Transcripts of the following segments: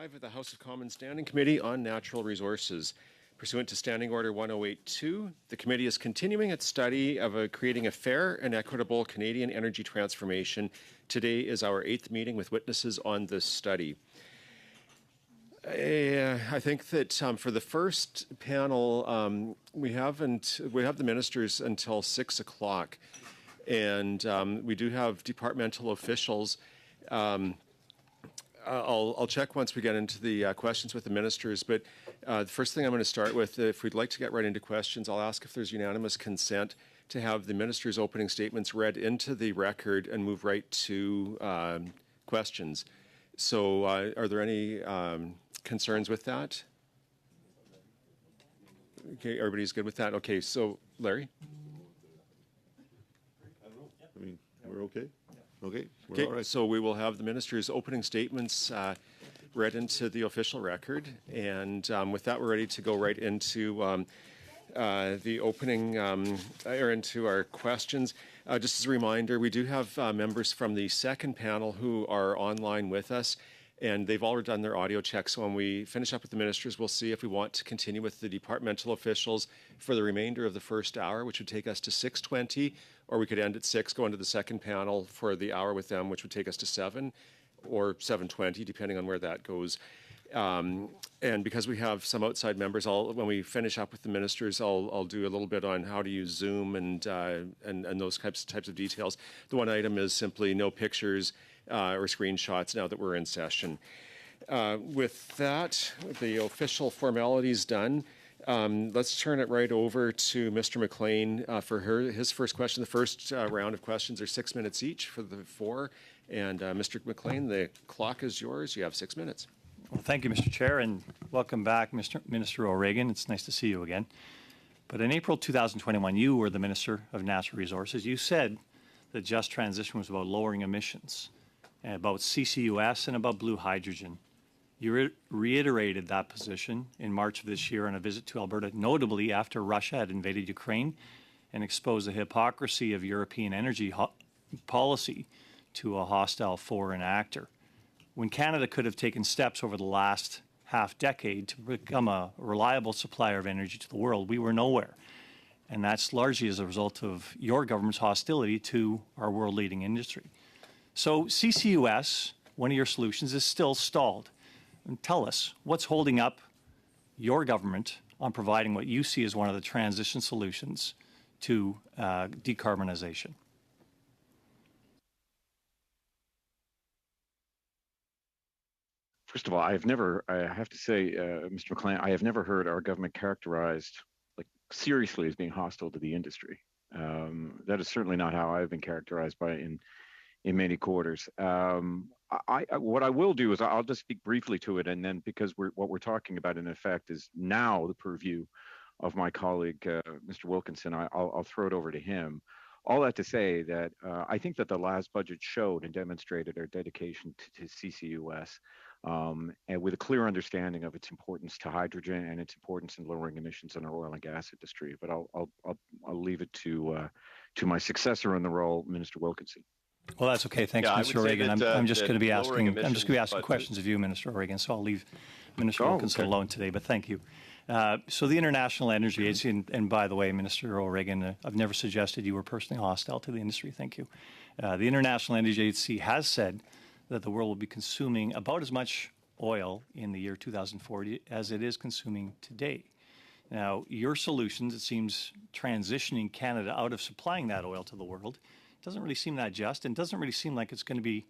5 of the House of Commons Standing Committee on Natural Resources. Pursuant to Standing Order 1082, the committee is continuing its study of creating a fair and equitable Canadian energy transformation. Today is our 8th meeting with witnesses on this study. I think that for the first panel, we have the ministers until 6 o'clock, and we do have departmental officials. I'll check once we get into the questions with the ministers, but the first thing I'm going to start with, if we'd like to get right into questions, I'll ask if there's unanimous consent to have the ministers' opening statements read into the record and move right to questions. So are there any concerns with that? Okay, everybody's good with that? Okay, so Larry? I mean, we're okay? Okay, we're Okay, all right. so we will have the minister's opening statements read into the official record, and with that, we're ready to go right into the opening or into our questions. Just as a reminder, we do have members from the second panel who are online with us, and they've already done their audio check. So when we finish up with the ministers, we'll see if we want to continue with the departmental officials for the remainder of the first hour, which would take us to 6:20, or we could end at 6, go into the second panel for the hour with them, which would take us to 7 or 7:20, depending on where that goes. And because we have some outside members, when we finish up with the ministers, I'll do a little bit on how to use Zoom and those types of details. The one item is simply no pictures or screenshots now that we're in session. With that, the official formalities done. Let's turn it right over to Mr. McLean for his first question. The first round of questions are 6 minutes each for the 4. And Mr. McLean, the clock is yours. You have 6 minutes. Well, thank you, Mr. Chair, and welcome back, Minister O'Regan. It's nice to see you again. But in April 2021, you were the Minister of Natural Resources. You said that just transition was about lowering emissions, and about CCUS, and about blue hydrogen. You reiterated that position in March of this year on a visit to Alberta, notably after Russia had invaded Ukraine and exposed the hypocrisy of European energy policy to a hostile foreign actor. When Canada could have taken steps over the last half-decade to become a reliable supplier of energy to the world, we were nowhere. And that's largely as a result of your government's hostility to our world-leading industry. So CCUS, one of your solutions, is still stalled. And tell us, what's holding up your government on providing what you see as one of the transition solutions to decarbonization? First of all, I have to say, Mr. McLean, I have never heard our government characterized seriously as being hostile to the industry. That is certainly not how I've been characterized in many quarters. What I will do is I'll just speak briefly to it, and then because what we're talking about in effect is now the purview of my colleague, Mr. Wilkinson, I'll throw it over to him. All that to say that I think that the last budget showed and demonstrated our dedication to CCUS, and with a clear understanding of its importance to hydrogen and its importance in lowering emissions in our oil and gas industry. But I'll leave it to my successor in the role, Minister Wilkinson. Well, that's okay. Thanks, Mr. O'Regan. I'm just going to be asking questions of you, Minister O'Regan. So I'll leave Minister Wilkinson alone today. But thank you. So the International Energy Agency, and by the way, Minister O'Regan, I've never suggested you were personally hostile to the industry. Thank you. The International Energy Agency has said that the world will be consuming about as much oil in the year 2040 as it is consuming today. Now, your solutions, it seems, transitioning Canada out of supplying that oil to the world doesn't really seem that just, and doesn't really seem like it's going to be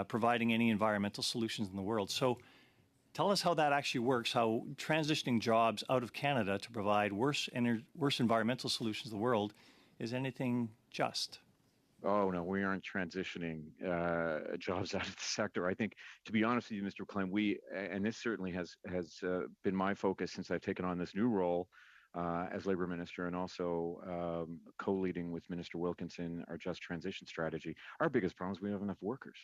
providing any environmental solutions in the world. So tell us how that actually works, how transitioning jobs out of Canada to provide worse environmental solutions to the world is anything just. Oh, no, we aren't transitioning jobs out of the sector. I think, to be honest with you, Mr. McLean, and this certainly has been my focus since I've taken on this new role as Labour Minister, and also co-leading with Minister Wilkinson our just transition strategy. Our biggest problem is we don't have enough workers.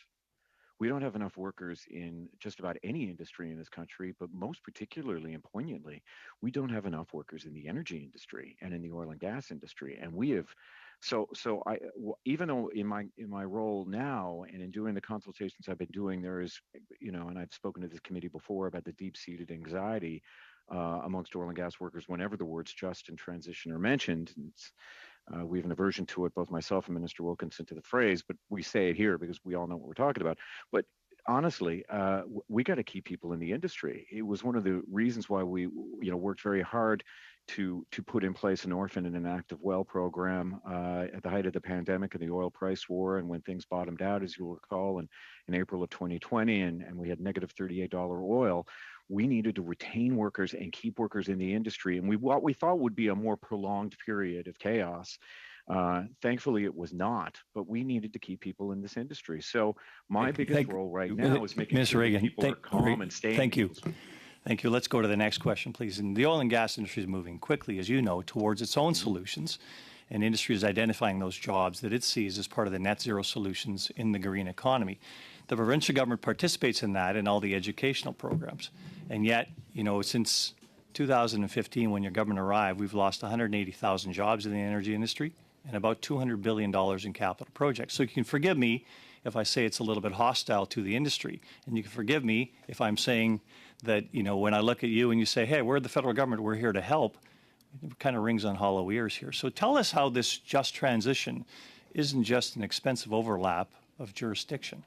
We don't have enough workers in just about any industry in this country, but most particularly and poignantly, we don't have enough workers in the energy industry and in the oil and gas industry. And we have Even though in my role now and in doing the consultations I've been doing, there is, and I've spoken to this committee before about the deep-seated anxiety amongst oil and gas workers whenever the words just and transition are mentioned. And we have an aversion to it, both myself and Minister Wilkinson, to the phrase, but we say it here because we all know what we're talking about. But honestly, we got to keep people in the industry. It was one of the reasons why we, worked very hard to put in place an orphan and an active well program at the height of the pandemic and the oil price war, and when things bottomed out, as you'll recall, in April of 2020, and we had negative $38 oil. We needed to retain workers and keep workers in the industry, and what we thought would be a more prolonged period of chaos. Thankfully, it was not, but we needed to keep people in this industry. So my biggest role right now is making Mr. sure Reagan, that people are calm and staying. Thank you. Thank you. Let's go to the next question, please. And the oil and gas industry is moving quickly, as you know, towards its own solutions. And industry is identifying those jobs that it sees as part of the net zero solutions in the green economy. The provincial government participates in that in all the educational programs. And yet, since 2015, when your government arrived, we've lost 180,000 jobs in the energy industry and about $200 billion in capital projects. So you can forgive me if I say it's a little bit hostile to the industry. And you can forgive me if I'm saying that, when I look at you and you say, hey, we're the federal government, we're here to help, it kind of rings on hollow ears here. So tell us how this just transition isn't just an expensive overlap of jurisdiction.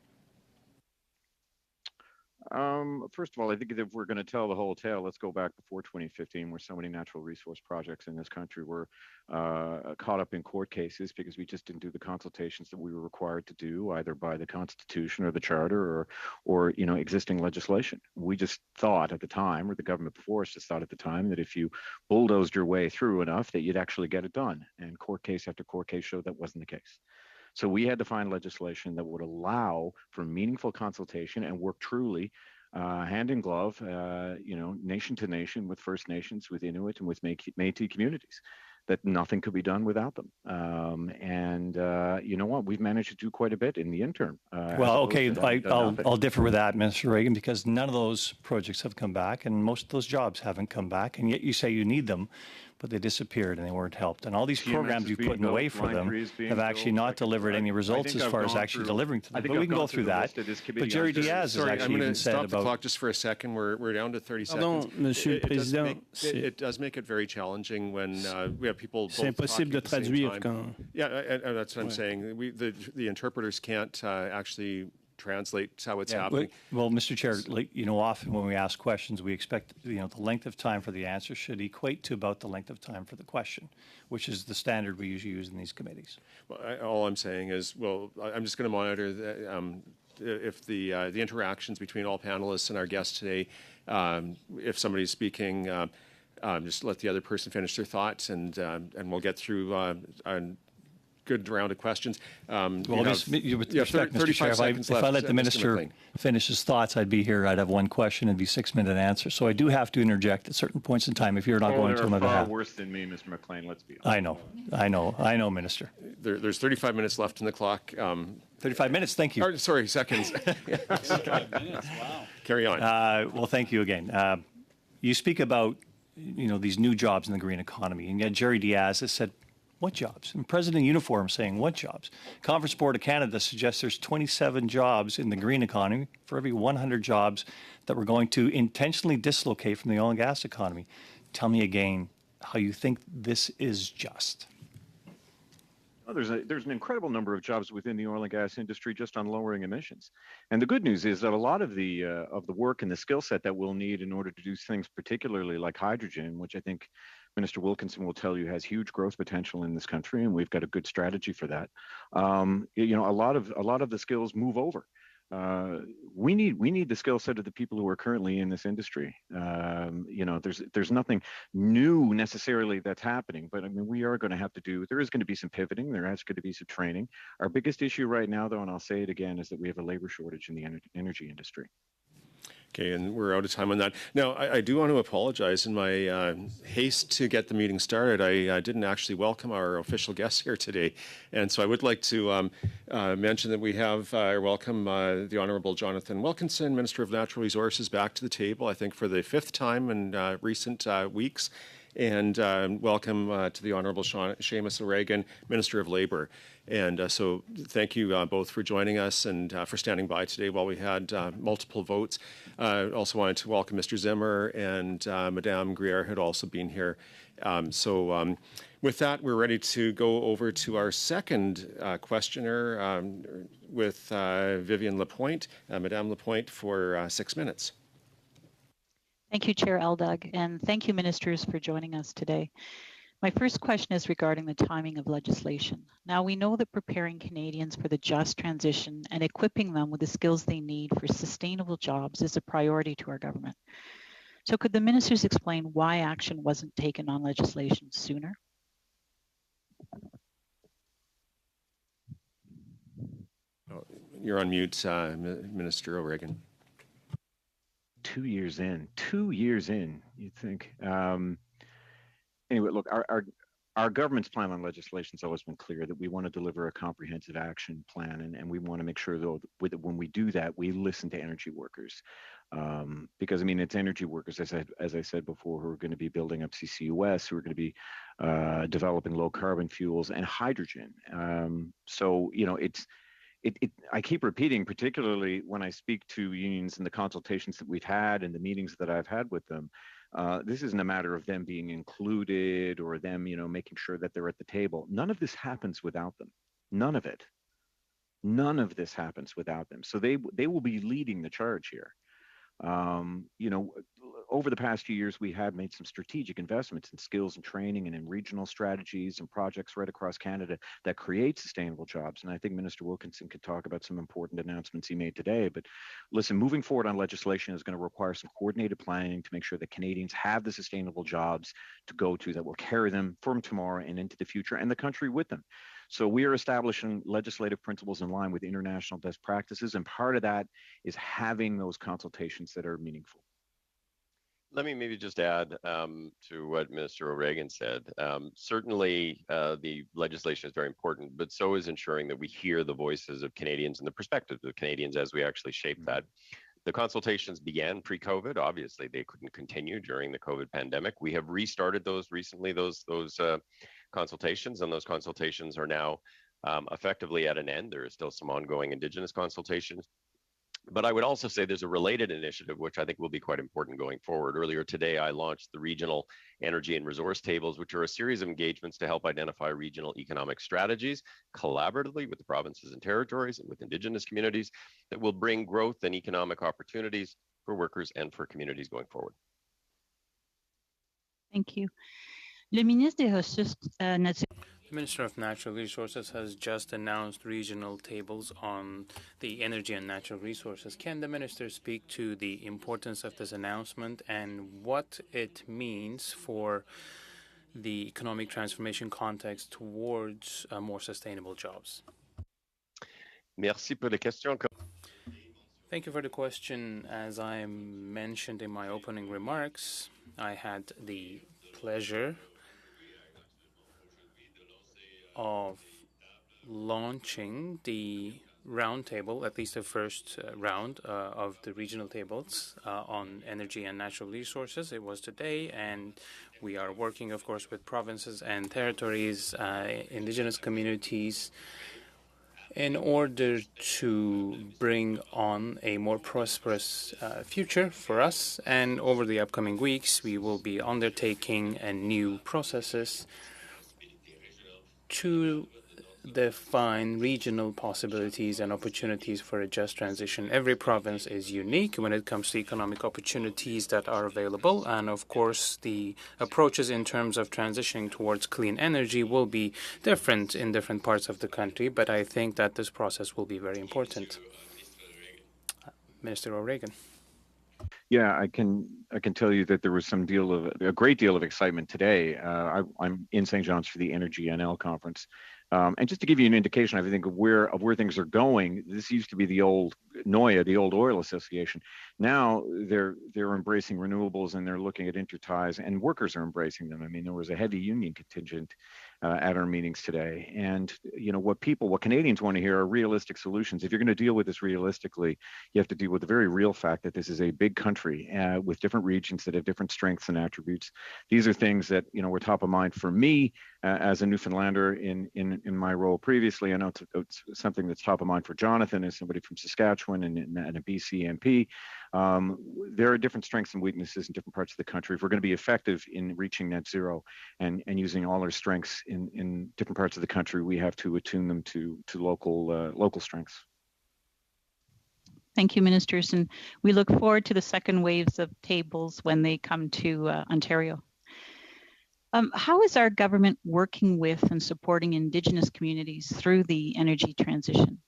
First of all, I think if we're going to tell the whole tale, let's go back before 2015, where so many natural resource projects in this country were caught up in court cases because we just didn't do the consultations that we were required to do, either by the Constitution or the Charter or existing legislation. We just thought at the time, or the government before us just thought at the time, that if you bulldozed your way through enough, that you'd actually get it done. And court case after court case showed that wasn't the case. So we had to find legislation that would allow for meaningful consultation and work truly hand in glove, nation to nation with First Nations, with Inuit, and with Métis communities. That nothing could be done without them. You know what? We've managed to do quite a bit in the interim. Well, okay, I'll differ with that, Mr. Reagan, because none of those projects have come back, and most of those jobs haven't come back, and yet you say you need them, but they disappeared and they weren't helped. And all these programs you've put away for them have actually not delivered any results as far as actually delivering to them. But we can go through that. But Jerry Diaz has actually even said about... I'm going to stop the clock just for a second. We're down to 30 seconds. Monsieur le Président, it does make it very challenging when we have people both c'est impossible de traduire quand... Yeah, and that's what I'm saying. The interpreters can't actually translate how it's happening. Well, Mr. Chair, often when we ask questions, we expect, the length of time for the answer should equate to about the length of time for the question, which is the standard we usually use in these committees. Well, all I'm saying is, I'm just going to monitor if the interactions between all panelists and our guests today, if somebody's speaking, just let the other person finish their thoughts, and we'll get through a good round of questions. With respect, Mr. Chair, if I let the minister finish his thoughts, I'd be here. I'd have one question. It'd be 6-minute answer. So I do have to interject at certain points in time if you're not going to on my behalf. Far worse than me, Mr. McLean. Let's be I honest. know, Minister. There's 35 minutes left in the clock. 35 minutes. Thank you. Sorry, seconds. 35 minutes. Wow. Carry on. Well, thank you again. You speak about these new jobs in the green economy, and yet Jerry Diaz has said, what jobs? And President in uniform saying, what jobs? Conference Board of Canada suggests there's 27 jobs in the green economy for every 100 jobs that we're going to intentionally dislocate from the oil and gas economy. Tell me again how you think this is just. Well, there's an incredible number of jobs within the oil and gas industry just on lowering emissions. And the good news is that a lot of the work and the skill set that we'll need in order to do things particularly like hydrogen, which I think Minister Wilkinson will tell you has huge growth potential in this country, and we've got a good strategy for that. A lot of the skills move over. We need the skill set of the people who are currently in this industry. There's nothing new necessarily that's happening, but I mean, there is going to be some pivoting. There is going to be some training. Our biggest issue right now, though, and I'll say it again, is that we have a labor shortage in the energy industry. Okay, and we're out of time on that. Now, I do want to apologize. In my haste to get the meeting started, I didn't actually welcome our official guests here today. And so I would like to mention that we have welcome the Honourable Jonathan Wilkinson, Minister of Natural Resources, back to the table, I think for the 5th time in recent weeks. and welcome to the Honourable Seamus O'Regan, Minister of Labour. And so thank you both for joining us and for standing by today while we had multiple votes. I also wanted to welcome Mr. Zimmer, and Madame Grier had also been here. With that, we're ready to go over to our second questioner with Vivian Lapointe. Madame Lapointe for 6 minutes. Thank you, Chair Eldag, and thank you, ministers, for joining us today. My first question is regarding the timing of legislation. Now, we know that preparing Canadians for the just transition and equipping them with the skills they need for sustainable jobs is a priority to our government. So could the ministers explain why action wasn't taken on legislation sooner? You're on mute, Minister O'Regan. 2 years in, you'd think. Anyway, look, our government's plan on legislation has always been clear that we want to deliver a comprehensive action plan, and we want to make sure, though, when we do that, we listen to energy workers. Because, I mean, it's energy workers, as I said before, who are going to be building up CCUS, who are going to be developing low carbon fuels and hydrogen. So, you know, I keep repeating, particularly when I speak to unions and the consultations that we've had and the meetings that I've had with them, this isn't a matter of them being included or them, you know, making sure that they're at the table. None of this happens without them. None of it. None of this happens without them. So they will be leading the charge here. You know, over the past few years, we have made some strategic investments in skills and training and in regional strategies and projects right across Canada that create sustainable jobs. And I think Minister Wilkinson could talk about some important announcements he made today. But listen, moving forward on legislation is going to require some coordinated planning to make sure that Canadians have the sustainable jobs to go to that will carry them from tomorrow and into the future, and the country with them. So we are establishing legislative principles in line with international best practices, and part of that is having those consultations that are meaningful. Let me maybe just add to what Minister O'Regan said. Certainly, the legislation is very important, but so is ensuring that we hear the voices of Canadians and the perspectives of Canadians as we actually shape that. The consultations began pre-COVID. Obviously, they couldn't continue during the COVID pandemic. We have restarted those recently, those consultations, and those consultations are now effectively at an end. There is still some ongoing Indigenous consultations. But I would also say there's a related initiative, which I think will be quite important going forward. Earlier today, I launched the Regional Energy and Resource Tables, which are a series of engagements to help identify regional economic strategies collaboratively with the provinces and territories and with Indigenous communities that will bring growth and economic opportunities for workers and for communities going forward. Thank you. Le ministre des Ressources naturelles. The Minister of Natural Resources has just announced regional tables on the energy and natural resources. Can the minister speak to the importance of this announcement and what it means for the economic transformation context towards more sustainable jobs? Merci pour la question. Thank you for the question. As I mentioned in my opening remarks, I had the pleasure of launching the roundtable, at least the first round of the regional tables on energy and natural resources. It was today, and we are working, of course, with provinces and territories, Indigenous communities, in order to bring on a more prosperous future for us. And over the upcoming weeks, we will be undertaking new processes to define regional possibilities and opportunities for a just transition. Every province is unique when it comes to economic opportunities that are available. And of course, the approaches in terms of transitioning towards clean energy will be different in different parts of the country. But I think that this process will be very important. Minister O'Regan. Yeah, I can tell you that there was a great deal of excitement today. I'm in St. John's for the Energy NL conference, and just to give you an indication, I think of where things are going. This used to be the old NOIA, the old oil association. Now they're embracing renewables and they're looking at interties, and workers are embracing them. I mean, there was a heavy union contingent at our meetings today. And what Canadians want to hear are realistic solutions. If you're going to deal with this realistically, you have to deal with the very real fact that this is a big country with different regions that have different strengths and attributes. These are things that were top of mind for me as a Newfoundlander in my role previously. I know it's something that's top of mind for Jonathan as somebody from Saskatchewan and a BC MP. There are different strengths and weaknesses in different parts of the country. If we're going to be effective in reaching net zero and using all our strengths in different parts of the country, we have to attune them to local strengths. Thank you, ministers, and we look forward to the second waves of tables when they come to Ontario. How is our government working with and supporting Indigenous communities through the energy transition?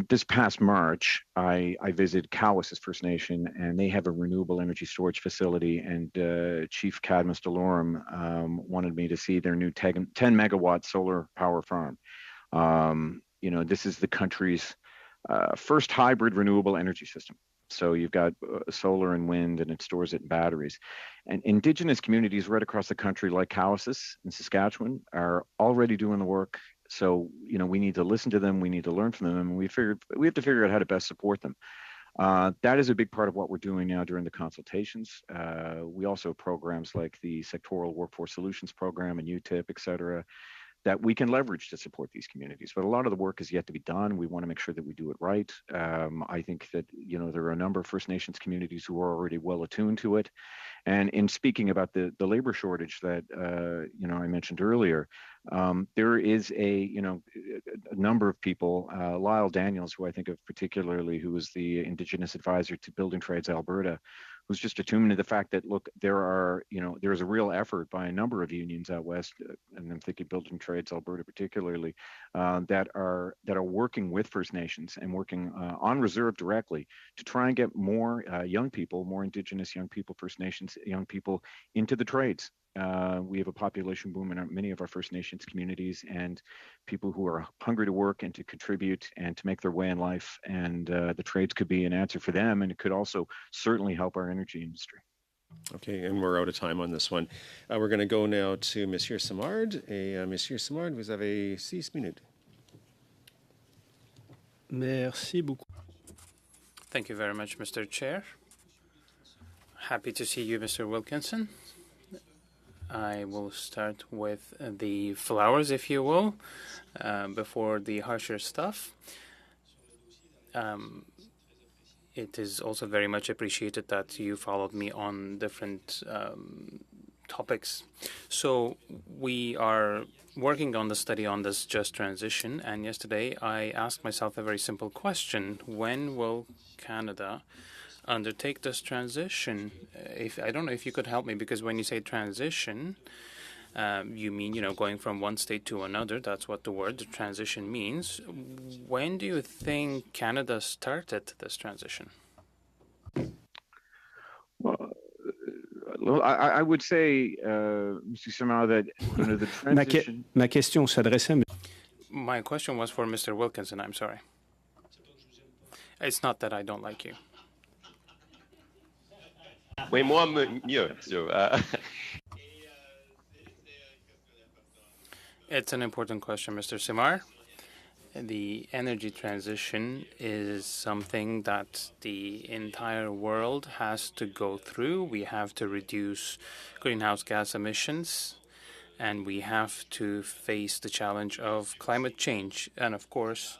This past March, I visited Cowessess First Nation, and they have a renewable energy storage facility. And Chief Cadmus Delorum wanted me to see their new 10 megawatt solar power farm. This is the country's first hybrid renewable energy system. So you've got solar and wind, and it stores it in batteries. And Indigenous communities right across the country, like Cowessess in Saskatchewan, are already doing the work. So, we need to listen to them. We need to learn from them. And we have to figure out how to best support them. That is a big part of what we're doing now during the consultations. We also have programs like the Sectoral Workforce Solutions Program and UTIP, et cetera, that we can leverage to support these communities. But a lot of the work is yet to be done. We want to make sure that we do it right. I think that, there are a number of First Nations communities who are already well attuned to it. And in speaking about the labor shortage that, I mentioned earlier, there is a number of people, Lyle Daniels, who I think of particularly, who is the Indigenous advisor to Building Trades Alberta, who's just attuned to the fact that, look, there's a real effort by a number of unions out west, and I'm thinking Building Trades Alberta particularly, that are working with First Nations and working on reserve directly to try and get more young people, more Indigenous young people, First Nations young people into the trades. We have a population boom in many of our First Nations communities, and people who are hungry to work and to contribute and to make their way in life. And the trades could be an answer for them, and it could also certainly help our energy industry. Okay, and we're out of time on this one. We're going to go now to Monsieur Simard. Monsieur Simard, vous avez 6 minutes. Merci beaucoup. Thank you very much, Mr. Chair. Happy to see you, Mr. Wilkinson. I will start with the flowers, if you will, before the harsher stuff. It is also very much appreciated that you followed me on different topics. So we are working on the study on this just transition, and yesterday I asked myself a very simple question. When will Canada undertake this transition? I don't know if you could help me, because when you say transition, you mean, going from one state to another. That's what the word transition means. When do you think Canada started this transition? Well, I would say, Mr. Simard, that the transition. Ma question s'adressait à My question was for Mr. Wilkinson. I'm sorry. It's not that I don't like you. Oui, moi mieux. So, It's an important question, Mr. Simard. The energy transition is something that the entire world has to go through. We have to reduce greenhouse gas emissions, and we have to face the challenge of climate change. And of course,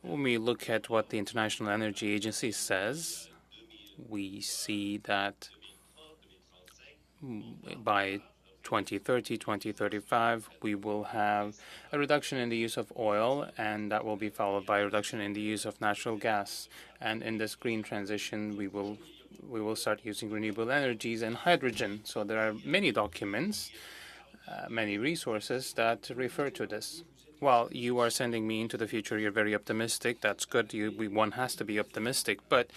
when we look at what the International Energy Agency says, we see that by 2030, 2035, we will have a reduction in the use of oil, and that will be followed by a reduction in the use of natural gas. And in this green transition, we will start using renewable energies and hydrogen. So there are many documents, many resources that refer to this. Well, you are sending me into the future. You're very optimistic. That's good. One has to be optimistic. But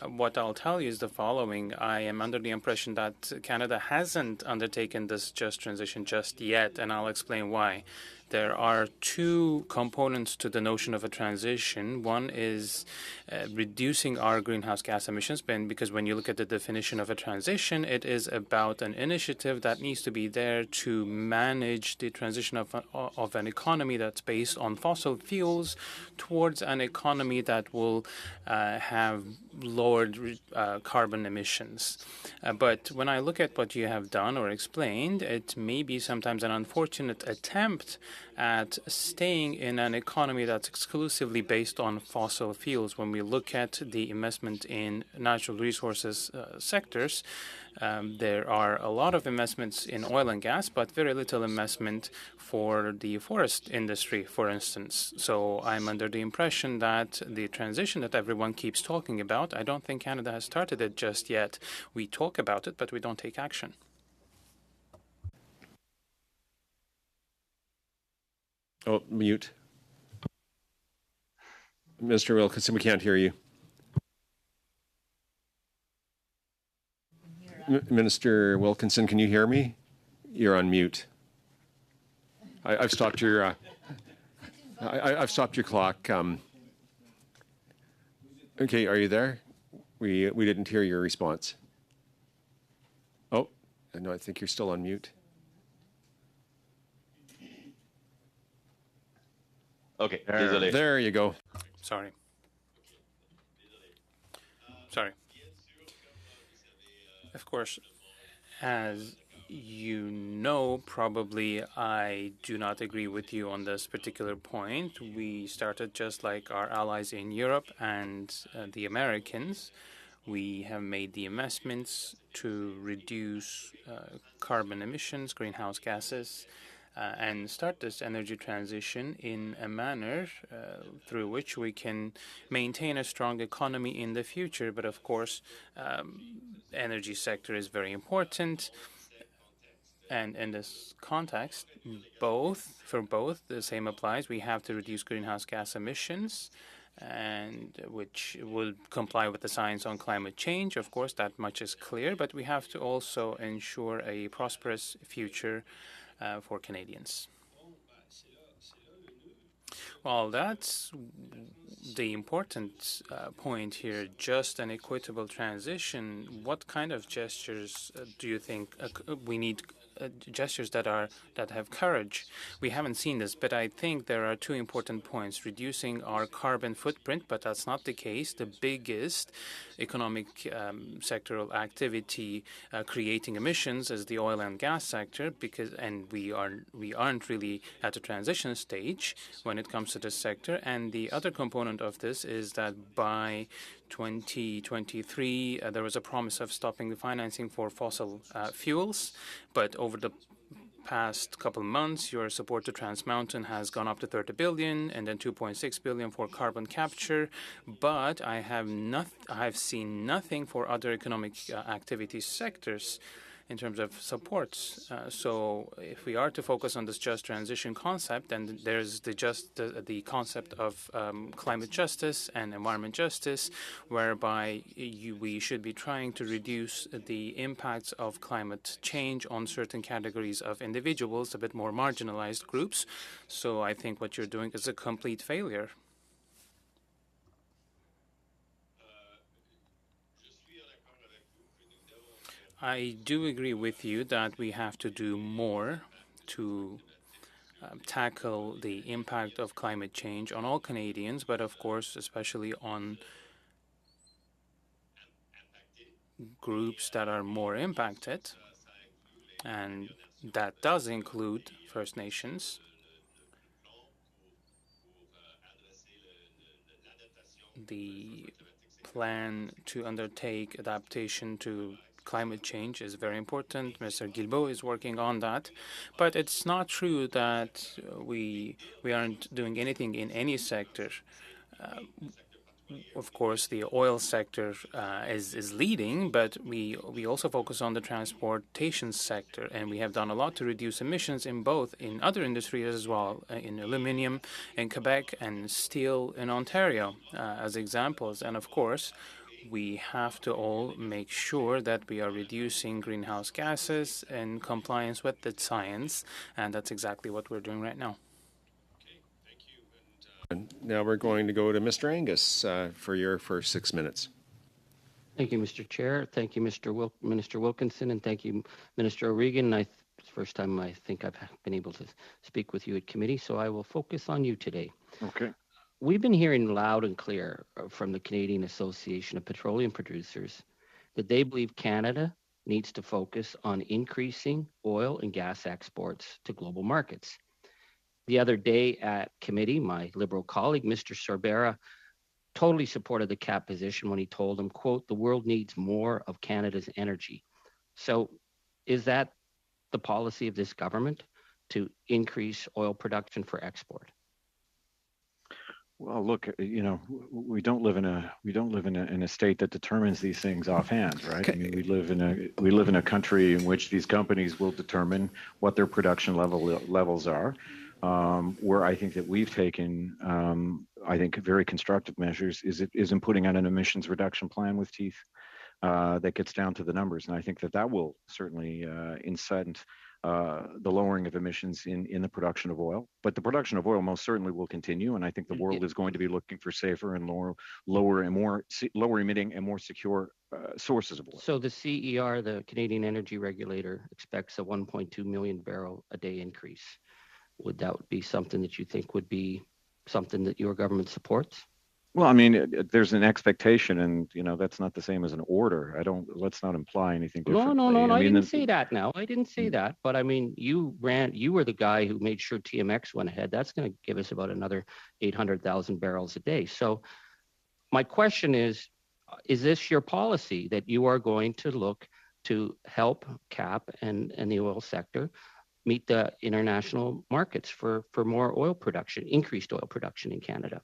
What I'll tell you is the following. I am under the impression that Canada hasn't undertaken this just transition just yet, and I'll explain why. There are two components to the notion of a transition. One is reducing our greenhouse gas emissions, because when you look at the definition of a transition, it is about an initiative that needs to be there to manage the transition of an economy that's based on fossil fuels towards an economy that will have lowered carbon emissions. But when I look at what you have done or explained, it may be sometimes an unfortunate attempt at staying in an economy that's exclusively based on fossil fuels. When we look at the investment in natural resources sectors, there are a lot of investments in oil and gas, but very little investment for the forest industry, for instance. So I'm under the impression that the transition that everyone keeps talking about, I don't think Canada has started it just yet. We talk about it, but we don't take action. Oh, mute. Mr. Wilkinson, we can't hear you. Minister Wilkinson, can you hear me? You're on mute. I've stopped your. I've stopped your clock. Okay, are you there? We didn't hear your response. Oh, no, I think you're still on mute. Okay, désolé. There you go. Sorry. Of course, as you know, probably I do not agree with you on this particular point. We started just like our allies in Europe and the Americans. We have made the investments to reduce carbon emissions, greenhouse gases, and start this energy transition in a manner through which we can maintain a strong economy in the future. But of course, energy sector is very important. And in this context, for both, the same applies. We have to reduce greenhouse gas emissions, and which will comply with the science on climate change. Of course, that much is clear, but we have to also ensure a prosperous future for Canadians. Well, that's the important point here, just an equitable transition. What kind of gestures do you think we need? Gestures that have courage. We haven't seen this, but I think there are two important points: reducing our carbon footprint, but that's not the case. The biggest economic sectoral activity creating emissions is the oil and gas sector, and we aren't really at a transition stage when it comes to this sector. And the other component of this is that by 2023, there was a promise of stopping the financing for fossil fuels, but over the past couple of months, your support to Trans Mountain has gone up to 30 billion and then 2.6 billion for carbon capture. But I have seen nothing for other economic activity sectors in terms of supports. So if we are to focus on this just transition concept, then there's the concept of climate justice and environment justice, whereby we should be trying to reduce the impacts of climate change on certain categories of individuals, a bit more marginalized groups. So I think what you're doing is a complete failure. I do agree with you that we have to do more to tackle the impact of climate change on all Canadians, but of course, especially on groups that are more impacted, and that does include First Nations. The plan to undertake adaptation to climate change is very important. Mr. Guilbeault is working on that. But it's not true that we aren't doing anything in any sector. Of course, the oil sector is leading, but we also focus on the transportation sector, and we have done a lot to reduce emissions in other industries as well, in aluminium in Quebec and steel in Ontario as examples. And of course, we have to all make sure that we are reducing greenhouse gases in compliance with the science, and that's exactly what we're doing right now. And now we're going to go to Mr. Angus for your first 6 minutes. Thank you, Mr. Chair. Thank you, Minister Wilkinson, and thank you, Minister O'Regan. It's the first time I think I've been able to speak with you at committee, so I will focus on you today. Okay. We've been hearing loud and clear from the Canadian Association of Petroleum Producers that they believe Canada needs to focus on increasing oil and gas exports to global markets. The other day at committee, my Liberal colleague, Mr. Sorbera, totally supported the CAP position when he told him, quote, the world needs more of Canada's energy. So is that the policy of this government, to increase oil production for export? Well, look, you know, we don't live in a state that determines these things offhand, right? I mean, we live in a country in which these companies will determine what their production levels are. Where I think that we've taken, I think, very constructive measures is in putting out an emissions reduction plan with teeth that gets down to the numbers, and I think that will certainly incent the lowering of emissions in the production of oil. But the production of oil most certainly will continue, and I think the world is going to be looking for safer and lower emitting and more secure sources of oil. So the CER, the Canadian Energy Regulator, expects a 1.2 million barrel a day increase. Would that be something that you think would be something that your government supports? Well, I mean, there's an expectation, and you know that's not the same as an order. Let's not imply anything different. No. I didn't say that. Now, I didn't say that. But I mean, you were the guy who made sure TMX went ahead. That's going to give us about another 800,000 barrels a day. So, my question is this your policy that you are going to look to help CAP and the oil sector meet the international markets for more oil production, increased oil production in Canada?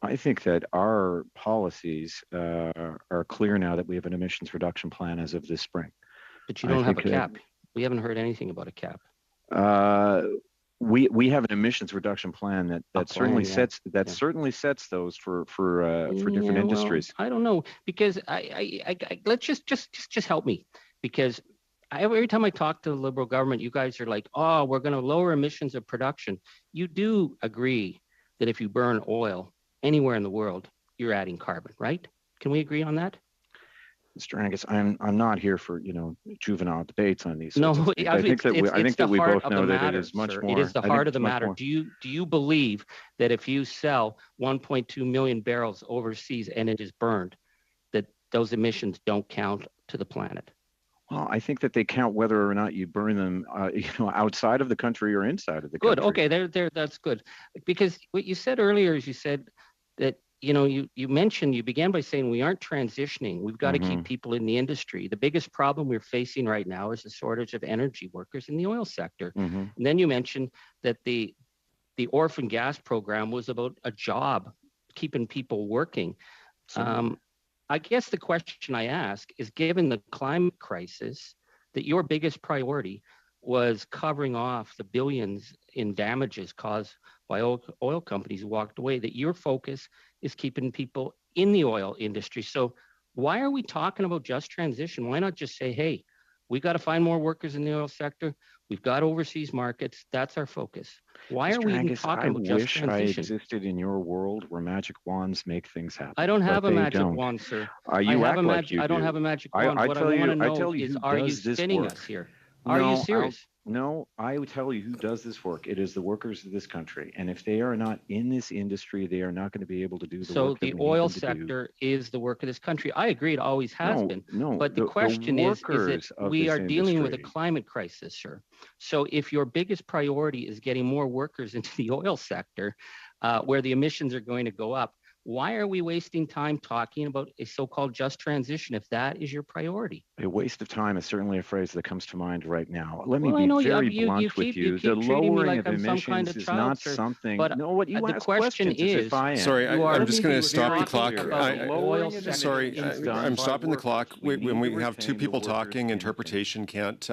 I think that our policies are clear now that we have an emissions reduction plan as of this spring. But you don't have a cap. We haven't heard anything about a cap. We have an emissions reduction plan that certainly sets those for different industries. I don't know, because I let's just help me, because every time I talk to the Liberal government, you guys are like, oh, we're going to lower emissions of production. You do agree that if you burn oil anywhere in the world, you're adding carbon, right? Can we agree on that? Mr. Angus, I'm not here for juvenile debates on these. No, I think that we both know that it is much more. It is the heart of the matter. Do you believe that if you sell 1.2 million barrels overseas and it is burned, that those emissions don't count to the planet? Well, I think that they count whether or not you burn them, outside of the country or inside of the country. Good. Okay, that's good. Because what you said earlier is you said that you began by saying we aren't transitioning. We've got to keep people in the industry. The biggest problem we're facing right now is the shortage of energy workers in the oil sector. And then you mentioned that the orphan gas program was about a job, keeping people working. I guess the question I ask is, given the climate crisis, that your biggest priority was covering off the billions in damages caused by oil companies who walked away, that your focus is keeping people in the oil industry. So why are we talking about just transition? Why not just say, hey, we got to find more workers in the oil sector. We've got overseas markets. That's our focus. Why are we even talking about just transition? I wish I existed in your world where magic wands make things happen. I don't have a magic wand, sir. I don't have a magic wand. What I want to know is, are you spinning us here? Are you serious? No, I would tell you who does this work. It is the workers of this country. And if they are not in this industry, they are not going to be able to do the work. So the oil sector is the work of this country. I agree, it always has been. No, but the question is that we are dealing with a climate crisis, sir. So if your biggest priority is getting more workers into the oil sector, where the emissions are going to go up, why are we wasting time talking about a so-called just transition if that is your priority? A waste of time is certainly a phrase that comes to mind right now. Let me be very blunt with you. The lowering of emissions is not something. But the question is, sorry, I'm just going to stop the clock. I'm stopping the clock. When we have two people talking, interpretation can't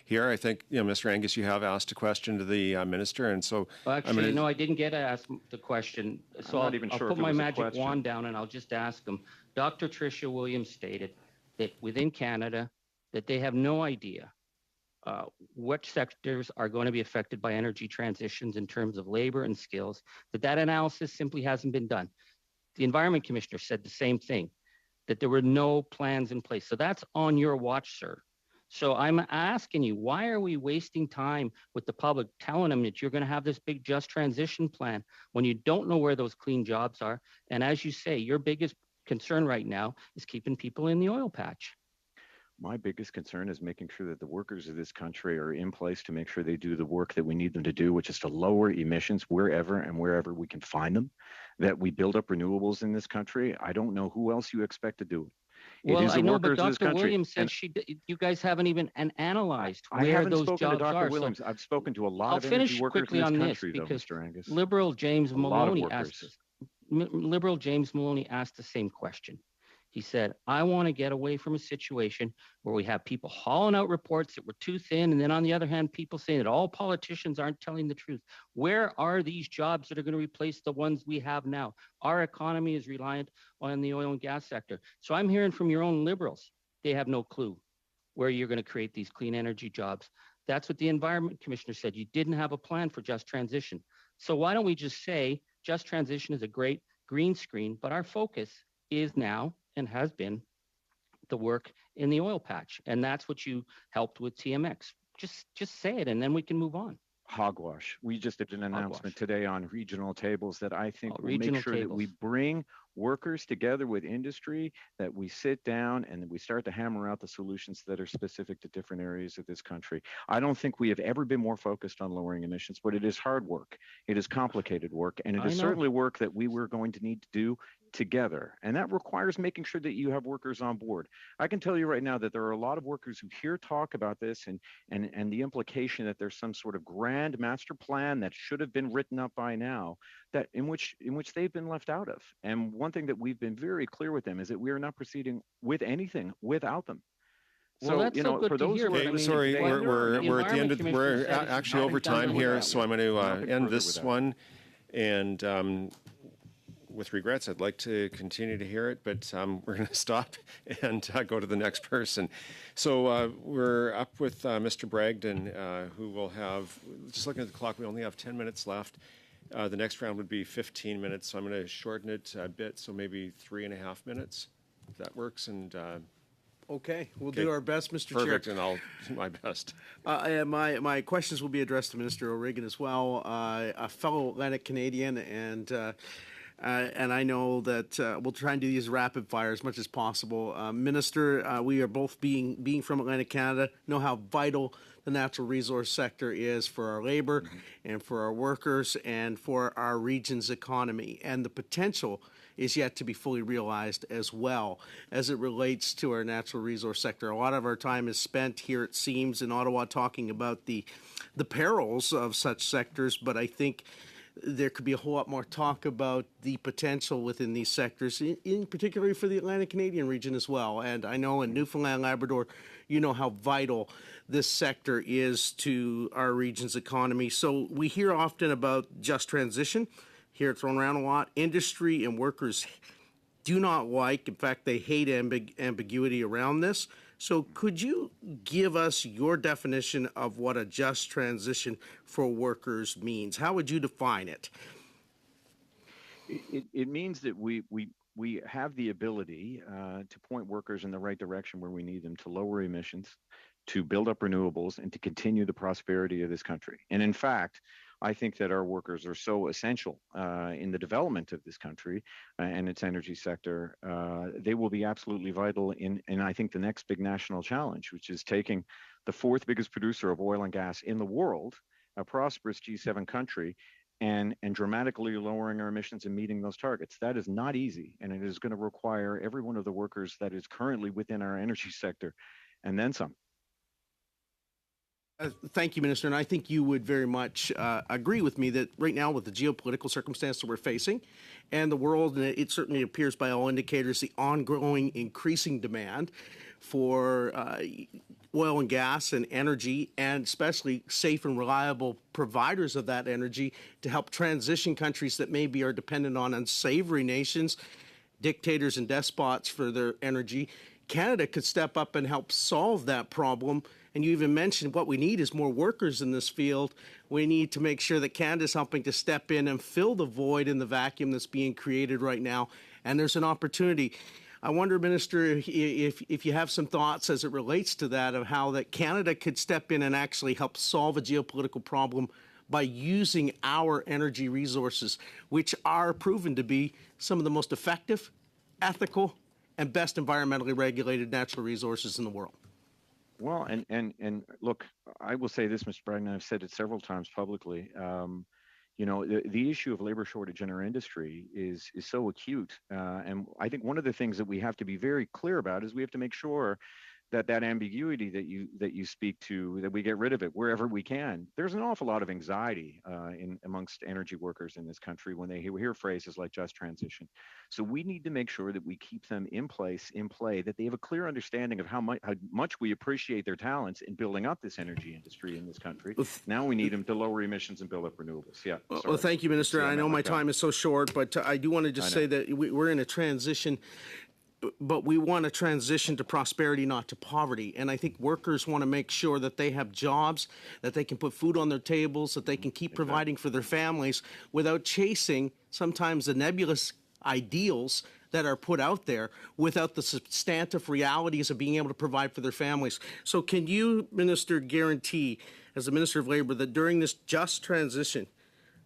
here. I think, Mr. Angus, you have asked a question to the minister, and so Actually, no, I didn't get to ask the question. So not even I'll sure put if it my was a magic question. wand down and I'll just ask him. Dr. Tricia Williams stated that within Canada, that they have no idea what sectors are going to be affected by energy transitions in terms of labor and skills, that analysis simply hasn't been done. The Environment Commissioner said the same thing, that there were no plans in place. So that's on your watch, sir. So I'm asking you, why are we wasting time with the public telling them that you're going to have this big just transition plan when you don't know where those clean jobs are? And as you say, your biggest concern right now is keeping people in the oil patch. My biggest concern is making sure that the workers of this country are in place to make sure they do the work that we need them to do, which is to lower emissions wherever we can find them, that we build up renewables in this country. I don't know who else you expect to do it. Well, I know, but Dr. Country. Williams said you guys haven't even analyzed where I haven't those spoken jobs to Dr. are. Williams. So I've spoken to a lot I'll of finish energy workers quickly in this on country, this though, because Mr. Angus. Liberal James Maloney asked the same question. He said, I want to get away from a situation where we have people hauling out reports that were too thin. And then on the other hand, people saying that all politicians aren't telling the truth. Where are these jobs that are going to replace the ones we have now? Our economy is reliant on the oil and gas sector. So I'm hearing from your own Liberals, they have no clue where you're going to create these clean energy jobs. That's what the Environment Commissioner said. You didn't have a plan for just transition. So why don't we just say just transition is a great green screen, but our focus is now and has been the work in the oil patch. And that's what you helped with TMX. Just say it and then we can move on. Hogwash. We just did an announcement today on regional tables that I think will make sure that we bring workers together with industry, that we sit down and that we start to hammer out the solutions that are specific to different areas of this country. I don't think we have ever been more focused on lowering emissions, but it is hard work. It is complicated work, and it is certainly work that we were going to need to do together. And that requires making sure that you have workers on board. I can tell you right now that there are a lot of workers who hear talk about this and the implication that there's some sort of grand master plan that should have been written up by now, that in which they've been left out of. And one thing that we've been very clear with them is that we are not proceeding with anything without them. Well, that's so good to hear. Okay, sorry, we're at the end of, we're actually over time here, so I'm going to end this one. And with regrets, I'd like to continue to hear it, but we're going to stop and go to the next person. So we're up with Mr. Bragdon, who will have, just looking at the clock, we only have 10 minutes left. The next round would be 15 minutes, so I'm going to shorten it a bit, so maybe 3.5 minutes, if that works. And Okay, we'll do our best, Mr. Chair. Perfect, and I'll do my best. My questions will be addressed to Minister O'Regan as well, a fellow Atlantic Canadian, and I know that we'll try and do these rapid fire as much as possible. Minister, we are both being from Atlantic Canada, know how vital the natural resource sector is for our labor and for our workers and for our region's economy. And the potential is yet to be fully realized as well as it relates to our natural resource sector. A lot of our time is spent here, it seems, in Ottawa talking about the perils of such sectors, but I think there could be a whole lot more talk about the potential within these sectors, in particularly for the Atlantic Canadian region as well. And I know in Newfoundland, Labrador, you know how vital this sector is to our region's economy. So we hear often about just transition, hear it thrown around a lot. Industry and workers do not like, in fact, they hate ambiguity around this. So could you give us your definition of what a just transition for workers means? How would you define it? It means that we have the ability to point workers in the right direction where we need them, to lower emissions, to build up renewables, and to continue the prosperity of this country. And in fact, I think that our workers are so essential in the development of this country and its energy sector. They will be absolutely vital in I think, the next big national challenge, which is taking the fourth biggest producer of oil and gas in the world, a prosperous G7 country, and dramatically lowering our emissions and meeting those targets. That is not easy, and it is going to require every one of the workers that is currently within our energy sector, and then some. Thank you, Minister. And I think you would very much agree with me that right now, with the geopolitical circumstances we're facing and the world, and it certainly appears by all indicators, the ongoing increasing demand for oil and gas and energy, and especially safe and reliable providers of that energy to help transition countries that maybe are dependent on unsavory nations, dictators and despots for their energy. Canada could step up and help solve that problem. And you even mentioned what we need is more workers in this field. We need to make sure that Canada's helping to step in and fill the void in the vacuum that's being created right now. And there's an opportunity. I wonder, Minister, if you have some thoughts as it relates to that, of how that Canada could step in and actually help solve a geopolitical problem by using our energy resources, which are proven to be some of the most effective, ethical, and best environmentally regulated natural resources in the world. Well, and look, I will say this, Mr. Bragdon, I've said it several times publicly. You know, the issue of labor shortage in our industry is so acute, and I think one of the things that we have to be very clear about is we have to make sure that ambiguity that you speak to, that we get rid of it wherever we can. There's an awful lot of anxiety amongst energy workers in this country when they hear phrases like just transition. So we need to make sure that we keep them in play, that they have a clear understanding of how much we appreciate their talents in building up this energy industry in this country. Now we need them to lower emissions and build up renewables. Yeah. Well, thank you, Minister. I know my time is so short, but I do want to just say that we're in a transition, but we want to transition to prosperity, not to poverty. And I think workers want to make sure that they have jobs, that they can put food on their tables, that they can keep providing for their families without chasing sometimes the nebulous ideals that are put out there without the substantive realities of being able to provide for their families. So can you, Minister, guarantee, as the Minister of Labour, that during this just transition,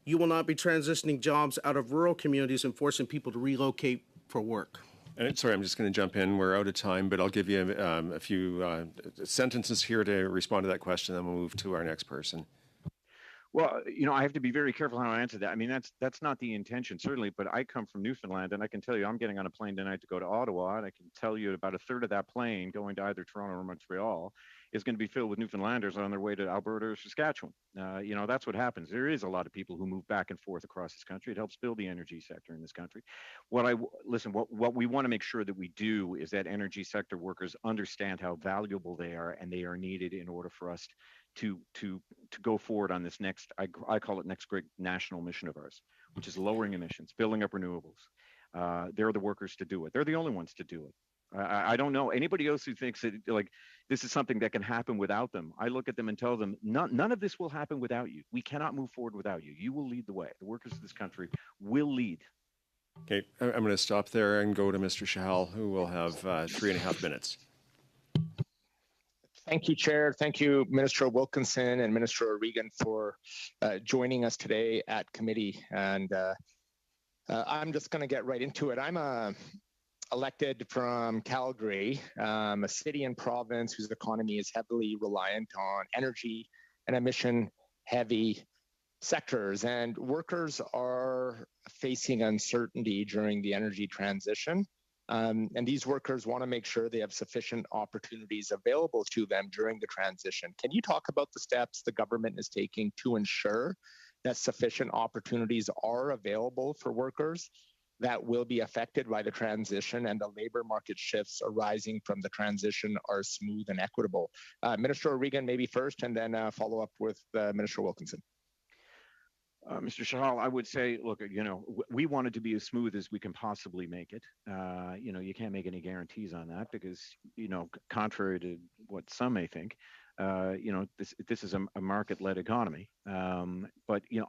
you will not be transitioning jobs out of rural communities and forcing people to relocate for work? And sorry, I'm just going to jump in. We're out of time, but I'll give you a few sentences here to respond to that question, then we'll move to our next person. Well, you know, I have to be very careful how I answer that. I mean, that's not the intention, certainly, but I come from Newfoundland, and I can tell you I'm getting on a plane tonight to go to Ottawa, and I can tell you about a third of that plane going to either Toronto or Montreal is going to be filled with Newfoundlanders on their way to Alberta or Saskatchewan. You know, that's what happens. There is a lot of people who move back and forth across this country. It helps build the energy sector in this country. What we want to make sure that we do is that energy sector workers understand how valuable they are, and they are needed in order for us to go forward on this next, I call it next great national mission of ours, which is lowering emissions, building up renewables. They're the workers to do it. They're the only ones to do it. I don't know anybody else who thinks that like this is something that can happen without them. I look at them and tell them none of this will happen without you. We cannot move forward without you. You will lead the way. The workers of this country will lead. Okay, I'm going to stop there and go to Mr. Shahal, who will have 3.5 minutes. Thank you, Chair. Thank you, Minister Wilkinson and Minister O'Regan, for joining us today at committee. And I'm just going to get right into it. I'm elected from Calgary, a city and province whose economy is heavily reliant on energy and emission-heavy sectors. And workers are facing uncertainty during the energy transition. And these workers want to make sure they have sufficient opportunities available to them during the transition. Can you talk about the steps the government is taking to ensure that sufficient opportunities are available for workers that will be affected by the transition and the labor market shifts arising from the transition are smooth and equitable? Minister O'Regan, maybe first, and then follow up with Minister Wilkinson. Mr. Shahal, I would say, look, you know, we want it to be as smooth as we can possibly make it. You know, you can't make any guarantees on that because, you know, contrary to what some may think, you know, this is a market-led economy. But, you know,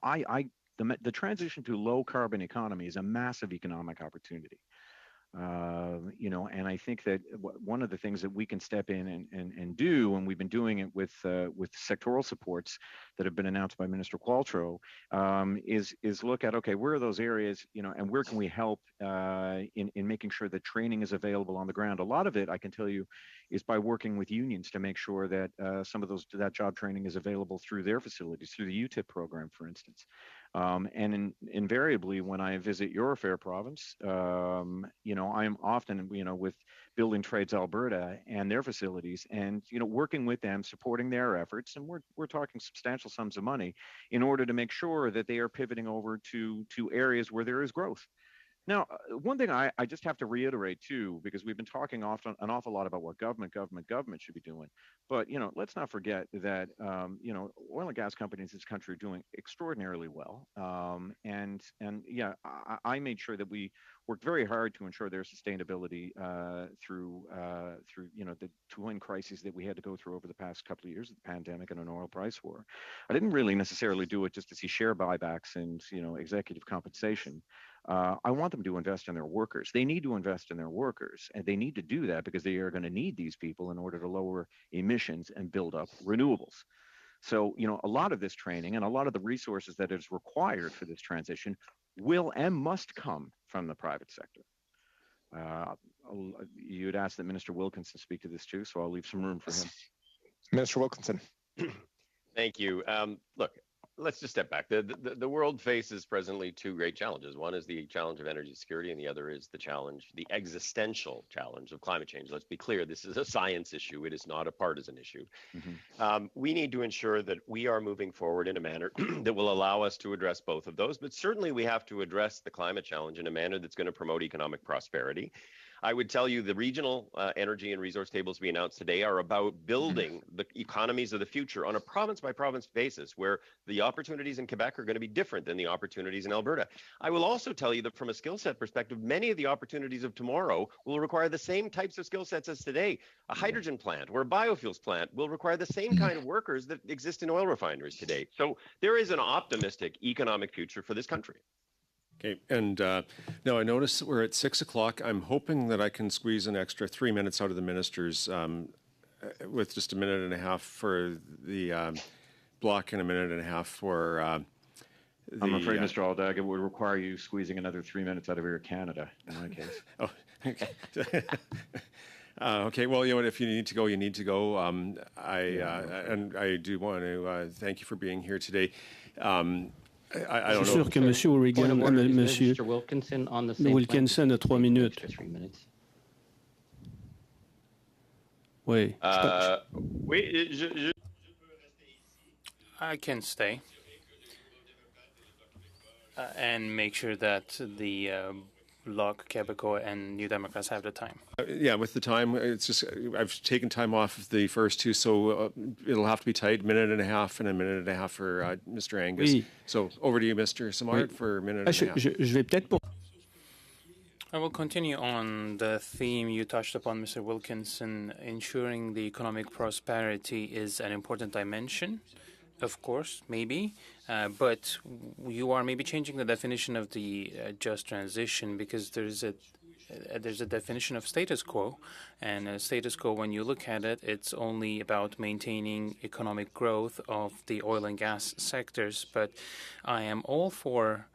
the transition to low carbon economy is a massive economic opportunity. You know, and I think that one of the things that we can step in and do, and we've been doing it with sectoral supports that have been announced by Minister Qualtrough, is look at, okay, where are those areas, you know, and where can we help in making sure that training is available on the ground. A lot of it, I can tell you, is by working with unions to make sure that some of that job training is available through their facilities, through the UTIP program, for instance. And invariably, when I visit your fair province, you know, I am often, you know, with Building Trades Alberta and their facilities, and you know, working with them, supporting their efforts, and we're talking substantial sums of money in order to make sure that they are pivoting over to areas where there is growth. Now, one thing I just have to reiterate too, because we've been talking often an awful lot about what government should be doing, but let's not forget that oil and gas companies in this country are doing extraordinarily well, and yeah, I made sure that we worked very hard to ensure their sustainability through the twin crises that we had to go through over the past couple of years, the pandemic and an oil price war. I didn't really necessarily do it just to see share buybacks and executive compensation. I want them to invest in their workers. They need to invest in their workers, and they need to do that because they are going to need these people in order to lower emissions and build up renewables. So, a lot of this training and a lot of the resources that is required for this transition will and must come from the private sector. You'd asked that Minister Wilkinson speak to this too, so I'll leave some room for him. Minister Wilkinson. Thank you. Look, let's just step back. The world faces presently two great challenges. One is the challenge of energy security, and the other is the existential challenge of climate change. Let's be clear, this is a science issue. It is not a partisan issue. Mm-hmm. We need to ensure that we are moving forward in a manner that will allow us to address both of those, but certainly we have to address the climate challenge in a manner that's going to promote economic prosperity. I would tell you the regional energy and resource tables we announced today are about building the economies of the future on a province-by-province basis, where the opportunities in Quebec are going to be different than the opportunities in Alberta. I will also tell you that from a skill set perspective, many of the opportunities of tomorrow will require the same types of skill sets as today. A hydrogen plant or a biofuels plant will require the same kind of workers that exist in oil refineries today. So there is an optimistic economic future for this country. Okay, and now I notice that we're at 6 o'clock. I'm hoping that I can squeeze an extra 3 minutes out of the ministers with just a minute and a half for the block and a minute and a half for I'm afraid, Mr. Aldag, it would require you squeezing another 3 minutes out of Air Canada, in my case. Oh, okay. Okay, well, you know what, if you need to go, you need to go. And I do want to thank you for being here today. I don't know. Je suis sûr que M. O'Regan, Mr. Wilkinson, on the same Wilkinson a 3 minutes. 3 minutes. Oui. Oui, I can stay and make sure that the Bloc Québécois and New Democrats have the time. Yeah, with the time, it's just I've taken time off of the first two, so it'll have to be tight. Minute and a half and a minute and a half for Mr. Angus. Oui. So over to you, Mr. Simard, for a minute and a half. Je vais peut-être I will continue on the theme you touched upon, Mr. Wilkinson. Ensuring the economic prosperity is an important dimension, of course, maybe, but you are maybe changing the definition of the just transition, because there's a definition of status quo, and a status quo, when you look at it, it's only about maintaining economic growth of the oil and gas sectors. But I am all for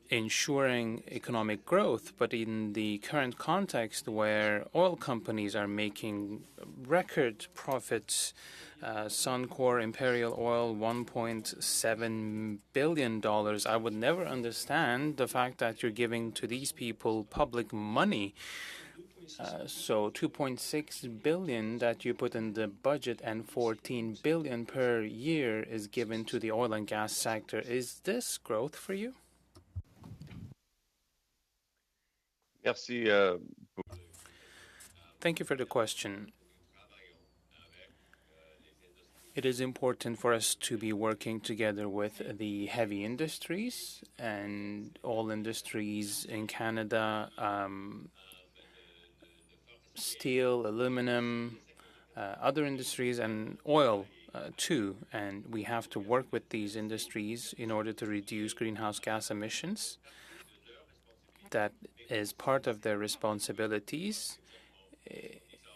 ensuring economic growth, but in the current context where oil companies are making record profits, Suncor, Imperial Oil, $1.7 billion, I would never understand the fact that you're giving to these people public money. So $2.6 billion that you put in the budget and $14 billion per year is given to the oil and gas sector. Is this growth for you? Merci. Thank you for the question. It is important for us to be working together with the heavy industries and all industries in Canada, steel, aluminum, other industries, and oil too. And we have to work with these industries in order to reduce greenhouse gas emissions. That is part of their responsibilities.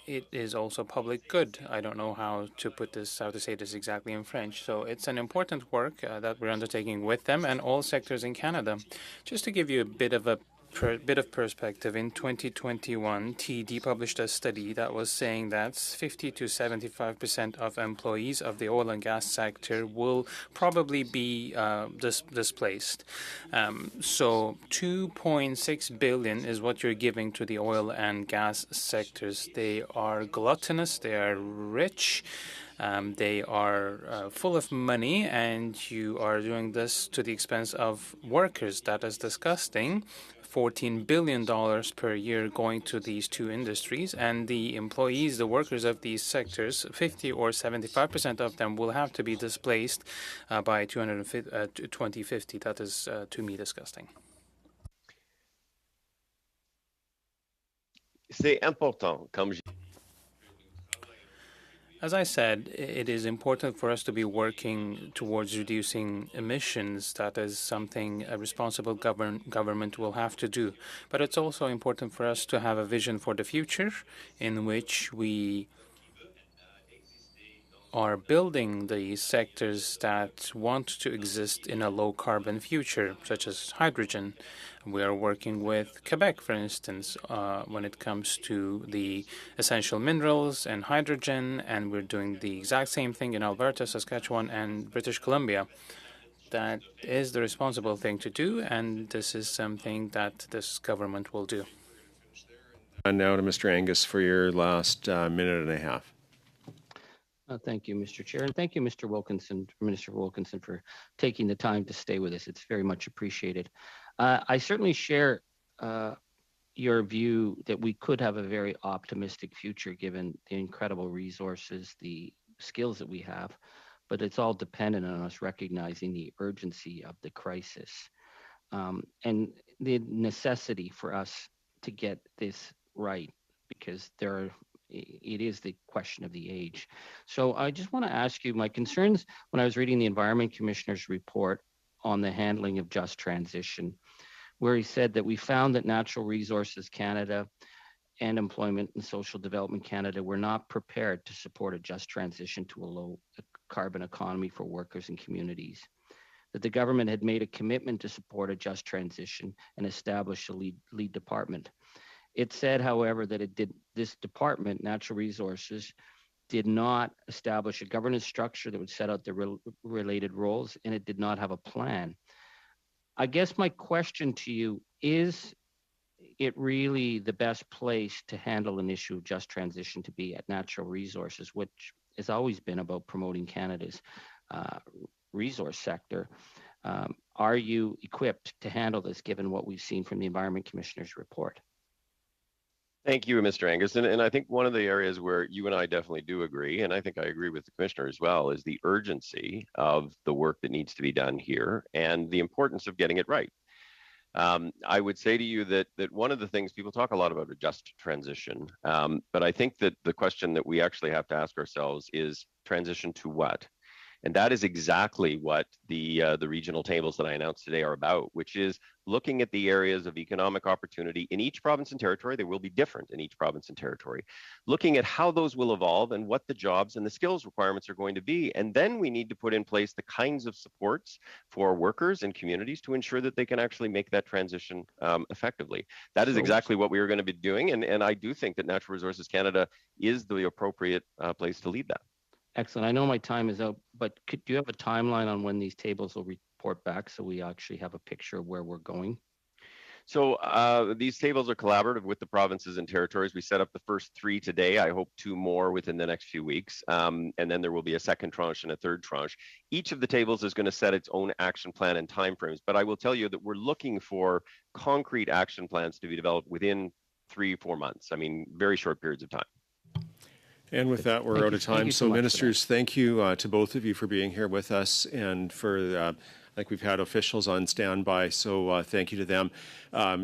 It is also public good. I don't know how to say this exactly in French. So it's an important work that we're undertaking with them and all sectors in Canada. Just to give you a bit of perspective, in 2021, TD published a study that was saying that 50 to 75% of employees of the oil and gas sector will probably be displaced. So 2.6 billion is what you're giving to the oil and gas sectors. They are gluttonous, they are rich, They are full of money, and you are doing this to the expense of workers. That is disgusting. $14 billion per year going to these two industries, and the employees, the workers of these sectors, 50 or 75% of them will have to be displaced by 2050. That is, to me, disgusting. C'est important, comme As I said, it is important for us to be working towards reducing emissions. That is something a responsible government will have to do. But it's also important for us to have a vision for the future in which we are building the sectors that want to exist in a low-carbon future, such as hydrogen. We are working with Quebec, for instance, when it comes to the essential minerals and hydrogen, and we're doing the exact same thing in Alberta, Saskatchewan, and British Columbia. That is the responsible thing to do, and this is something that this government will do. And now to Mr. Angus for your last minute and a half. Thank you, Mr. Chair, and thank you, Mr. Wilkinson, Minister Wilkinson, for taking the time to stay with us. It's very much appreciated. I certainly share your view that we could have a very optimistic future given the incredible resources, the skills that we have, but it's all dependent on us recognizing the urgency of the crisis and the necessity for us to get this right, because it is the question of the age. So I just want to ask you my concerns when I was reading the Environment Commissioner's report on the handling of just transition, where he said that we found that Natural Resources Canada and Employment and Social Development Canada were not prepared to support a just transition to a low carbon economy for workers and communities, that the government had made a commitment to support a just transition and establish a lead department. It said, however, that this department, Natural Resources, did not establish a governance structure that would set out the related roles, and it did not have a plan. I guess my question to you, is it really the best place to handle an issue of just transition to be at Natural Resources, which has always been about promoting Canada's resource sector? Are you equipped to handle this given what we've seen from the Environment Commissioner's report? Thank you, Mr. Angus. And I think one of the areas where you and I definitely do agree, and I think I agree with the Commissioner as well, is the urgency of the work that needs to be done here and the importance of getting it right. I would say to you that one of the things people talk a lot about a just transition, but I think that the question that we actually have to ask ourselves is transition to what? And that is exactly what the regional tables that I announced today are about, which is looking at the areas of economic opportunity in each province and territory. They will be different in each province and territory. Looking at how those will evolve and what the jobs and the skills requirements are going to be. And then we need to put in place the kinds of supports for workers and communities to ensure that they can actually make that transition effectively. That is exactly what we are going to be doing. And I do think that Natural Resources Canada is the appropriate place to lead that. Excellent. I know my time is out, but do you have a timeline on when these tables will report back so we actually have a picture of where we're going? So these tables are collaborative with the provinces and territories. We set up the first 3 today. I hope 2 more within the next few weeks. And then there will be a second tranche and a third tranche. Each of the tables is going to set its own action plan and timeframes. But I will tell you that we're looking for concrete action plans to be developed within 3-4 months. I mean, very short periods of time. And with that, we're out of time. So, ministers, thank you to both of you for being here with us, and for I think we've had officials on standby, so thank you to them.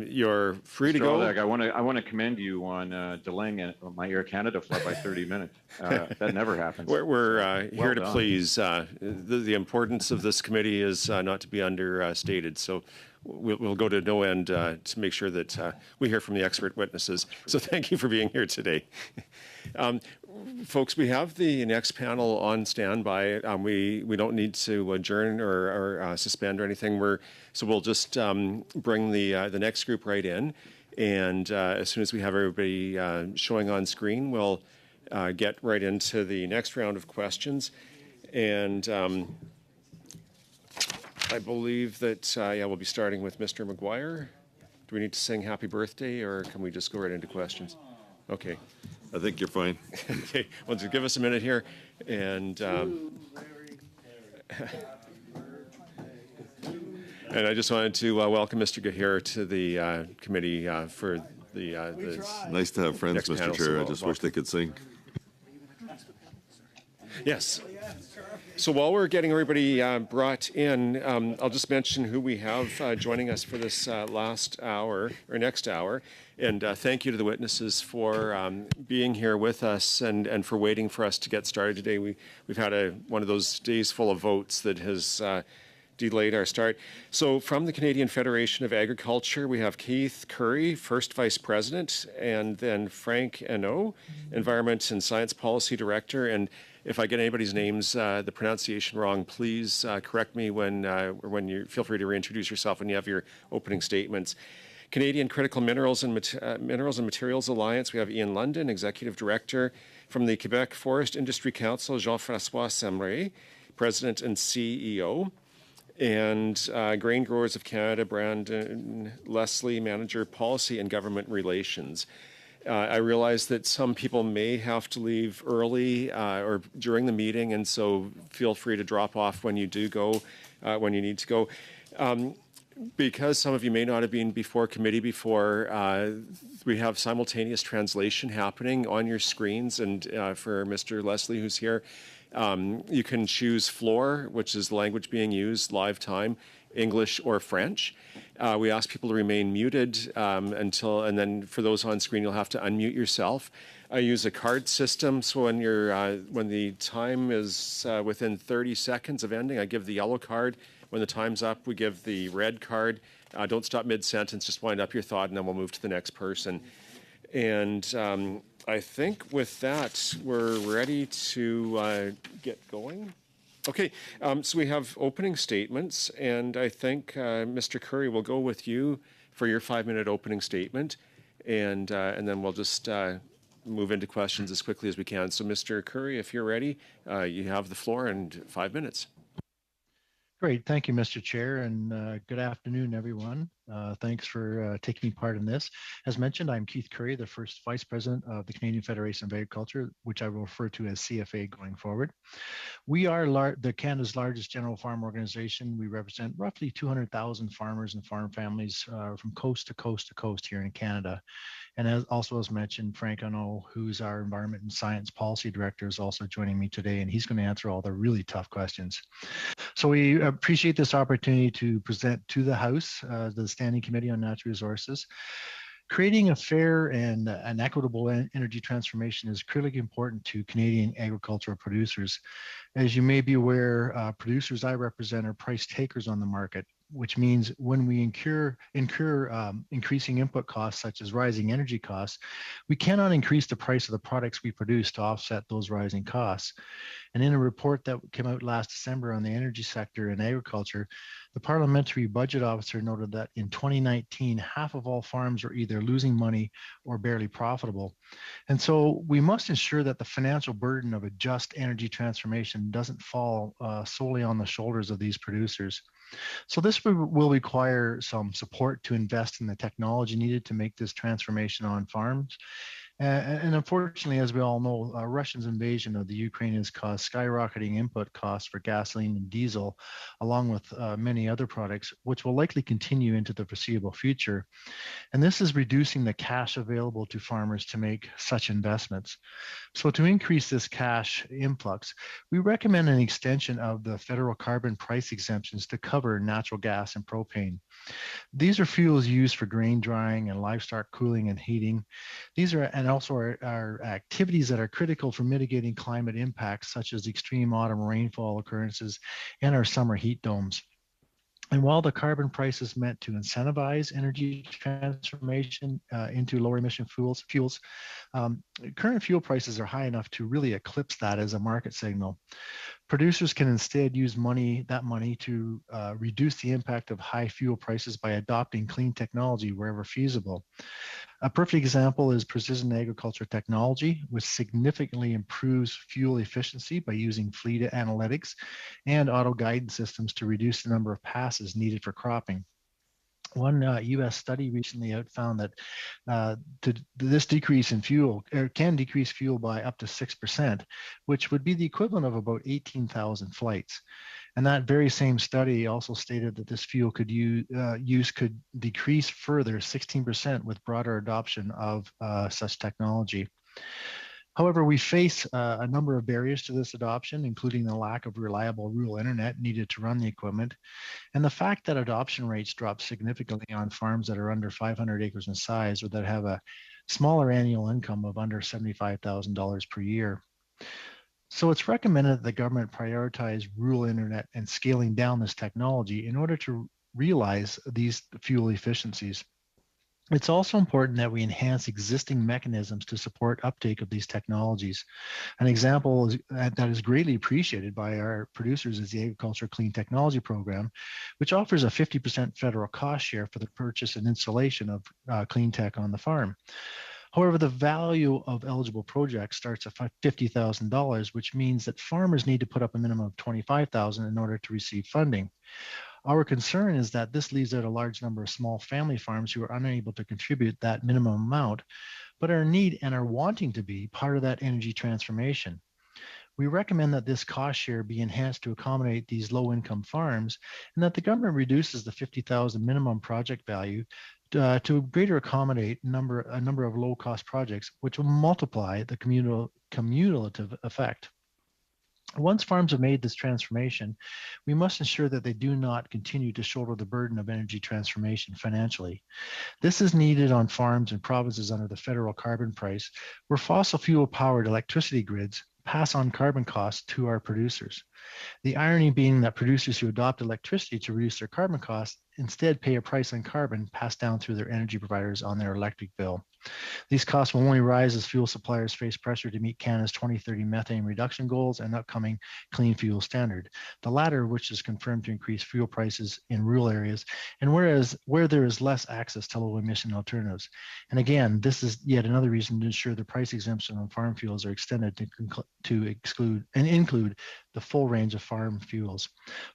You're free to go. I want to commend you on delaying my Air Canada flight by 30 minutes. That never happens. We're here to please. The importance of this committee is not to be understated. So we'll go to no end to make sure that we hear from the expert witnesses. So thank you for being here today. Folks, we have the next panel on standby. We don't need to adjourn or suspend or anything. So we'll just bring the next group right in, and as soon as we have everybody showing on screen, we'll get right into the next round of questions. And I believe that we'll be starting with Mr. McGuire. Do we need to sing happy birthday, or can we just go right into questions? Okay. I think you're fine. Okay, well, just give us a minute here, and and I just wanted to welcome Mr. Gahir to the committee for the. Nice to have friends, Next Mr. panel, Chair. so I just wish they could sing. Yes. So while we're getting everybody brought in, I'll just mention who we have joining us for this last hour or next hour. And thank you to the witnesses for being here with us and for waiting for us to get started today. We've had one of those days full of votes that has delayed our start. So from the Canadian Federation of Agriculture, we have Keith Curry, First Vice President, and then Frank Eno, Environment and Science Policy Director. And if I get anybody's names, the pronunciation wrong, please correct me when you feel free to reintroduce yourself when you have your opening statements. Canadian Critical Minerals and Materials Alliance, we have Ian London, Executive Director. From the Quebec Forest Industry Council, Jean-François Semré, President and CEO. And Grain Growers of Canada, Brandon Leslie, Manager, Policy and Government Relations. I realize that some people may have to leave early or during the meeting, and so feel free to drop off when you do go, when you need to go. Because some of you may not have been before committee before, we have simultaneous translation happening on your screens. And for Mr. Leslie, who's here, you can choose floor, which is the language being used, live time, English or French. We ask people to remain muted and then for those on screen, you'll have to unmute yourself. I use a card system, so when the time is within 30 seconds of ending, I give the yellow card. When the time's up, we give the red card. Don't stop mid-sentence, just wind up your thought, and then we'll move to the next person. And I think with that, we're ready to get going. Okay, so we have opening statements, and I think Mr. Curry will go with you for your 5-minute opening statement, and then we'll just move into questions as quickly as we can. So, Mr. Curry, if you're ready, you have the floor and 5 minutes. Great. Thank you, Mr. Chair, and good afternoon, everyone. Thanks for taking part in this. As mentioned, I'm Keith Curry, the first Vice President of the Canadian Federation of Agriculture, which I will refer to as CFA going forward. We are Canada's largest general farm organization. We represent roughly 200,000 farmers and farm families from coast to coast to coast here in Canada. And as mentioned, Frank Eno, who's our Environment and Science Policy Director, is also joining me today, and he's going to answer all the really tough questions. So we appreciate this opportunity to present to the House, the Standing Committee on Natural Resources. Creating a fair and an equitable energy transformation is critically important to Canadian agricultural producers. As you may be aware, producers I represent are price takers on the market, which means when we incur increasing input costs, such as rising energy costs, we cannot increase the price of the products we produce to offset those rising costs. And in a report that came out last December on the energy sector and agriculture, the Parliamentary Budget Officer noted that in 2019, half of all farms are either losing money or barely profitable. And so we must ensure that the financial burden of a just energy transformation doesn't fall solely on the shoulders of these producers. So this will require some support to invest in the technology needed to make this transformation on farms. And unfortunately, as we all know, Russia's invasion of the Ukraine has caused skyrocketing input costs for gasoline and diesel, along with many other products, which will likely continue into the foreseeable future. And this is reducing the cash available to farmers to make such investments. So to increase this cash influx, we recommend an extension of the federal carbon price exemptions to cover natural gas and propane. These are fuels used for grain drying and livestock cooling and heating. These are and also are activities that are critical for mitigating climate impacts, such as extreme autumn rainfall occurrences and our summer heat domes. And while the carbon price is meant to incentivize energy transformation into lower emission fuels, current fuel prices are high enough to really eclipse that as a market signal. Producers can instead use that money to reduce the impact of high fuel prices by adopting clean technology wherever feasible. A perfect example is precision agriculture technology, which significantly improves fuel efficiency by using fleet analytics and auto guidance systems to reduce the number of passes needed for cropping. One U.S. study recently out found that this decrease in fuel can decrease fuel by up to 6%, which would be the equivalent of about 18,000 flights. And that very same study also stated that this fuel use could decrease further 16% with broader adoption of such technology. However, we face a number of barriers to this adoption, including the lack of reliable rural internet needed to run the equipment, and the fact that adoption rates drop significantly on farms that are under 500 acres in size or that have a smaller annual income of under $75,000 per year. So it's recommended that the government prioritize rural internet and scaling down this technology in order to realize these fuel efficiencies. It's also important that we enhance existing mechanisms to support uptake of these technologies. An example that is greatly appreciated by our producers is the Agriculture Clean Technology Program, which offers a 50% federal cost share for the purchase and installation of clean tech on the farm. However, the value of eligible projects starts at $50,000, which means that farmers need to put up a minimum of $25,000 in order to receive funding. Our concern is that this leaves out a large number of small family farms who are unable to contribute that minimum amount, but are in need and are wanting to be part of that energy transformation. We recommend that this cost share be enhanced to accommodate these low-income farms, and that the government reduces the $50,000 minimum project value to greater accommodate a number of low-cost projects, which will multiply the cumulative effect. Once farms have made this transformation, we must ensure that they do not continue to shoulder the burden of energy transformation financially. This is needed on farms and provinces under the federal carbon price, where fossil fuel-powered electricity grids pass on carbon costs to our producers. The irony being that producers who adopt electricity to reduce their carbon costs instead pay a price on carbon passed down through their energy providers on their electric bill. These costs will only rise as fuel suppliers face pressure to meet Canada's 2030 methane reduction goals and upcoming clean fuel standard, the latter of which is confirmed to increase fuel prices in rural areas and where there is less access to low emission alternatives. And again, this is yet another reason to ensure the price exemption on farm fuels are extended to exclude and include the full range of farm fuels.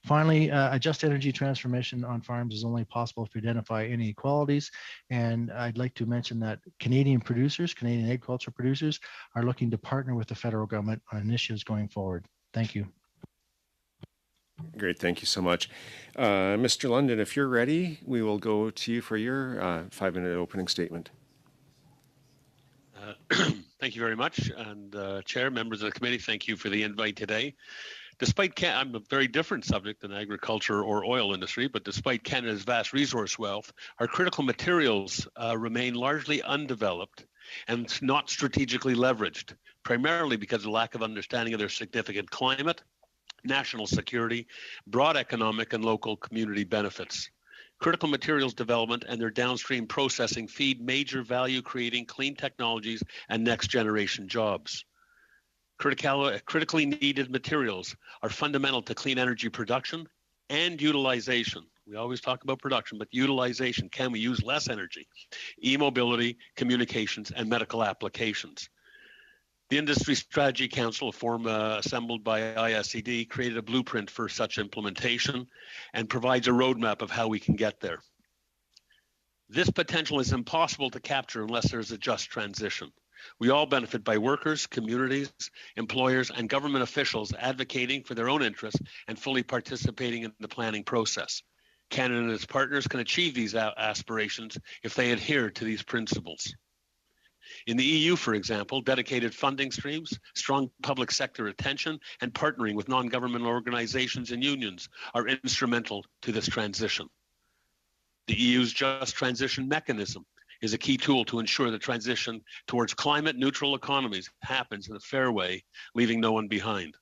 Finally, a just energy transformation on farms is only possible if we identify inequalities. And I'd like to mention that Canadian agriculture producers, are looking to partner with the federal government on initiatives going forward. Thank you. Great, thank you so much. Mr. London, if you're ready, we will go to you for your 5-minute opening statement. Thank you very much. And Chair, members of the committee, thank you for the invite today. Despite I'm a very different subject than agriculture or oil industry, but despite Canada's vast resource wealth, our critical materials remain largely undeveloped and not strategically leveraged, primarily because of lack of understanding of their significant climate, national security, broad economic and local community benefits. Critical materials development and their downstream processing feed major value-creating clean technologies and next-generation jobs. Critically needed materials are fundamental to clean energy production and utilization. We always talk about production, but utilization. Can we use less energy? E-mobility, communications, and medical applications. The Industry Strategy Council, a forum assembled by ISED, created a blueprint for such implementation and provides a roadmap of how we can get there. This potential is impossible to capture unless there's a just transition. We all benefit by workers, communities, employers, and government officials advocating for their own interests and fully participating in the planning process. Canada and its partners can achieve these aspirations if they adhere to these principles. In the EU, for example, dedicated funding streams, strong public sector attention, and partnering with non-governmental organizations and unions are instrumental to this transition. The EU's Just Transition Mechanism is a key tool to ensure the transition towards climate neutral economies happens in a fair way, leaving no one behind.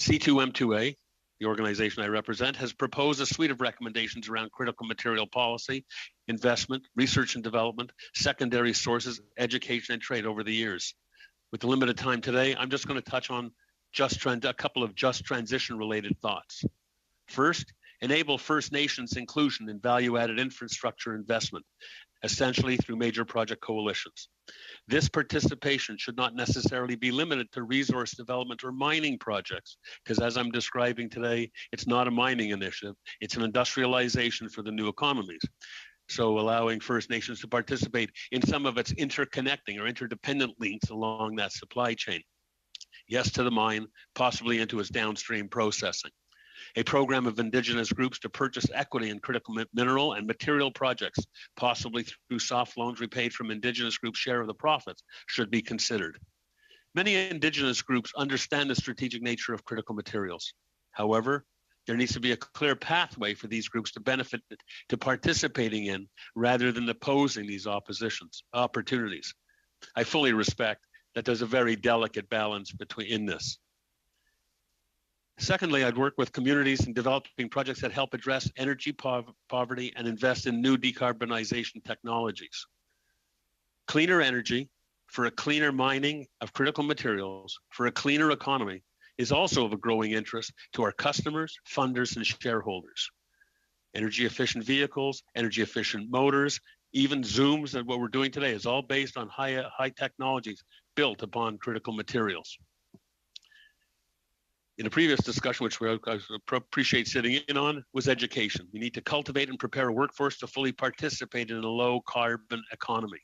C2M2A, the organization I represent, has proposed a suite of recommendations around critical material policy, investment, research and development, secondary sources, education, and trade over the years. With the limited time today, I'm just going to touch on a couple of just transition related thoughts. First, enable First Nations inclusion in value-added infrastructure investment, essentially through major project coalitions. This participation should not necessarily be limited to resource development or mining projects, because as I'm describing today, it's not a mining initiative, it's an industrialization for the new economies. So allowing First Nations to participate in some of its interconnecting or interdependent links along that supply chain. Yes to the mine, possibly into its downstream processing. A program of Indigenous groups to purchase equity in critical mineral and material projects, possibly through soft loans repaid from Indigenous groups' share of the profits, should be considered. Many Indigenous groups understand the strategic nature of critical materials. However, there needs to be a clear pathway for these groups to benefit to participating in rather than opposing these opportunities. I fully respect that there's a very delicate balance in this. Secondly, I'd work with communities in developing projects that help address energy poverty and invest in new decarbonization technologies. Cleaner energy for a cleaner mining of critical materials for a cleaner economy is also of a growing interest to our customers, funders, and shareholders. Energy efficient vehicles, energy efficient motors, even Zooms, and what we're doing today is all based on high technologies built upon critical materials. In a previous discussion, which I appreciate sitting in on, was education. We need to cultivate and prepare a workforce to fully participate in a low carbon economy.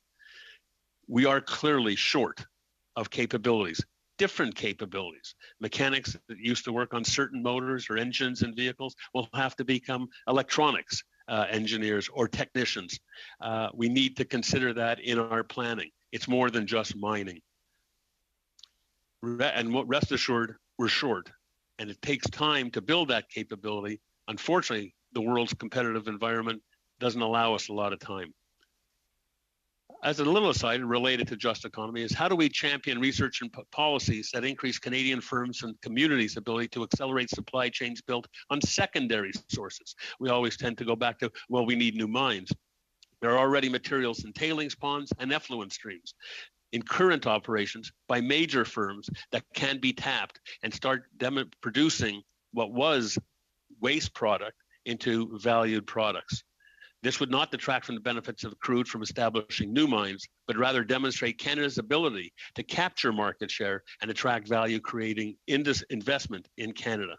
We are clearly short of capabilities, different capabilities. Mechanics that used to work on certain motors or engines in vehicles will have to become electronics engineers or technicians. We need to consider that in our planning. It's more than just mining. And rest assured, we're short. And it takes time to build that capability. Unfortunately, the world's competitive environment doesn't allow us a lot of time. As a little aside, related to just economy, is how do we champion research and policies that increase Canadian firms and communities' ability to accelerate supply chains built on secondary sources? We always tend to go back to, well, we need new mines. There are already materials in tailings ponds and effluent streams in current operations by major firms that can be tapped and start producing what was waste product into valued products. This would not detract from the benefits of crude from establishing new mines, but rather demonstrate Canada's ability to capture market share and attract value creating investment in Canada.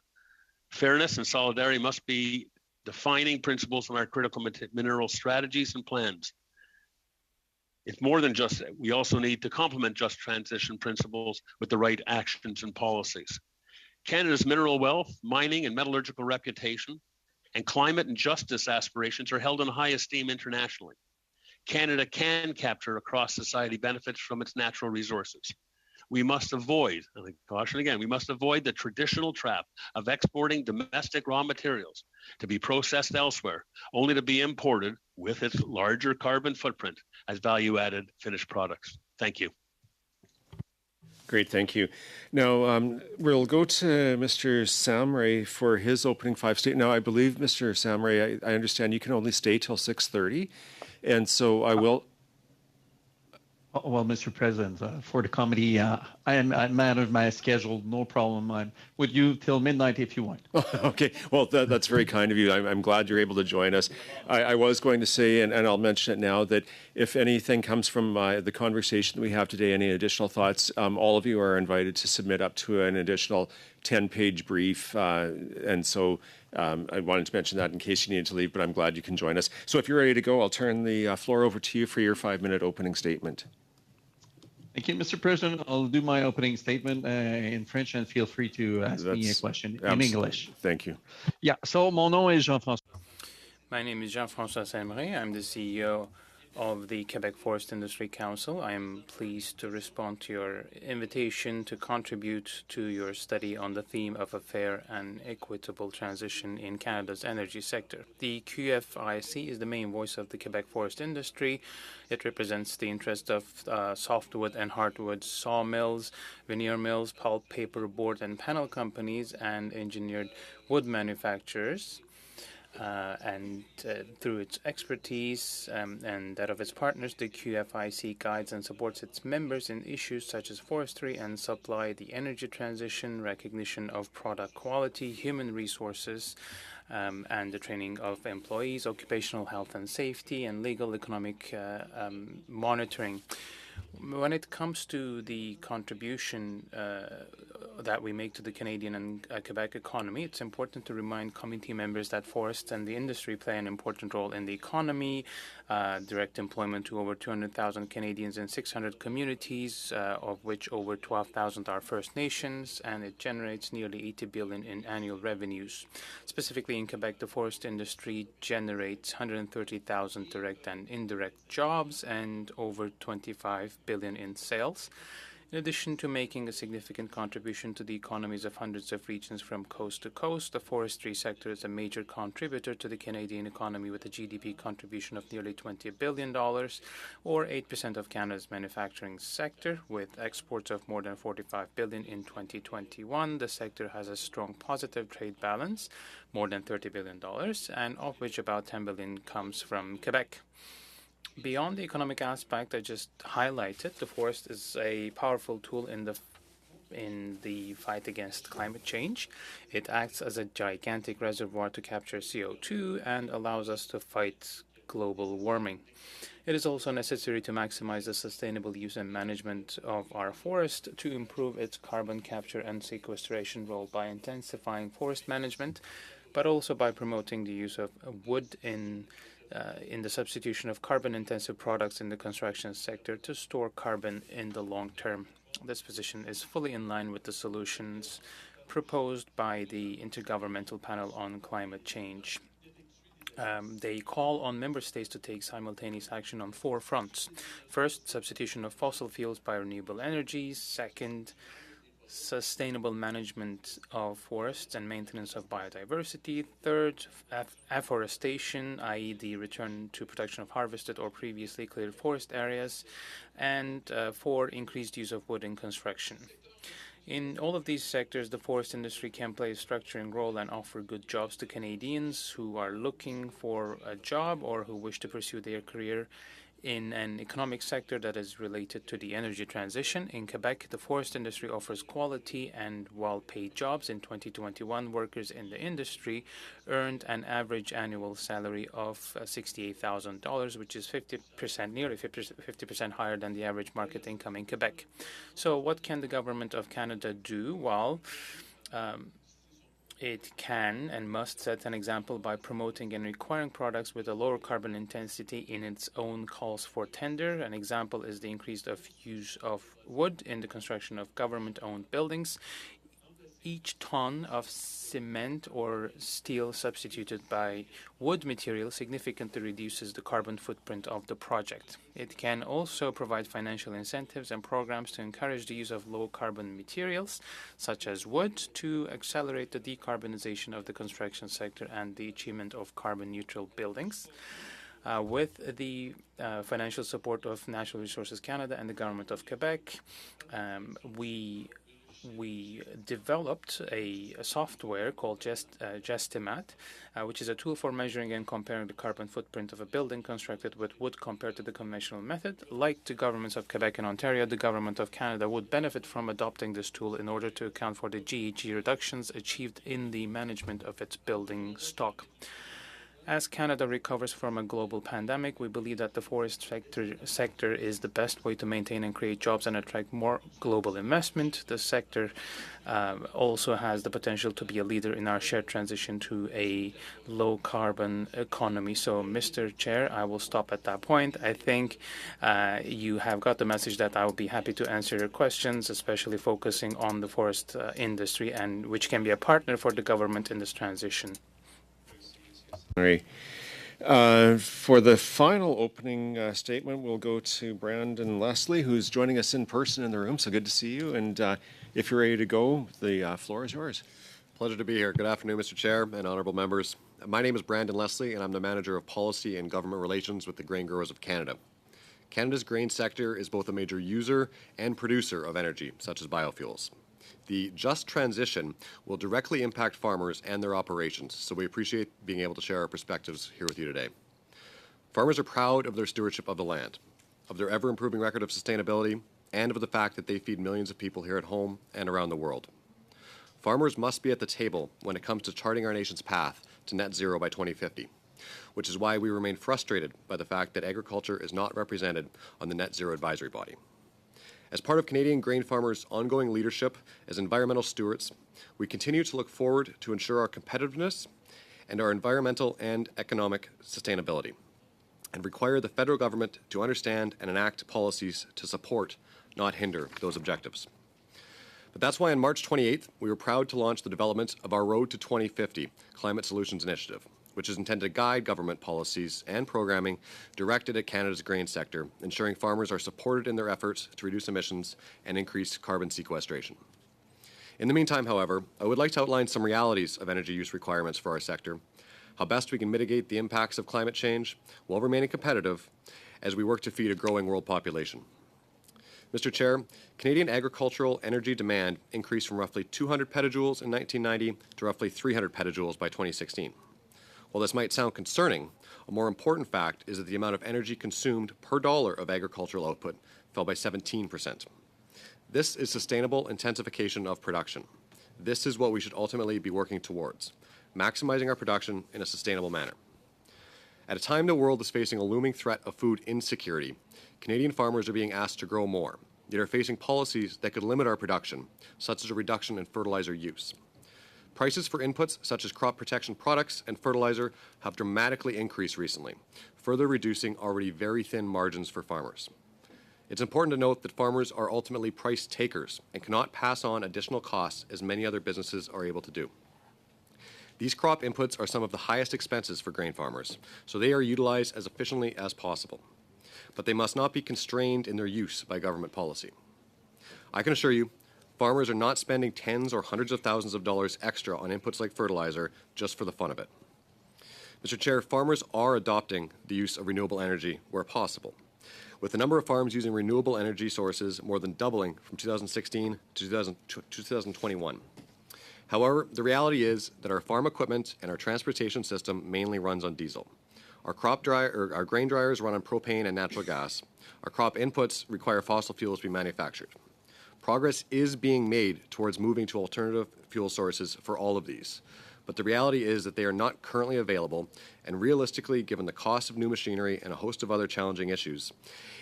Fairness and solidarity must be defining principles in our critical mineral strategies and plans. It's more than just that. We also need to complement just transition principles with the right actions and policies. Canada's mineral wealth, mining and metallurgical reputation, and climate and justice aspirations are held in high esteem internationally. Canada can capture across society benefits from its natural resources. We must avoid, and I caution again, we must avoid the traditional trap of exporting domestic raw materials to be processed elsewhere, only to be imported with its larger carbon footprint as value-added finished products. Thank you. Great, thank you. Now, we'll go to Mr. Samray for his opening 5 statement. Now, I believe, Mr. Samray, I understand you can only stay till 6:30, and so I will... Well, Mr. President, for the committee, I manage my schedule, no problem. I'm with you till midnight if you want. Okay, well, that's very kind of you. I'm glad you're able to join us. I was going to say, and I'll mention it now, that if anything comes from the conversation that we have today, any additional thoughts, all of you are invited to submit up to an additional 10-page brief. And so I wanted to mention that in case you needed to leave, but I'm glad you can join us. So if you're ready to go, I'll turn the floor over to you for your 5-minute opening statement. Thank you, Mr. President. I'll do my opening statement in French and feel free to ask me a question in English. Thank you. Yeah, so mon nom est Jean-François. My name is Jean-François Semray. I'm the CEO of the Quebec Forest Industry Council. I am pleased to respond to your invitation to contribute to your study on the theme of a fair and equitable transition in Canada's energy sector. The QFIC is the main voice of the Quebec forest industry. It represents the interest of softwood and hardwood sawmills, veneer mills, pulp, paper, board, and panel companies, and engineered wood manufacturers. Through its expertise and that of its partners, the QFIC guides and supports its members in issues such as forestry and supply, the energy transition, recognition of product quality, human resources, and the training of employees, occupational health and safety, and legal economic monitoring. When it comes to the contribution that we make to the Canadian and Quebec economy, it's important to remind committee members that forests and the industry play an important role in the economy, direct employment to over 200,000 Canadians in 600 communities, of which over 12,000 are First Nations, and it generates nearly 80 billion in annual revenues. Specifically in Quebec, the forest industry generates 130,000 direct and indirect jobs and over 25 billion in sales. In addition to making a significant contribution to the economies of hundreds of regions from coast to coast, the forestry sector is a major contributor to the Canadian economy with a GDP contribution of nearly $20 billion, or 8% of Canada's manufacturing sector. With exports of more than $45 billion in 2021, the sector has a strong positive trade balance, more than $30 billion, and of which about $10 billion comes from Quebec. Beyond the economic aspect I just highlighted, the forest is a powerful tool in the fight against climate change. It acts as a gigantic reservoir to capture CO2 and allows us to fight global warming. It is also necessary to maximize the sustainable use and management of our forest to improve its carbon capture and sequestration role by intensifying forest management, but also by promoting the use of wood in the substitution of carbon-intensive products in the construction sector to store carbon in the long term. This position is fully in line with the solutions proposed by the Intergovernmental Panel on Climate Change. They call on member states to take simultaneous action on 4 fronts. First, substitution of fossil fuels by renewable energies. Second, sustainable management of forests and maintenance of biodiversity. Third, afforestation, i.e. the return to protection of harvested or previously cleared forest areas. And 4, increased use of wood in construction. In all of these sectors, the forest industry can play a structuring role and offer good jobs to Canadians who are looking for a job or who wish to pursue their career in an economic sector that is related to the energy transition. In Quebec, the forest industry offers quality and well-paid jobs. In 2021, workers in the industry earned an average annual salary of $68,000, which is nearly 50% higher than the average market income in Quebec. So what can the government of Canada do? Well, it can and must set an example by promoting and requiring products with a lower carbon intensity in its own calls for tender. An example is the increased use of wood in the construction of government-owned buildings. Each ton of cement or steel substituted by wood material significantly reduces the carbon footprint of the project. It can also provide financial incentives and programs to encourage the use of low-carbon materials, such as wood, to accelerate the decarbonization of the construction sector and the achievement of carbon-neutral buildings. With the financial support of Natural Resources Canada and the Government of Quebec, we developed a software called Gestimat, which is a tool for measuring and comparing the carbon footprint of a building constructed with wood compared to the conventional method. Like the governments of Quebec and Ontario, the Government of Canada would benefit from adopting this tool in order to account for the GHG reductions achieved in the management of its building stock. As Canada recovers from a global pandemic, we believe that the forest sector is the best way to maintain and create jobs and attract more global investment. The sector also has the potential to be a leader in our shared transition to a low-carbon economy. So, Mr. Chair, I will stop at that point. I think you have got the message that I will be happy to answer your questions, especially focusing on the forest industry, and which can be a partner for the government in this transition. For the final opening statement, we'll go to Brandon Leslie, who's joining us in person in the room. So good to see you. And if you're ready to go, the floor is yours. Pleasure to be here. Good afternoon, Mr. Chair and honorable members. My name is Brandon Leslie, and I'm the Manager of Policy and Government Relations with the Grain Growers of Canada. Canada's grain sector is both a major user and producer of energy, such as biofuels. The just transition will directly impact farmers and their operations, so we appreciate being able to share our perspectives here with you today. Farmers are proud of their stewardship of the land, of their ever-improving record of sustainability, and of the fact that they feed millions of people here at home and around the world. Farmers must be at the table when it comes to charting our nation's path to net zero by 2050, which is why we remain frustrated by the fact that agriculture is not represented on the Net Zero Advisory Body. As part of Canadian grain farmers' ongoing leadership as environmental stewards, we continue to look forward to ensure our competitiveness and our environmental and economic sustainability, and require the federal government to understand and enact policies to support, not hinder, those objectives. But that's why on March 28th, we were proud to launch the development of our Road to 2050 Climate Solutions Initiative, which is intended to guide government policies and programming directed at Canada's grain sector, ensuring farmers are supported in their efforts to reduce emissions and increase carbon sequestration. In the meantime, however, I would like to outline some realities of energy use requirements for our sector, how best we can mitigate the impacts of climate change while remaining competitive as we work to feed a growing world population. Mr. Chair, Canadian agricultural energy demand increased from roughly 200 petajoules in 1990 to roughly 300 petajoules by 2016. While this might sound concerning, a more important fact is that the amount of energy consumed per dollar of agricultural output fell by 17%. This is sustainable intensification of production. This is what we should ultimately be working towards, maximizing our production in a sustainable manner. At a time the world is facing a looming threat of food insecurity, Canadian farmers are being asked to grow more, yet are facing policies that could limit our production, such as a reduction in fertilizer use. Prices for inputs such as crop protection products and fertilizer have dramatically increased recently, further reducing already very thin margins for farmers. It's important to note that farmers are ultimately price takers and cannot pass on additional costs as many other businesses are able to do. These crop inputs are some of the highest expenses for grain farmers, so they are utilized as efficiently as possible. But they must not be constrained in their use by government policy. I can assure you, farmers are not spending tens or hundreds of thousands of dollars extra on inputs like fertilizer just for the fun of it. Mr. Chair, farmers are adopting the use of renewable energy where possible, with the number of farms using renewable energy sources more than doubling from 2016 to 2021. However, the reality is that our farm equipment and our transportation system mainly runs on diesel. Our grain dryers run on propane and natural gas. Our crop inputs require fossil fuels to be manufactured. Progress is being made towards moving to alternative fuel sources for all of these, but the reality is that they are not currently available, and realistically, given the cost of new machinery and a host of other challenging issues,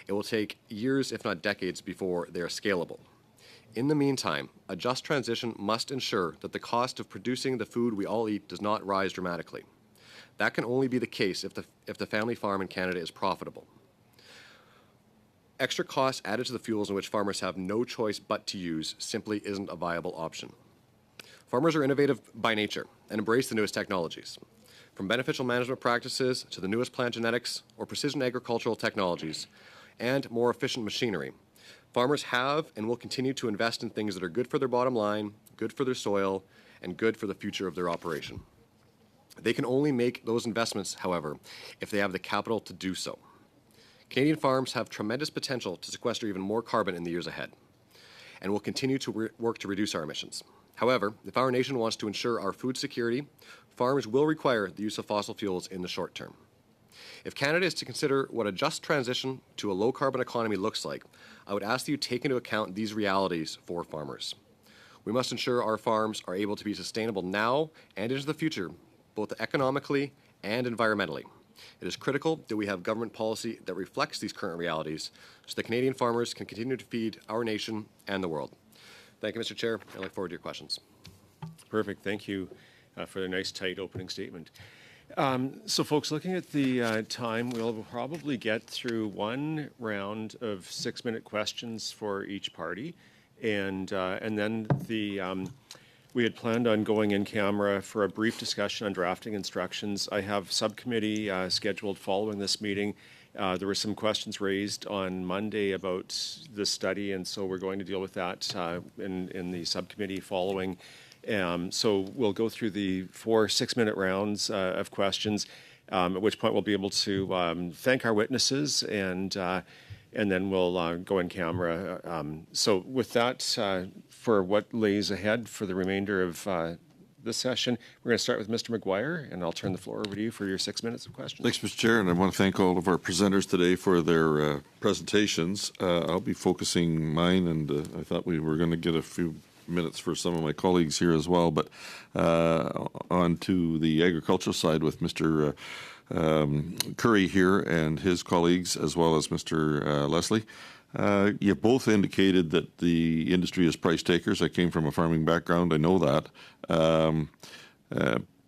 it will take years, if not decades, before they are scalable. In the meantime, a just transition must ensure that the cost of producing the food we all eat does not rise dramatically. That can only be the case if the family farm in Canada is profitable. Extra costs added to the fuels in which farmers have no choice but to use simply isn't a viable option. Farmers are innovative by nature and embrace the newest technologies. From beneficial management practices to the newest plant genetics or precision agricultural technologies and more efficient machinery, farmers have and will continue to invest in things that are good for their bottom line, good for their soil, and good for the future of their operation. They can only make those investments, however, if they have the capital to do so. Canadian farms have tremendous potential to sequester even more carbon in the years ahead, and will continue to work to reduce our emissions. However, if our nation wants to ensure our food security, farmers will require the use of fossil fuels in the short term. If Canada is to consider what a just transition to a low-carbon economy looks like, I would ask that you take into account these realities for farmers. We must ensure our farms are able to be sustainable now and into the future, both economically and environmentally. It is critical that we have government policy that reflects these current realities so that Canadian farmers can continue to feed our nation and the world. Thank you, Mr. Chair. I look forward to your questions. Perfect. Thank you for the nice, tight opening statement. So, folks, looking at the time, we'll probably get through one round of 6-minute questions for each party, and then we had planned on going in camera for a brief discussion on drafting instructions. I have subcommittee scheduled following this meeting. There were some questions raised on Monday about the study, and so we're going to deal with that in the subcommittee following. So we'll go through the 4 6-minute rounds of questions, at which point we'll be able to thank our witnesses, and then we'll go in camera. So with that, for what lays ahead for the remainder of this session, we're going to start with Mr. McGuire, and I'll turn the floor over to you for your 6 minutes of questions. Thanks, Mr. Chair, and I want to thank all of our presenters today for their presentations. I'll be focusing mine, and I thought we were going to get a few minutes for some of my colleagues here as well, but on to the agricultural side with Mr. Curry here and his colleagues, as well as Mr. Leslie. You both indicated that the industry is price takers. I came from a farming background. I know that.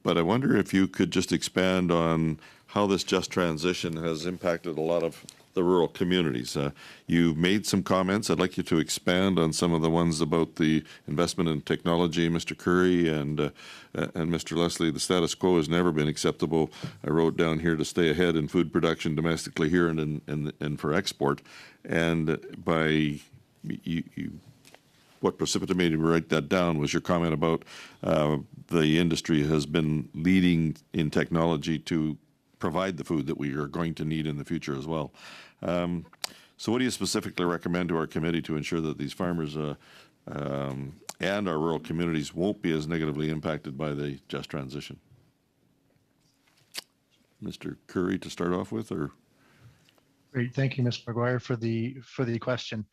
But I wonder if you could just expand on how this just transition has impacted a lot of the rural communities. You made some comments. I'd like you to expand on some of the ones about the investment in technology, Mr. Curry and Mr. Leslie. The status quo has never been acceptable. I wrote down here to stay ahead in food production domestically here and for export. And by what precipitated me to write that down was your comment about the industry has been leading in technology to provide the food that we are going to need in the future as well. So what do you specifically recommend to our committee to ensure that these farmers and our rural communities won't be as negatively impacted by the just transition? Mr. Curry to start off with, or? Great, thank you, Mr. McGuire, for the question.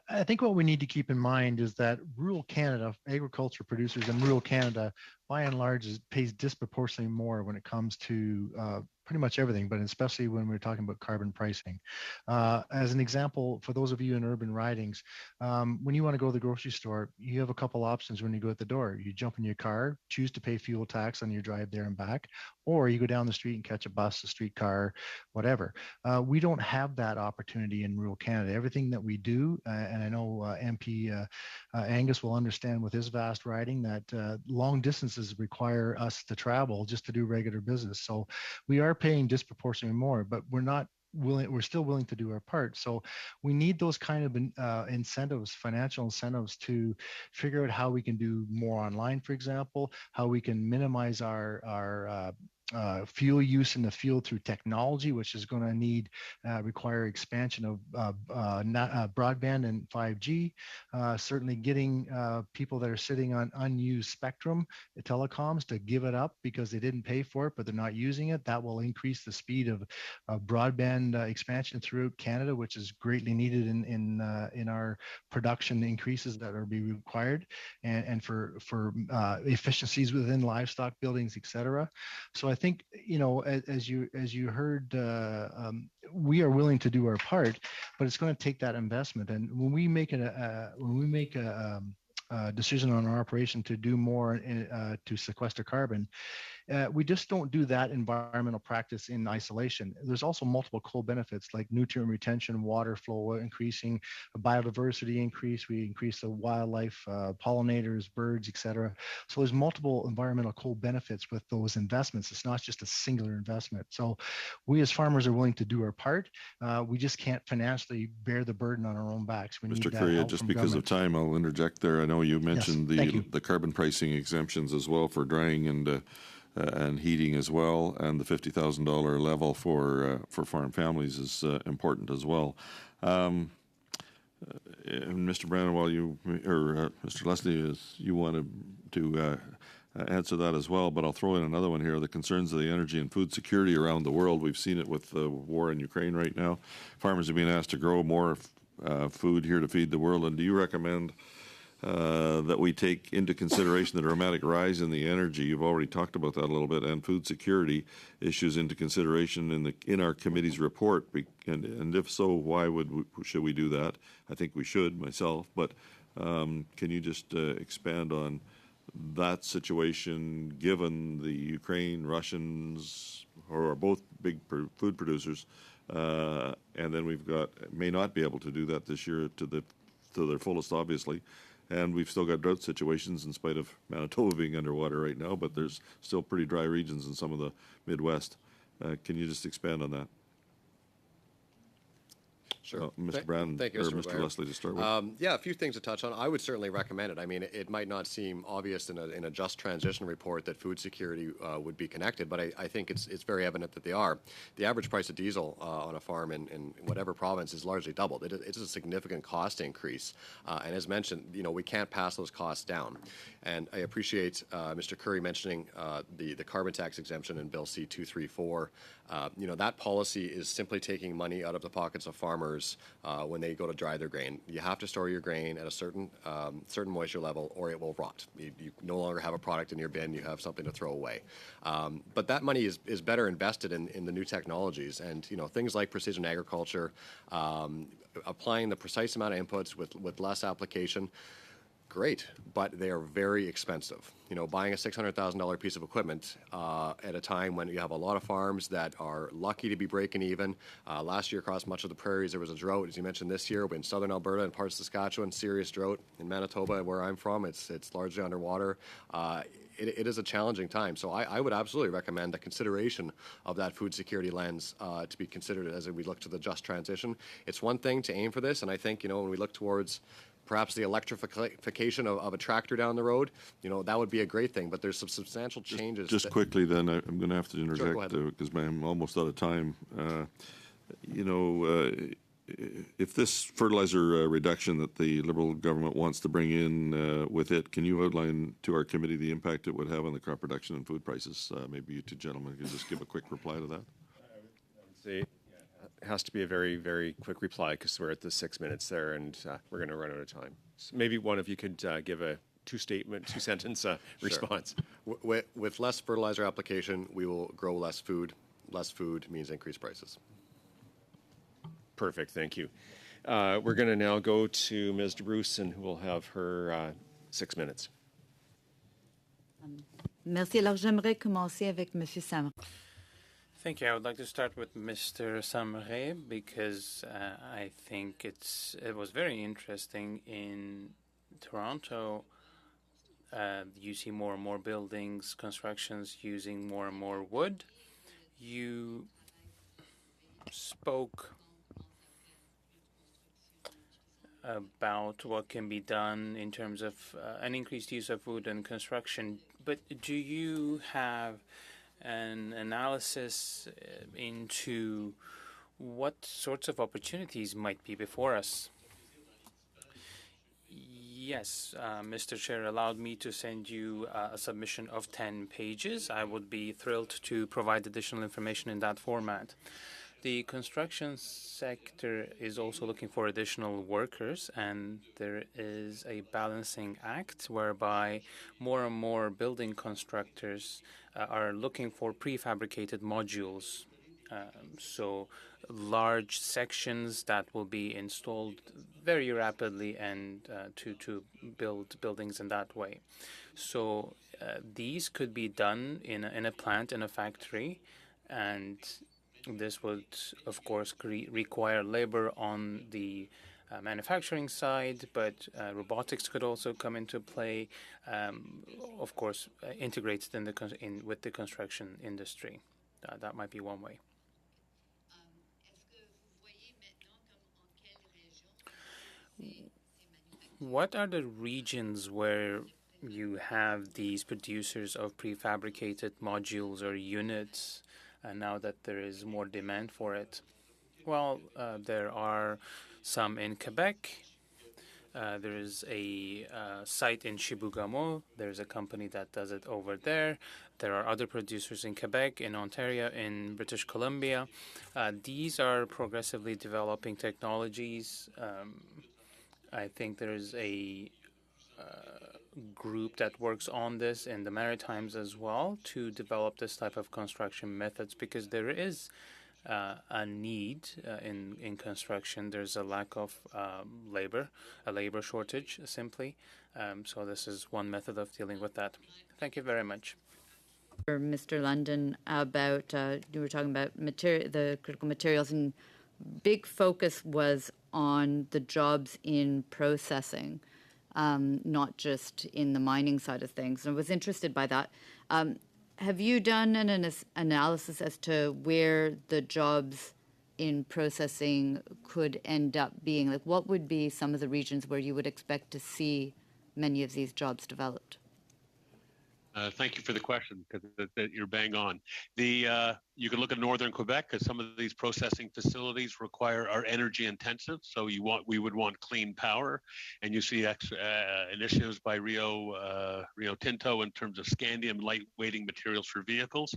I think what we need to keep in mind is that rural Canada, agriculture producers in rural Canada, by and large, pays disproportionately more when it comes to pretty much everything, but especially when we're talking about carbon pricing. As an example, for those of you in urban ridings, when you want to go to the grocery store, you have a couple options when you go at the door. You jump in your car, choose to pay fuel tax on your drive there and back, or you go down the street and catch a bus, a streetcar, whatever. We don't have that opportunity in rural Canada. Everything that we do, and I know MP Angus will understand with his vast riding that long distances require us to travel just to do regular business. So we are paying disproportionately more, but we're still willing to do our part. So we need those kind of incentives, financial incentives, to figure out how we can do more online, for example, how we can minimize our fuel use in the field through technology, which is going to require expansion of broadband and 5G. Certainly getting people that are sitting on unused spectrum, telecoms, to give it up because they didn't pay for it, but they're not using it. That will increase the speed of broadband expansion throughout Canada, which is greatly needed in our production increases that are being required, and for efficiencies within livestock buildings, etc. So I think, as you heard, we are willing to do our part, but it's going to take that investment. And when we make a decision on our operation to do more to sequester carbon, we just don't do that environmental practice in isolation. There's also multiple co-benefits like nutrient retention, water flow increasing, biodiversity increase. We increase the wildlife, pollinators, birds, etc. So there's multiple environmental co-benefits with those investments. It's not just a singular investment. So we as farmers are willing to do our part. We just can't financially bear the burden on our own backs. We need Mr. that Curry, help just from because government. of time, I'll interject there. I know you mentioned Yes, the carbon pricing exemptions as well for drying and heating as well, and the $50,000 level for farm families is important as well. And Mr. Brandon, Mr. Leslie, you wanted to answer that as well, but I'll throw in another one here: the concerns of the energy and food security around the world. We've seen it with the war in Ukraine right now. Farmers are being asked to grow more food here to feed the world. And do you recommend that we take into consideration the dramatic rise in the energy? You've already talked about that a little bit, and food security issues into consideration in our committee's report. And if so, why should we do that? I think we should, myself. But can you just expand on that situation, given the Ukraine, Russians, who are both big food producers, and then may not be able to do that this year to their fullest, obviously. And we've still got drought situations in spite of Manitoba being underwater right now, but there's still pretty dry regions in some of the Midwest. Can you just expand on that? Sure. Mr. Brandon, Thank you, or Mr. Mr. McGuire. Leslie, to start with. Yeah, a few things to touch on. I would certainly recommend it. I mean, it might not seem obvious in a just transition report that food security would be connected, but I think it's very evident that they are. The average price of diesel on a farm in whatever province is largely doubled. It's a significant cost increase, and as mentioned, we can't pass those costs down. And I appreciate Mr. Curry mentioning the carbon tax exemption in Bill C-234. That policy is simply taking money out of the pockets of farmers farmers when they go to dry their grain. You have to store your grain at a certain moisture level, or it will rot. You no longer have a product in your bin. You have something to throw away. But that money is better invested in the new technologies, and things like precision agriculture, applying the precise amount of inputs with less application. Great, but they are very expensive. Buying a $600,000 piece of equipment at a time when you have a lot of farms that are lucky to be breaking even. Last year across much of the prairies there was a drought, as you mentioned. This year in southern Alberta and parts of Saskatchewan, serious drought. In Manitoba, where I'm from, it's largely underwater. It is a challenging time. So I would absolutely recommend a consideration of that food security lens to be considered as we look to the just transition. It's one thing to aim for this, and I think when we look towards perhaps the electrification of a tractor down the road, that would be a great thing. But there's some substantial changes. Just quickly, then I'm going to have to interject Sure, because I'm almost out of time. If this fertilizer reduction that the Liberal government wants to bring in with it, can you outline to our committee the impact it would have on the crop production and food prices? Maybe you two gentlemen can just give a quick reply to that. I would say it has to be a very, very quick reply because we're at the 6 minutes there and we're going to run out of time. So maybe one of you could give a two-sentence response. With less fertilizer application, we will grow less food. Less food means increased prices. Perfect, thank you. We're going to now go to Ms. DeBruce, who will have her 6 minutes. Merci. Alors, j'aimerais commencer avec Monsieur Sam. Thank you. I would like to start with Mr. Samre because I think it was very interesting in Toronto. You see more and more buildings, constructions using more and more wood. You spoke about what can be done in terms of an increased use of wood and construction, but do you have an analysis into what sorts of opportunities might be before us? Yes, Mr. Chair allowed me to send you a submission of 10 pages. I would be thrilled to provide additional information in that format. The construction sector is also looking for additional workers, and there is a balancing act whereby more and more building constructors are looking for prefabricated modules. So large sections that will be installed very rapidly and to build buildings in that way. So these could be done in a plant, in a factory, and this would, of course, require labor on the manufacturing side, but robotics could also come into play, of course, integrated with the construction industry. That might be one way. What are the regions where you have these producers of prefabricated modules or units now that there is more demand for it? Well, there are some in Quebec. There is a site in Chibougamau. There's a company that does it over there. There are other producers in Quebec, in Ontario, in British Columbia. These are progressively developing technologies. I think there's a group that works on this in the Maritimes as well to develop this type of construction methods because there is a need in construction. There's a lack of labor, a labor shortage simply. So this is one method of dealing with that. Thank you very much. For Mr. London, about you were talking about the critical materials, and big focus was on the jobs in processing, not just in the mining side of things. And I was interested by that. Have you done an analysis as to where the jobs in processing could end up being? Like, what would be some of the regions where you would expect to see many of these jobs developed? Thank you for the question, because you're bang on. You can look at northern Quebec, because some of these processing facilities are energy intensive. So we would want clean power, and you see initiatives by Rio Tinto in terms of scandium lightweighting materials for vehicles.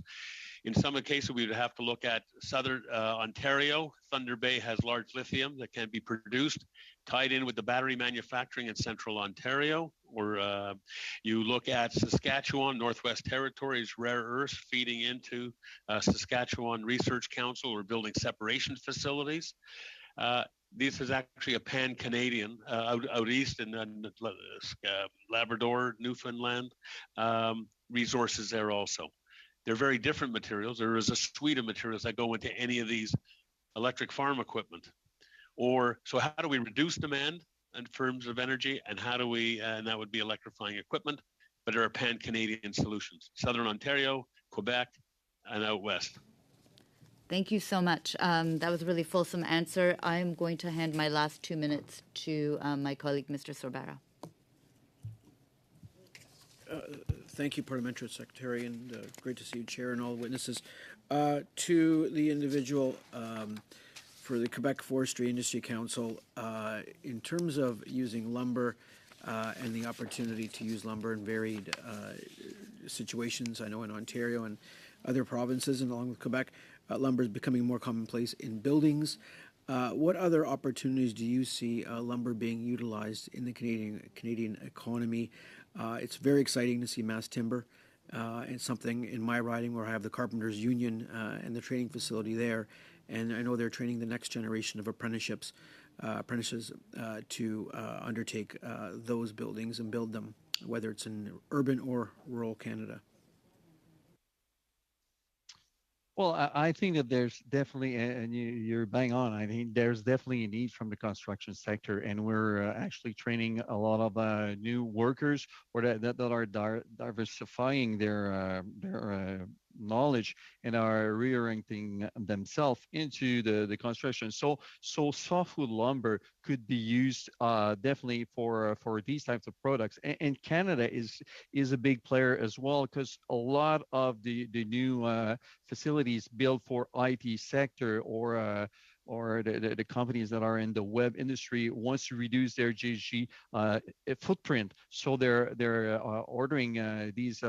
In some cases, we would have to look at southern Ontario. Thunder Bay has large lithium that can be produced, tied in with the battery manufacturing in central Ontario. Or you look at Saskatchewan, Northwest Territories, rare earths feeding into Saskatchewan Research Council. We're building separation facilities. This is actually a pan-Canadian out east in Labrador, Newfoundland, resources there also. They're very different materials. There is a suite of materials that go into any of these electric farm equipment. So how do we reduce demand in terms of energy, and how do we, and that would be electrifying equipment, but there are pan-Canadian solutions. Southern Ontario, Quebec, and out west. Thank you so much. That was a really fulsome answer. I'm going to hand my last 2 minutes to my colleague, Mr. Sorbara. Thank you, Parliamentary Secretary, and great to see you, Chair, and all the witnesses. To the individual for the Quebec Forestry Industry Council, in terms of using lumber and the opportunity to use lumber in varied situations, I know in Ontario and other provinces and along with Quebec, lumber is becoming more commonplace in buildings. What other opportunities do you see lumber being utilized in the Canadian economy? It's very exciting to see mass timber. It's something in my riding where I have the Carpenters Union and the training facility there. And I know they're training the next generation of apprentices to undertake those buildings and build them, whether it's in urban or rural Canada. Well, I think that there's definitely, and you're bang on, I think there's definitely a need from the construction sector, and we're actually training a lot of new workers or that are diversifying their knowledge and are reorienting themselves into the construction. So softwood lumber could be used definitely for these types of products. And Canada is a big player as well, because a lot of the new facilities built for IT sector or the companies that are in the web industry wants to reduce their GHG footprint. So they're ordering these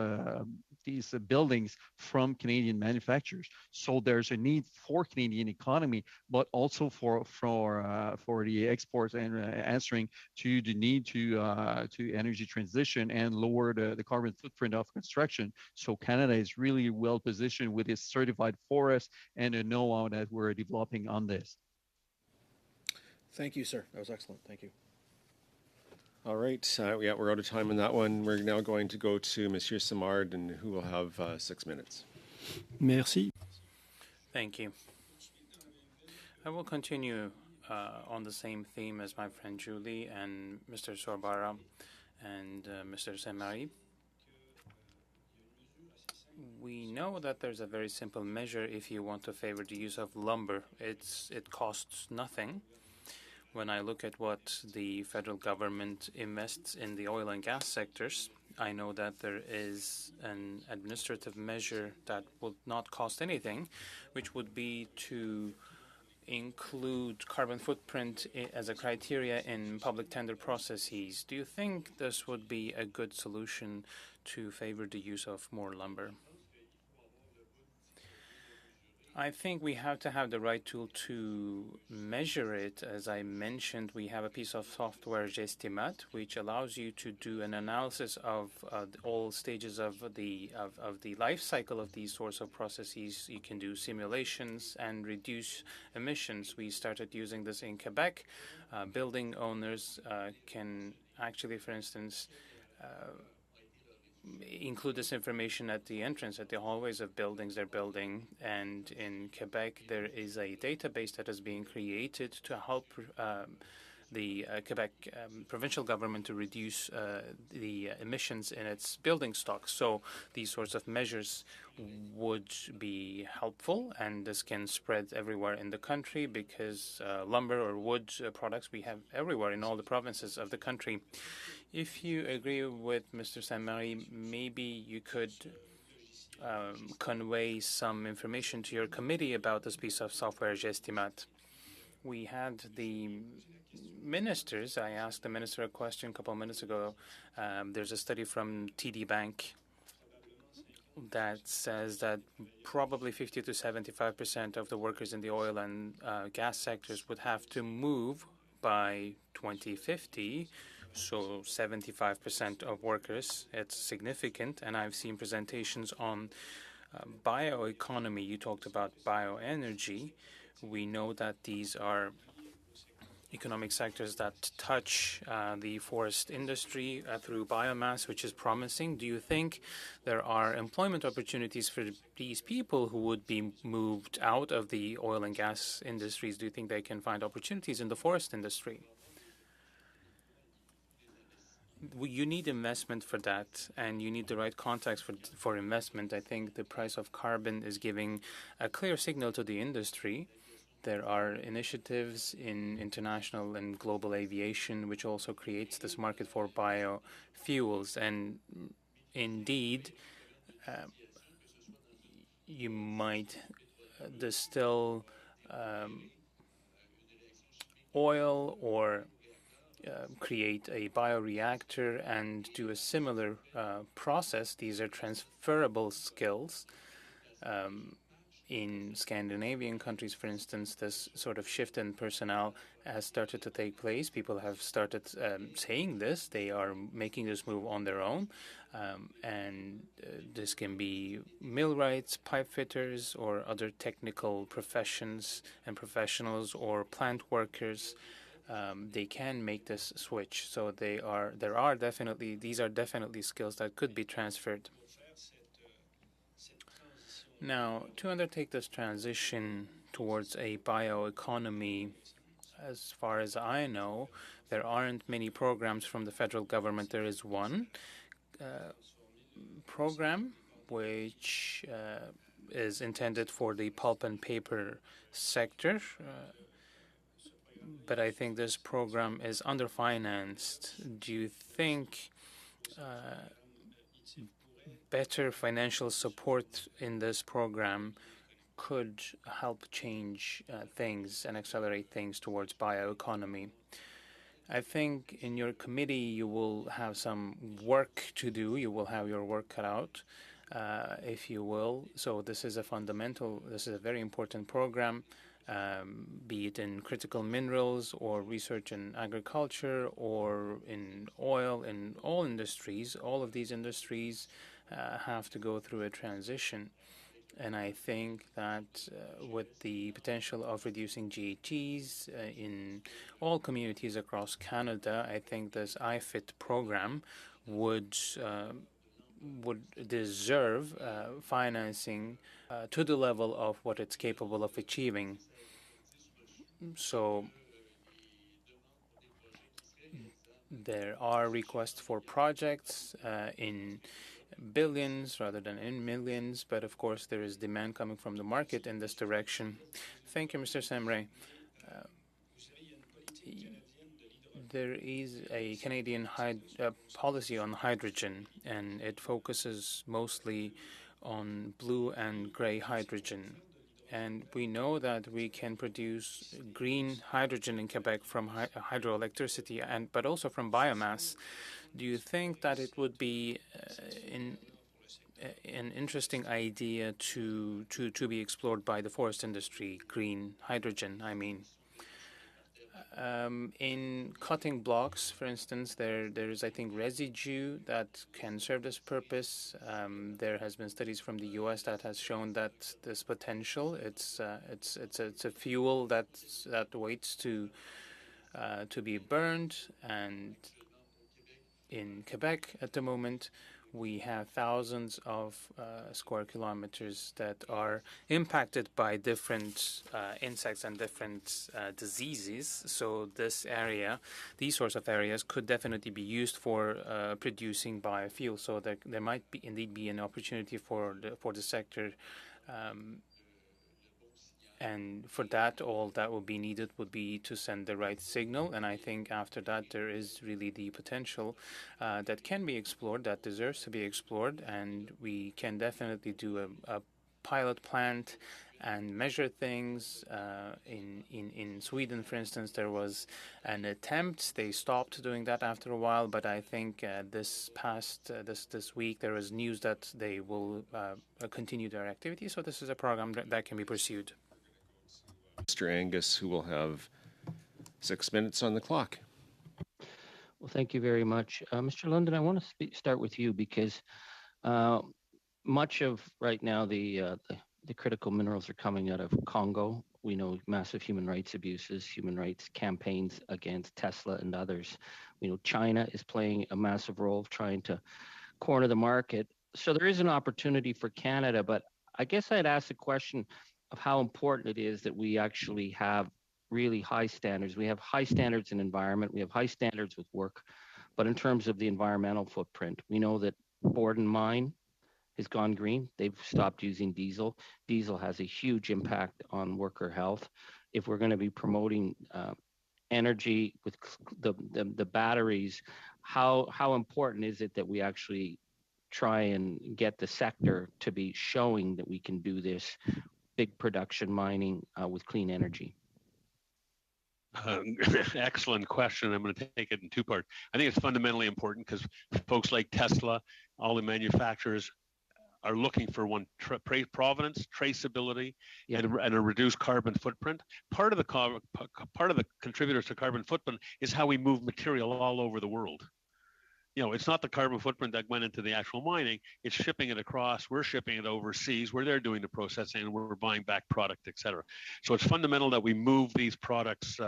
buildings from Canadian manufacturers. So there's a need for Canadian economy, but also for the exports and answering to the need to energy transition and lower the carbon footprint of construction. So Canada is really well positioned with its certified forest and the know-how that we're developing on this. Thank you, sir. That was excellent. Thank you. All right. Yeah, we're out of time on that one. We're now going to go to Monsieur Simard, and who will have 6 minutes. Merci. Thank you. I will continue on the same theme as my friend Julie and Mr. Sorbara and Mr. Saint-Marie. We know that there's a very simple measure if you want to favor the use of lumber. It costs nothing. When I look at what the federal government invests in the oil and gas sectors, I know that there is an administrative measure that would not cost anything, which would be to include carbon footprint as a criteria in public tender processes. Do you think this would be a good solution to favor the use of more lumber? I think we have to have the right tool to measure it. As I mentioned, we have a piece of software, Gestimat, which allows you to do an analysis of all stages of the life cycle of these sorts of processes. You can do simulations and reduce emissions. We started using this in Quebec. Building owners can actually, for instance, include this information at the entrance, at the hallways of buildings they're building. And in Quebec, there is a database that is being created to help the Quebec provincial government to reduce the emissions in its building stock. So these sorts of measures would be helpful, and this can spread everywhere in the country because lumber or wood products we have everywhere in all the provinces of the country. If you agree with Mr. Saint-Marie, maybe you could convey some information to your committee about this piece of software, Gestimat. We had the ministers. I asked the minister a question a couple of minutes ago. There's a study from TD Bank that says that probably 50 to 75% of the workers in the oil and gas sectors would have to move by 2050. So 75% of workers, it's significant. And I've seen presentations on bioeconomy. You talked about bioenergy. We know that these are economic sectors that touch the forest industry through biomass, which is promising. Do you think there are employment opportunities for these people who would be moved out of the oil and gas industries? Do you think they can find opportunities in the forest industry? You need investment for that, and you need the right context for investment. I think the price of carbon is giving a clear signal to the industry. There are initiatives in international and global aviation which also creates this market for biofuels. And indeed, you might distill oil or create a bioreactor and do a similar process. These are transferable skills. In Scandinavian countries, for instance, this sort of shift in personnel has started to take place. People have started saying this. They are making this move on their own. This can be millwrights, pipe fitters, or other technical professions and professionals, or plant workers. They can make this switch. So these are definitely skills that could be transferred. Now, to undertake this transition towards a bioeconomy, as far as I know, there aren't many programs from the federal government. There is one program which is intended for the pulp and paper sector, but I think this program is underfinanced. Do you think better financial support in this program could help change things and accelerate things towards bioeconomy? I think in your committee you will have some work to do. You will have your work cut out, if you will. So this is a very important program, be it in critical minerals or research in agriculture or in oil, in all industries. All of these industries have to go through a transition. And I think that with the potential of reducing GHGs in all communities across Canada, I think this IFIT program would deserve financing to the level of what it's capable of achieving. So there are requests for projects in billions rather than in millions, but of course there is demand coming from the market in this direction. Thank you, Mr. Semre. There is a Canadian policy on hydrogen, and it focuses mostly on blue and gray hydrogen. And we know that we can produce green hydrogen in Quebec from hydroelectricity, but also from biomass. Do you think that it would be an interesting idea to be explored by the forest industry, green hydrogen, I mean? In cutting blocks, for instance, there is, I think, residue that can serve this purpose. There has been studies from the U.S. that has shown that this potential. It's a fuel that waits to be burned. And in Quebec at the moment, we have thousands of square kilometers that are impacted by different insects and different diseases. So these sorts of areas could definitely be used for producing biofuel. So there might indeed be an opportunity for the sector. And for that, all that would be needed would be to send the right signal. And I think after that, there is really the potential that can be explored, that deserves to be explored. And we can definitely do a pilot plant and measure things. In Sweden, for instance, there was an attempt. They stopped doing that after a while, but I think this week there was news that they will continue their activity. So this is a program that can be pursued. Mr. Angus, who will have 6 minutes on the clock. Well, thank you very much. Mr. London, I want to start with you because much of right now the critical minerals are coming out of Congo. We know massive human rights abuses, human rights campaigns against Tesla and others. We know China is playing a massive role trying to corner the market. So there is an opportunity for Canada, but I guess I'd ask the question of how important it is that we actually have really high standards. We have high standards in environment, we have high standards with work, but in terms of the environmental footprint, we know that Borden Mine has gone green. They've stopped using diesel. Diesel has a huge impact on worker health. If we're going to be promoting energy with the batteries, how important is it that we actually try and get the sector to be showing that we can do this big production mining with clean energy? Excellent question. I'm going to take it in two parts. I think it's fundamentally important because folks like Tesla, all the manufacturers are looking for provenance, traceability, and a reduced carbon footprint. Part of the contributors to carbon footprint is how we move material all over the world. It's not the carbon footprint that went into the actual mining, it's shipping it across, we're shipping it overseas, where they're doing the processing, and we're buying back product, et cetera. So it's fundamental that we move these products,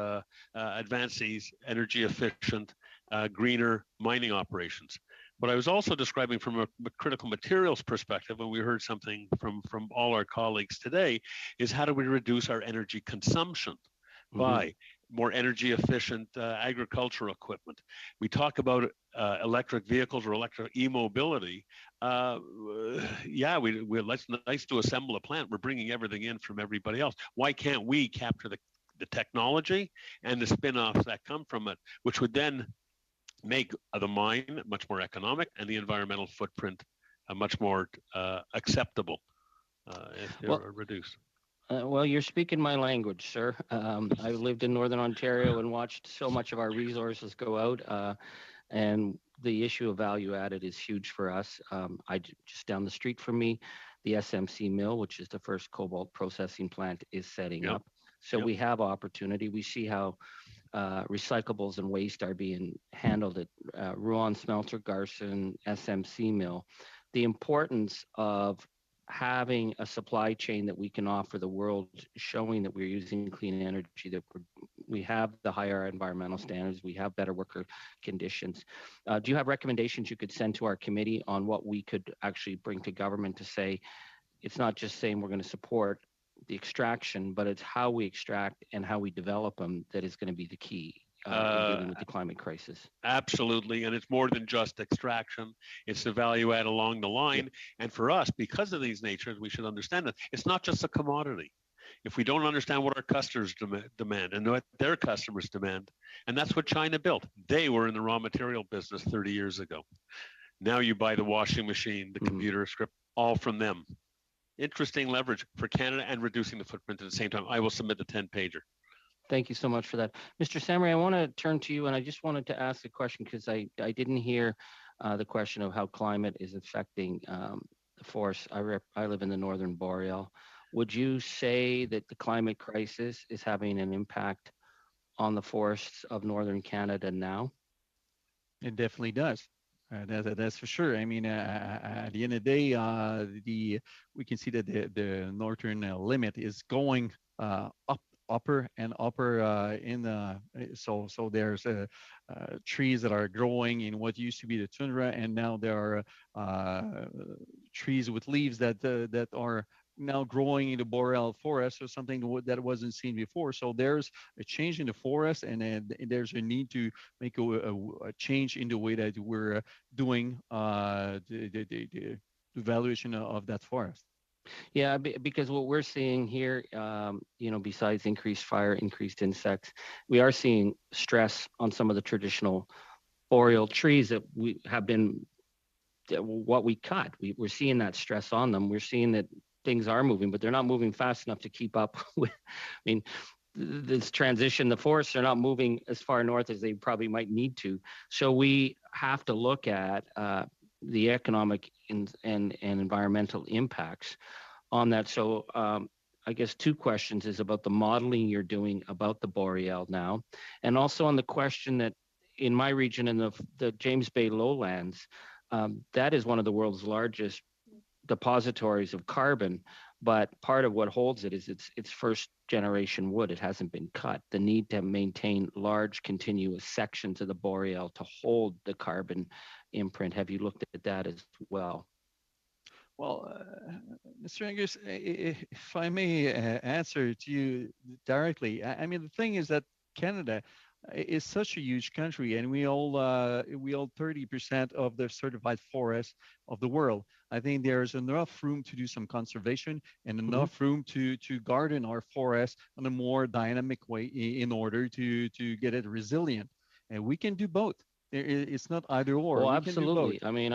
advance these energy efficient, greener mining operations. What I was also describing from a critical materials perspective, and we heard something from all our colleagues today, is how do we reduce our energy consumption by more energy efficient agricultural equipment. We talk about electric vehicles or electric e-mobility. It's nice to assemble a plant. We're bringing everything in from everybody else. Why can't we capture the technology and the spin-offs that come from it, which would then make the mine much more economic and the environmental footprint much more acceptable if they're reduced. Well, you're speaking my language, sir. I lived in Northern Ontario and watched so much of our resources go out, and the issue of value added is huge for us. Just down the street from me, the SMC mill, which is the first cobalt processing plant, is setting up. So we have opportunity. We see how recyclables and waste are being handled at Rouen Smelter, Garson, SMC mill. The importance of having a supply chain that we can offer the world, showing that we're using clean energy, that we have the higher environmental standards, we have better worker conditions. Do you have recommendations you could send to our committee on what we could actually bring to government to say, it's not just saying we're going to support the extraction, but it's how we extract and how we develop them that is going to be the key in dealing with the climate crisis? Absolutely, and it's more than just extraction. It's the value add along the line. And for us, because of these natures, we should understand that it's not just a commodity. If we don't understand what our customers demand and what their customers demand, and that's what China built. They were in the raw material business 30 years ago. Now you buy the washing machine, the computer script, all from them. Interesting leverage for Canada and reducing the footprint at the same time. I will submit the 10-pager. Thank you so much for that. Mr. Samry, I want to turn to you, and I just wanted to ask a question because I didn't hear the question of how climate is affecting the forest. I live in the Northern Boreal. Would you say that the climate crisis is having an impact on the forests of Northern Canada now? It definitely does. That's for sure. I mean, at the end of the day, we can see that the northern limit is going upper in the so there's trees that are growing in what used to be the tundra, and now there are trees with leaves that are now growing in the boreal forest, or something that wasn't seen before. So there's a change in the forest, and there's a need to make a change in the way that we're doing the evaluation of that forest. Yeah, because what we're seeing here, besides increased fire, increased insects, we are seeing stress on some of the traditional boreal trees that we have been, what we cut. We're seeing that stress on them. We're seeing that things are moving, but they're not moving fast enough to keep up with. I mean, this transition, the forests are not moving as far north as they probably might need to. So we have to look at the economic and environmental impacts on that. So I guess two questions is about the modeling you're doing about the boreal now, and also on the question that in my region in the James Bay lowlands, that is one of the world's largest depositories of carbon, but part of what holds it is it's first generation wood. It hasn't been cut. The need to maintain large continuous sections of the boreal to hold the carbon imprint. Have you looked at that as well? Well, Mr. Angus, if I may answer to you directly, I mean, the thing is that Canada is such a huge country, and we hold 30% of the certified forests of the world. I think there's enough room to do some conservation and enough room to garden our forests in a more dynamic way in order to get it resilient. And we can do both. It's not either or. Well, We absolutely. can do both. I mean,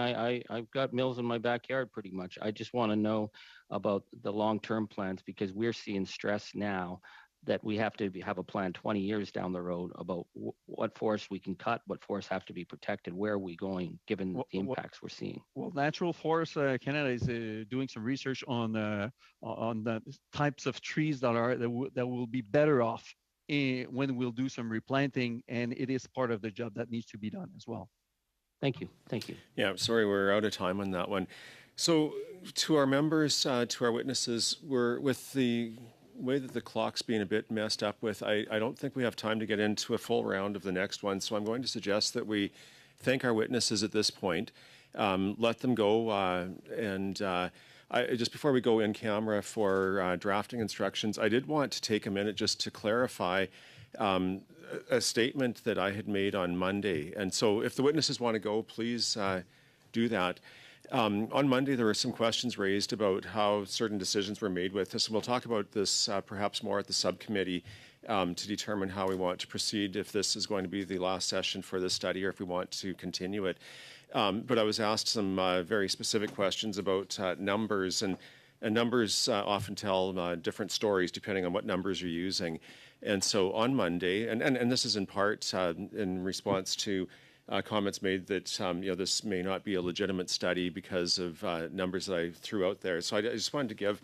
I've got mills in my backyard pretty much. I just want to know about the long-term plans because we're seeing stress now that we have to have a plan 20 years down the road about what forests we can cut, what forests have to be protected, where are we going given the impacts we're seeing. Well, Natural Forest Canada is doing some research on the types of trees that will be better off when we'll do some replanting, and it is part of the job that needs to be done as well. Thank you. Thank you. Yeah, I'm sorry we're out of time on that one. So to our members, to our witnesses, we're with the way that the clock's being a bit messed up with, I don't think we have time to get into a full round of the next one. So I'm going to suggest that we thank our witnesses at this point, let them go, just before we go in camera for drafting instructions, I did want to take a minute just to clarify a statement that I had made on Monday. And so if the witnesses want to go, please do that. On Monday, there were some questions raised about how certain decisions were made with this. And we'll talk about this perhaps more at the subcommittee to determine how we want to proceed, if this is going to be the last session for this study or if we want to continue it. But I was asked some very specific questions about numbers, and numbers often tell different stories depending on what numbers you're using. And so on Monday, and this is in part in response to comments made that this may not be a legitimate study because of numbers that I threw out there. So I just wanted to give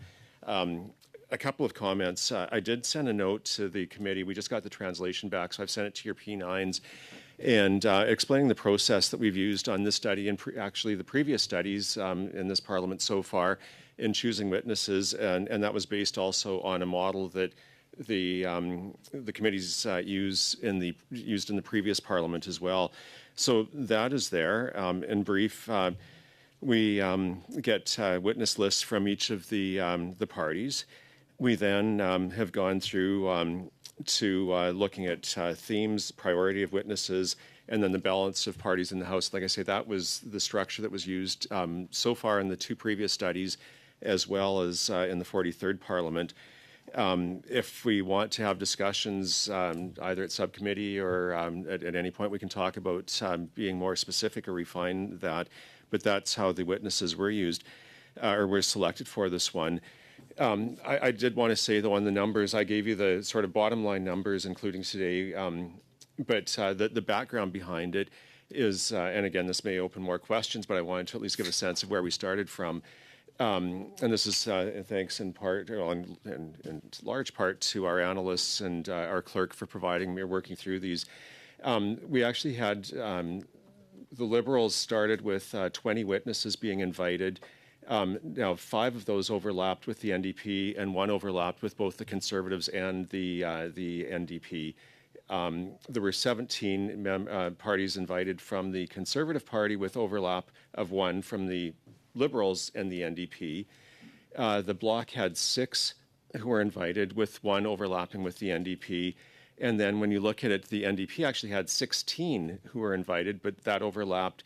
a couple of comments. I did send a note to the committee. We just got the translation back, so I've sent it to your P9s, and explaining the process that we've used on this study and actually the previous studies in this Parliament so far in choosing witnesses, and that was based also on a model that the committees used in the previous Parliament as well. So that is there. In brief, we get witness lists from each of the parties. We then have gone through to looking at themes, priority of witnesses, and then the balance of parties in the House. Like I say, that was the structure that was used so far in the two previous studies, as well as in the 43rd Parliament. If we want to have discussions either at subcommittee or at any point, we can talk about being more specific or refine that. But that's how the witnesses were used or were selected for this one. I did want to say, though, on the numbers, I gave you the sort of bottom line numbers, including today. But the background behind it is, and again, this may open more questions, but I wanted to at least give a sense of where we started from. And this is thanks in part, in large part, to our analysts and our clerk for providing me working through these. We actually had the Liberals started with 20 witnesses being invited. Now, 5 of those overlapped with the NDP, and 1 overlapped with both the Conservatives and the NDP. There were 17 parties invited from the Conservative Party, with overlap of 1 from the Liberals and the NDP. The Bloc had 6 who were invited, with 1 overlapping with the NDP. And then when you look at it, the NDP actually had 16 who were invited, but that overlapped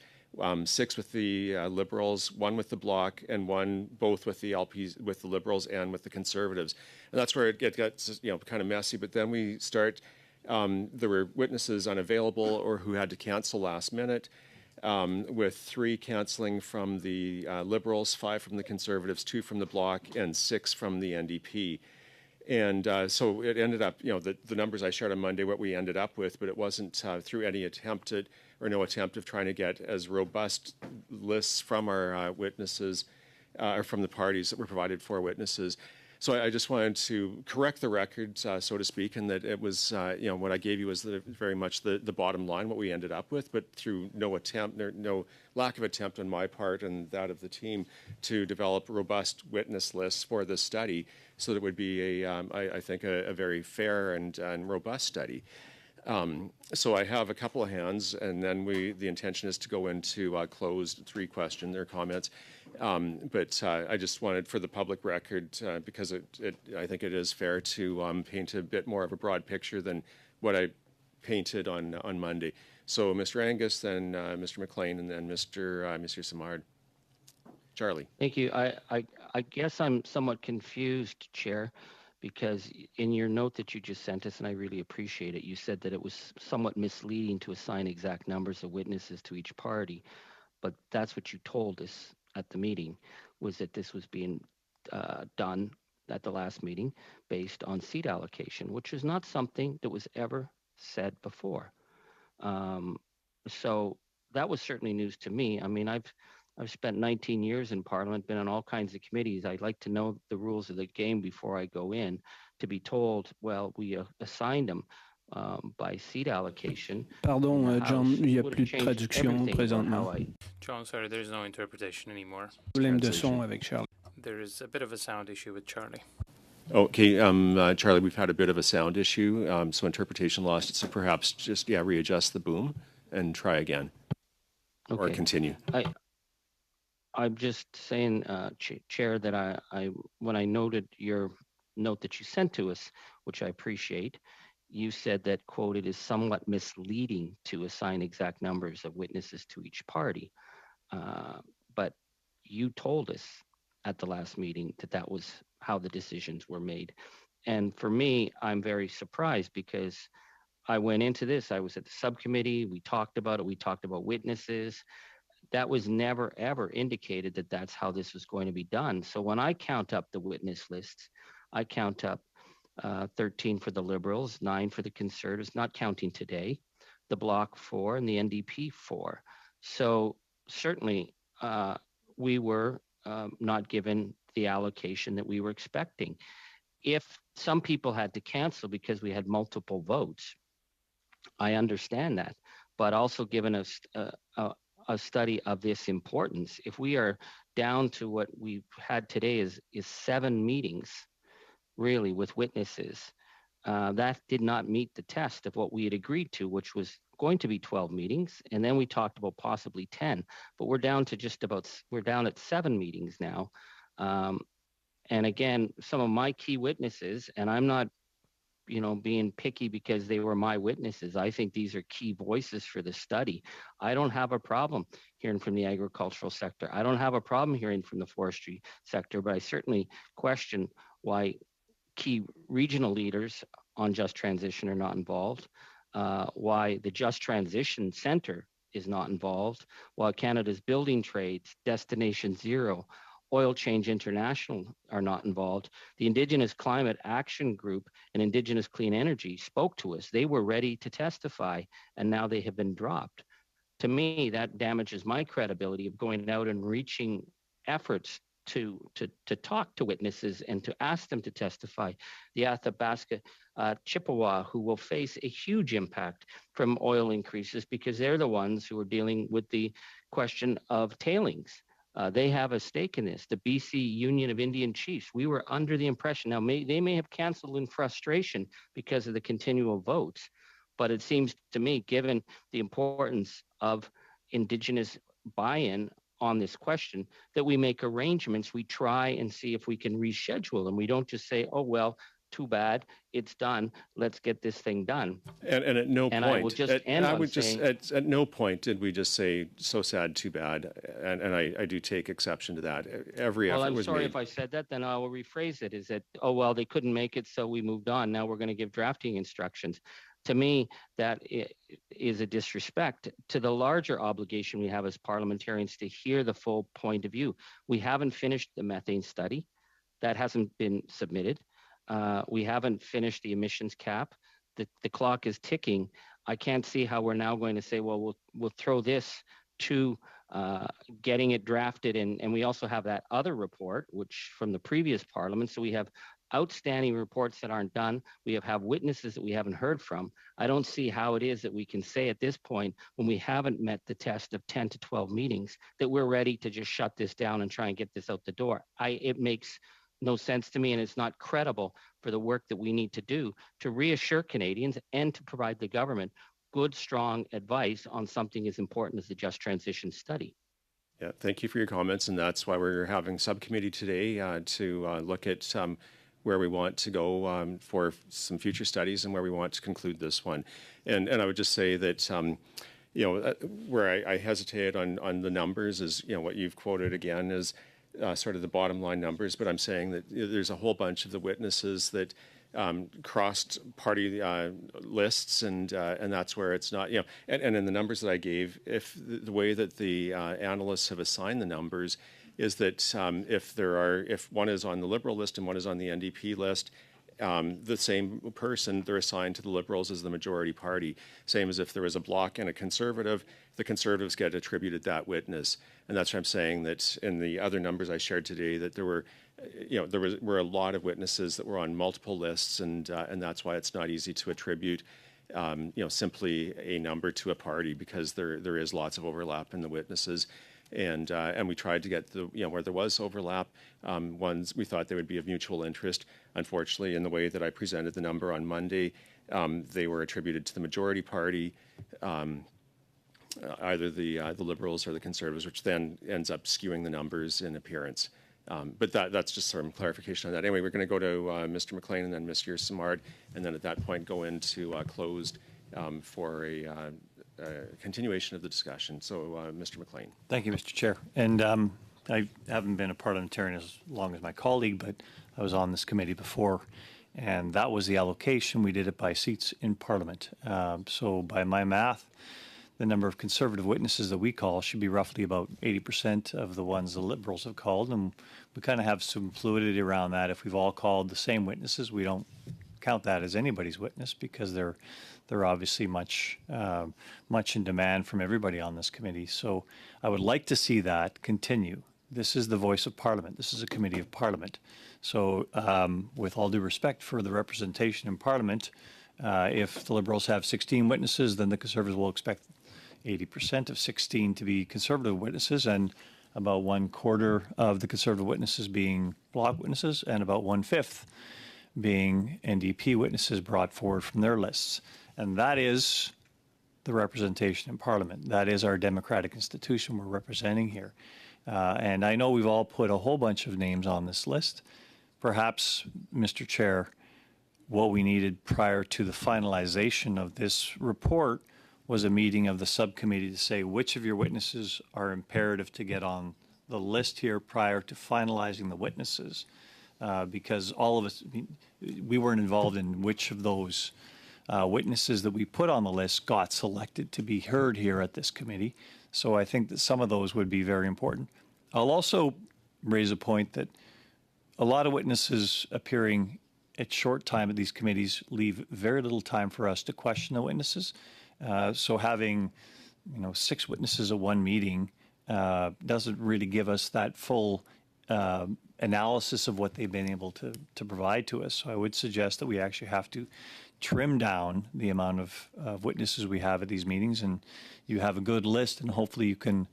6 with the Liberals, 1 with the Bloc, and 1 both with the LPs, with the Liberals and with the Conservatives. And that's where it gets kind of messy. But then we start. There were witnesses unavailable or who had to cancel last minute. with 3 canceling from the Liberals, 5 from the Conservatives, 2 from the Bloc, and 6 from the NDP. And so it ended up, the numbers I shared on Monday, what we ended up with, but it wasn't through any attempt at, or no attempt of trying to get as robust lists from our witnesses, or from the parties that were provided for witnesses. So I just wanted to correct the record, so to speak, and that it was, what I gave you was very much the bottom line, what we ended up with, but through no attempt, no lack of attempt on my part and that of the team to develop robust witness lists for this study, so that it would be I think, a very fair and robust study. So I have a couple of hands, and then the intention is to go into closed 3 questions or comments. But I just wanted, for the public record, because I think it is fair to paint a bit more of a broad picture than what I painted on Monday. So Mr. Angus, then Mr. McLean, and then Mr. Simard. Charlie. Thank you. I guess I'm somewhat confused, Chair, because in your note that you just sent us, and I really appreciate it, you said that it was somewhat misleading to assign exact numbers of witnesses to each party, but that's what you told us at the meeting, was that this was being done at the last meeting based on seat allocation, which is not something that was ever said before. So that was certainly news to me. I mean, I've spent 19 years in Parliament, been on all kinds of committees. I'd like to know the rules of the game before I go in. To be told, well, we assigned them by seat allocation. Pardon, John, il n'y a plus de traduction présentement. John, sorry, there's no interpretation anymore. Problème de son avec Charlie. There is a bit of a sound issue with Charlie. Okay, Charlie, we've had a bit of a sound issue, so interpretation lost. So perhaps just, readjust the boom and try again. Okay. Or continue. I'm just saying, Chair, that I when I noted your note that you sent to us, which I appreciate, you said that, quote, it is somewhat misleading to assign exact numbers of witnesses to each party. But you told us at the last meeting that was how the decisions were made. And for me, I'm very surprised, because I went into this, I was at the subcommittee, we talked about it, we talked about witnesses. That was never, ever indicated that that's how this was going to be done. So when I count up the witness lists, I count up 13 for the Liberals, 9 for the Conservatives, not counting today, the Bloc 4 and the NDP 4. So certainly we were not given the allocation that we were expecting. If some people had to cancel because we had multiple votes, I understand that, but also given us a study of this importance, if we are down to what we've had today is 7 meetings, really, with witnesses, that did not meet the test of what we had agreed to, which was going to be 12 meetings, and then we talked about possibly 10, but we're down at 7 meetings now. And again, some of my key witnesses, and I'm not being picky because they were my witnesses. I think these are key voices for the study. I don't have a problem hearing from the agricultural sector. I don't have a problem hearing from the forestry sector, but I certainly question why key regional leaders on just transition are not involved, why the Just Transition Center is not involved, while Canada's building trades, Destination Zero, Oil Change International are not involved. The Indigenous Climate Action Group and Indigenous Clean Energy spoke to us. They were ready to testify, and now they have been dropped. To me, that damages my credibility of going out and reaching efforts to talk to witnesses and to ask them to testify. The Athabasca Chippewa, who will face a huge impact from oil increases because they're the ones who are dealing with the question of tailings. They have a stake in this. The BC Union of Indian Chiefs, we were under the impression, now they may have canceled in frustration because of the continual votes, but it seems to me, given the importance of Indigenous buy-in on this question, that we make arrangements, we try and see if we can reschedule, and we don't just say, oh, well, too bad, it's done, let's get this thing done. And at no point, I will just end on saying, at no point did we just say, so sad, too bad, and I do take exception to that. Every effort was made. Well, I'm sorry if I said that, then I will rephrase it, is that, oh, well, they couldn't make it, so we moved on, now we're going to give drafting instructions. To me, that is a disrespect to the larger obligation we have as parliamentarians to hear the full point of view. We haven't finished the methane study. That hasn't been submitted. We haven't finished the emissions cap. The clock is ticking. I can't see how we're now going to say, well, we'll throw this to getting it drafted. And we also have that other report, which from the previous parliament. So we have outstanding reports that aren't done. We have witnesses that we haven't heard from. I don't see how it is that we can say at this point, when we haven't met the test of 10 to 12 meetings, that we're ready to just shut this down and try and get this out the door. It makes no sense to me, and it's not credible for the work that we need to do to reassure Canadians and to provide the government good, strong advice on something as important as the Just Transition study. Yeah, thank you for your comments, and that's why we're having subcommittee today to look at where we want to go for some future studies and where we want to conclude this one. And I would just say that where I hesitated on the numbers is what you've quoted again is sort of the bottom line numbers, but I'm saying that there's a whole bunch of the witnesses that crossed party lists, and that's where it's not, and in the numbers that I gave, if the way that the analysts have assigned the numbers is that if one is on the Liberal list and one is on the NDP list, the same person, they're assigned to the Liberals as the majority party. Same as if there was a Bloc and a Conservative, the Conservatives get attributed that witness. And that's why I'm saying that in the other numbers I shared today, that there were a lot of witnesses that were on multiple lists, and that's why it's not easy to attribute simply a number to a party, because there is lots of overlap in the witnesses. And we tried to get where there was overlap, ones we thought they would be of mutual interest. Unfortunately, in the way that I presented the number on Monday, they were attributed to the majority party, either the Liberals or the Conservatives, which then ends up skewing the numbers in appearance. But that's just some clarification on that. Anyway, we're going to go to Mr. McLean and then Mr. Simard, and then at that point go into closed for a continuation of the discussion. So, Mr. McLean. Thank you, Mr. Chair. And I haven't been a parliamentarian as long as my colleague, but I was on this committee before, and that was the allocation. We did it by seats in Parliament. So by my math, the number of Conservative witnesses that we call should be roughly about 80% of the ones the Liberals have called, and we kind of have some fluidity around that. If we've all called the same witnesses, we don't count that as anybody's witness, because they're obviously much in demand from everybody on this committee. So I would like to see that continue. This is the voice of Parliament. This is a committee of Parliament. So with all due respect for the representation in Parliament, if the Liberals have 16 witnesses, then the Conservatives will expect 80% of 16 to be Conservative witnesses, and about 1/4 of the Conservative witnesses being Bloc witnesses, and about 1/5 being NDP witnesses brought forward from their lists. And that is the representation in Parliament. That is our democratic institution we're representing here. And I know we've all put a whole bunch of names on this list. Perhaps, Mr. Chair, what we needed prior to the finalization of this report was a meeting of the subcommittee to say which of your witnesses are imperative to get on the list here prior to finalizing the witnesses. Because all of us, we weren't involved in which of those witnesses that we put on the list got selected to be heard here at this committee. So I think that some of those would be very important. I'll also raise a point that a lot of witnesses appearing at short time at these committees leave very little time for us to question the witnesses. So having 6 witnesses at one meeting doesn't really give us that full analysis of what they've been able to provide to us. So I would suggest that we actually have to trim down the amount of witnesses we have at these meetings, and you have a good list, and hopefully you can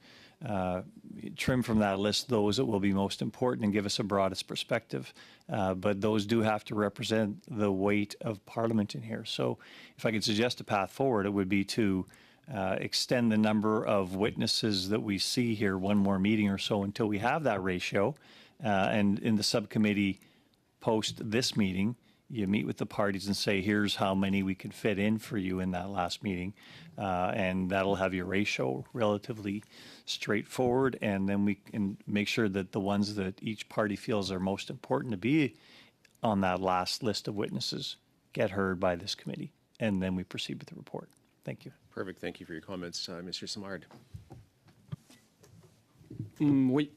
trim from that list those that will be most important and give us a broadest perspective. But those do have to represent the weight of Parliament in here. So if I could suggest a path forward, it would be to extend the number of witnesses that we see here one more meeting or so until we have that ratio. And in the subcommittee post this meeting, you meet with the parties and say, here's how many we can fit in for you in that last meeting. And that'll have your ratio relatively straightforward. And then we can make sure that the ones that each party feels are most important to be on that last list of witnesses get heard by this committee. and then we proceed with the report. Thank you. Perfect. Thank you for your comments, Mr. Simard. Oui.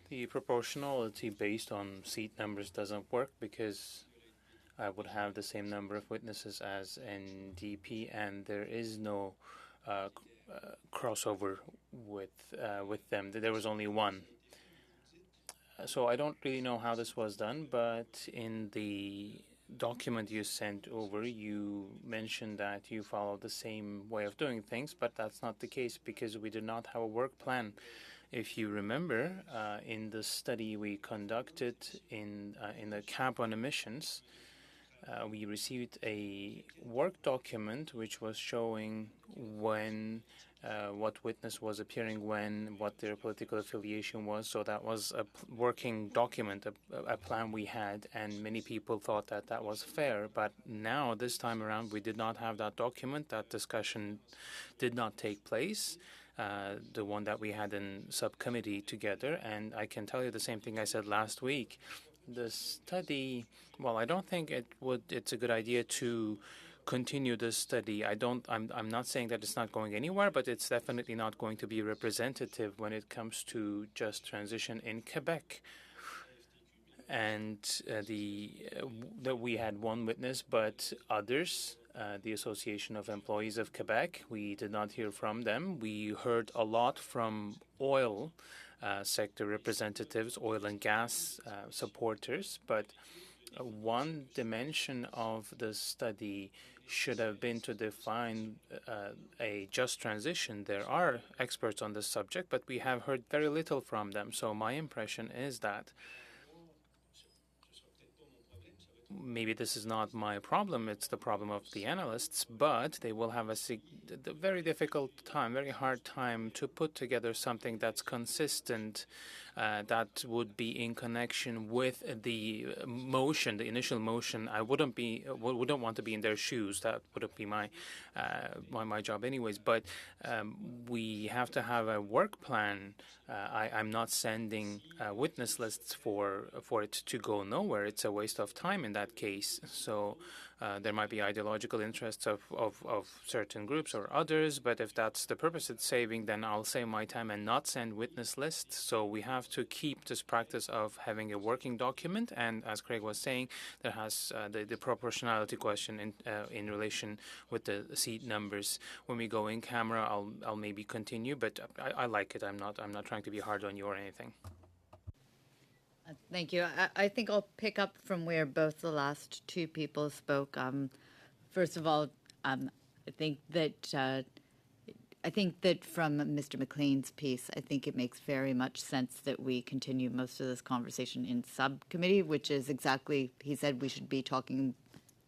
The proportionality based on seat numbers doesn't work because I would have the same number of witnesses as NDP, and there is no crossover with them. There was only one. So I don't really know how this was done, but in the document you sent over, you mentioned that you follow the same way of doing things, but that's not the case because we did not have a work plan. If you remember, in the study we conducted in the cap on emissions, we received a work document which was showing when what witness was appearing when, what their political affiliation was. So that was a working document, a plan we had, and many people thought that that was fair. But now, this time around, we did not have that document. That discussion did not take place. The one that we had in subcommittee together, and I can tell you the same thing I said last week. The study, well, I don't think it's a good idea to continue this study. I'm not saying that it's not going anywhere, but it's definitely not going to be representative when it comes to just transition in Quebec. And that we had one witness, but others, the Association of Employees of Quebec, we did not hear from them. We heard a lot from oil sector representatives, oil and gas supporters, but one dimension of the study should have been to define a just transition. There are experts on this subject, but we have heard very little from them. So my impression is that maybe this is not my problem, it's the problem of the analysts, but they will have a very difficult time, very hard time to put together something that's consistent, that would be in connection with the motion, the initial motion. I wouldn't want to be in their shoes. That wouldn't be my job anyways. But we have to have a work plan. I'm not sending witness lists for it to go nowhere. It's a waste of time in that case. So there might be ideological interests of certain groups or others, but if that's the purpose it's saving, then I'll save my time and not send witness lists. So we have to keep this practice of having a working document. And as Craig was saying, there has the proportionality question in relation with the seat numbers. When we go in camera, I'll maybe continue, but I like it. I'm not trying to be hard on you or anything. Thank you. I think I'll pick up from where both the last two people spoke. First of all, I think that from Mr. McLean's piece, I think it makes very much sense that we continue most of this conversation in subcommittee, which is exactly, he said we should be talking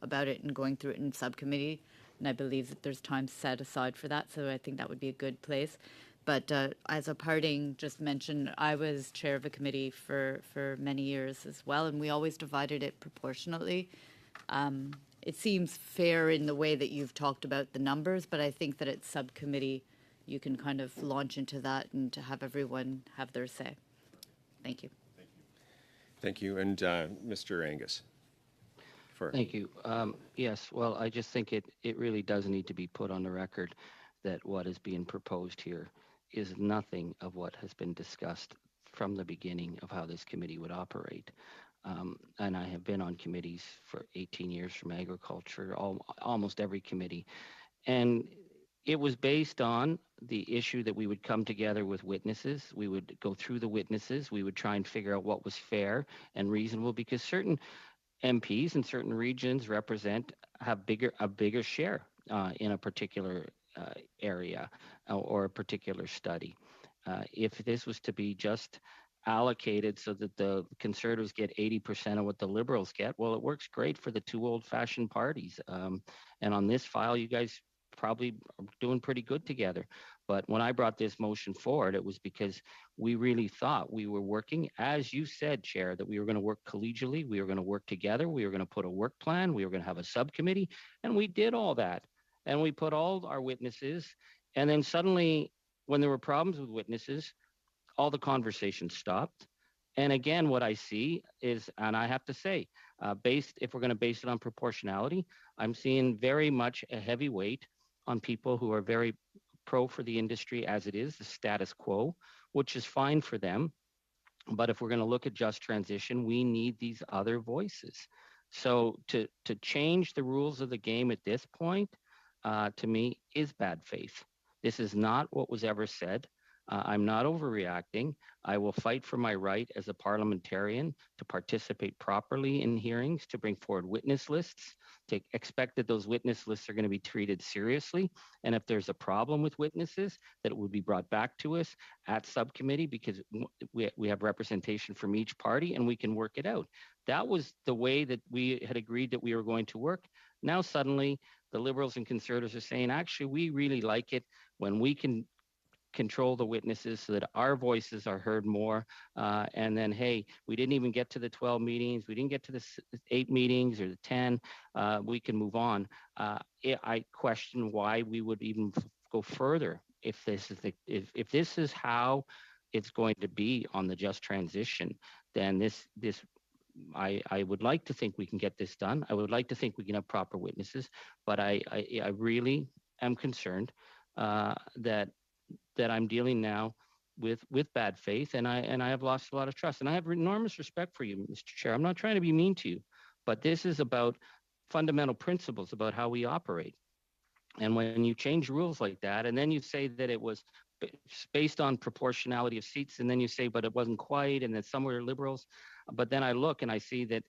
about it and going through it in subcommittee. And I believe that there's time set aside for that. So I think that would be a good place. But as a parting, just mention, I was chair of a committee for many years as well, and we always divided it proportionately. It seems fair in the way that you've talked about the numbers, but I think that at subcommittee, you can kind of launch into that and to have everyone have their say. Thank you. Thank you. And Mr. Angus. Thank you. Yes, well, I just think it really does need to be put on the record that what is being proposed here is nothing of what has been discussed from the beginning of how this committee would operate. And I have been on committees for 18 years from agriculture, almost every committee. And it was based on the issue that we would come together with witnesses. We would go through the witnesses. We would try and figure out what was fair and reasonable, because certain MPs in certain regions have a bigger share in a particular area or a particular study. If this was to be just allocated so that the Conservatives get 80% of what the Liberals get, well, it works great for the two old-fashioned parties. And on this file, you guys probably are doing pretty good together. But when I brought this motion forward, it was because we really thought we were working, as you said, Chair, that we were going to work collegially, we were going to work together, we were going to put a work plan, we were going to have a subcommittee, and we did all that. And we put all our witnesses, and then suddenly, when there were problems with witnesses, all the conversation stopped. And again, what I see is, and I have to say, if we're going to base it on proportionality, I'm seeing very much a heavy weight on people who are very pro for the industry as it is, the status quo, which is fine for them. But if we're going to look at just transition, we need these other voices. So to change the rules of the game at this point, to me, is bad faith. This is not what was ever said. I'm not overreacting. I will fight for my right as a parliamentarian to participate properly in hearings, to bring forward witness lists, to expect that those witness lists are going to be treated seriously. And if there's a problem with witnesses, that it would be brought back to us at subcommittee, because we have representation from each party and we can work it out. That was the way that we had agreed that we were going to work. Now suddenly the Liberals and Conservatives are saying, actually, we really like it when we can control the witnesses so that our voices are heard more. And then, hey, we didn't even get to the 12 meetings. We didn't get to the 8 meetings or the 10. We can move on. I question why we would even go further if this is how it's going to be on the just transition. Then I would like to think we can get this done. I would like to think we can have proper witnesses, but I really am concerned that I'm dealing now with bad faith, and I have lost a lot of trust. And I have enormous respect for you, Mr. Chair. I'm not trying to be mean to you, but this is about fundamental principles about how we operate. And when you change rules like that, and then you say that it was based on proportionality of seats, and then you say, but it wasn't quite, and then some were Liberals. But then I look and I see that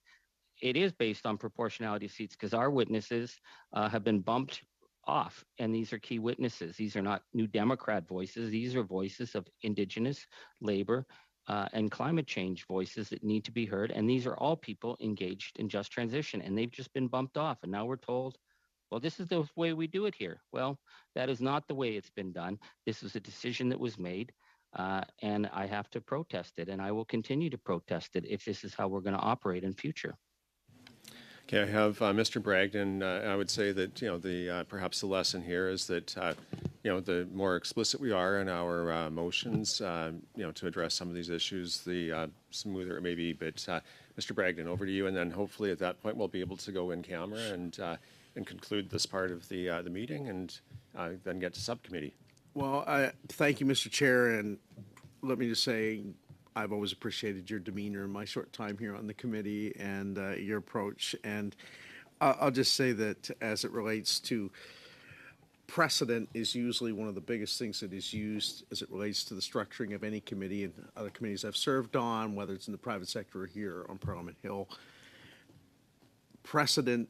it is based on proportionality of seats, because our witnesses have been bumped off, and these are key witnesses. These are not New Democrat voices. These are voices of Indigenous, labor, and climate change voices that need to be heard. And these are all people engaged in just transition, and they've just been bumped off. And now we're told, well, this is the way we do it here. Well, that is not the way it's been done. This was a decision that was made, and I have to protest it, and I will continue to protest it if this is how we're going to operate in future. Okay, I have Mr. Bragdon. I would say that the perhaps the lesson here is that the more explicit we are in our motions, to address some of these issues, the smoother it may be. But Mr. Bragdon, over to you, and then hopefully at that point we'll be able to go in camera and conclude this part of the meeting, and then get to subcommittee. Well, thank you, Mr. Chair, and let me just say, I've always appreciated your demeanor in my short time here on the committee, and your approach. And I'll just say that as it relates to precedent is usually one of the biggest things that is used as it relates to the structuring of any committee, and other committees I've served on, whether it's in the private sector or here on Parliament Hill. Precedent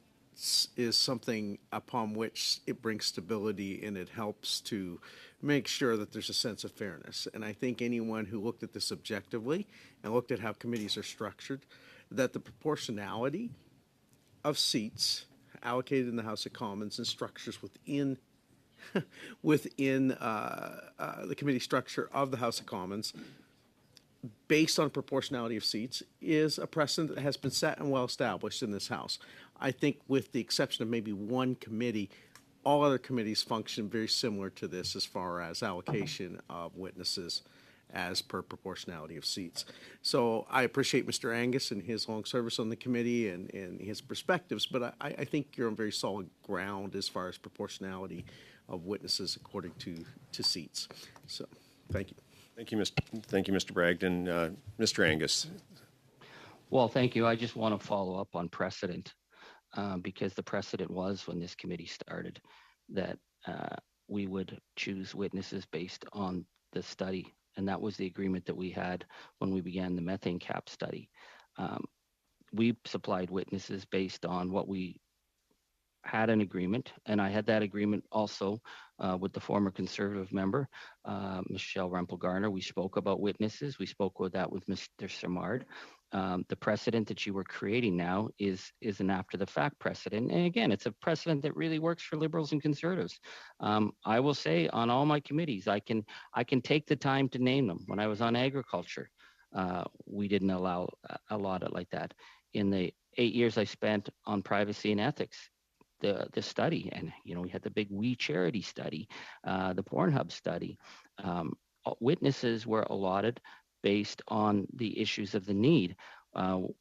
is something upon which it brings stability, and it helps to make sure that there's a sense of fairness. And I think anyone who looked at this objectively and looked at how committees are structured, that the proportionality of seats allocated in the House of Commons and structures within the committee structure of the House of Commons, based on proportionality of seats, is a precedent that has been set and well established in this House. I think with the exception of maybe one committee, all other committees function very similar to this as far as allocation of witnesses as per proportionality of seats. So I appreciate Mr. Angus and his long service on the committee and his perspectives, but I think you're on very solid ground as far as proportionality of witnesses according to seats. So thank you. Thank you, Mr. Bragdon. Mr. Angus. Well, thank you. I just want to follow up on precedent, because the precedent was, when this committee started, that we would choose witnesses based on the study. And that was the agreement that we had when we began the methane cap study. We supplied witnesses based on what we had an agreement, and I had that agreement also with the former Conservative member, Michelle Rempel-Garner. We spoke about witnesses. We spoke with that with Mr. Simard. The precedent that you were creating now is an after-the-fact precedent. And again, it's a precedent that really works for Liberals and Conservatives. I will say on all my committees, I can take the time to name them. When I was on agriculture, we didn't allow a lot of like that. In the 8 years I spent on privacy and ethics, the study, and we had the big We Charity study, the Pornhub study. Witnesses were allotted based on the issues of the need.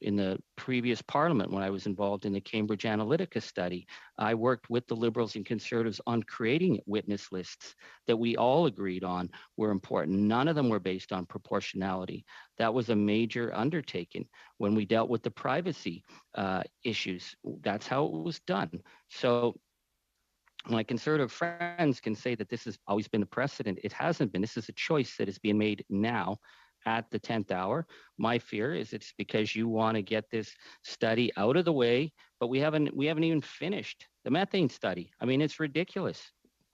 In the previous parliament, when I was involved in the Cambridge Analytica study, I worked with the Liberals and Conservatives on creating witness lists that we all agreed on were important. None of them were based on proportionality. That was a major undertaking. When we dealt with the privacy issues, that's how it was done. So my Conservative friends can say that this has always been the precedent. It hasn't been. This is a choice that is being made now at the 10th hour. My fear is it's because you want to get this study out of the way, but we haven't even finished the methane study. I mean, it's ridiculous.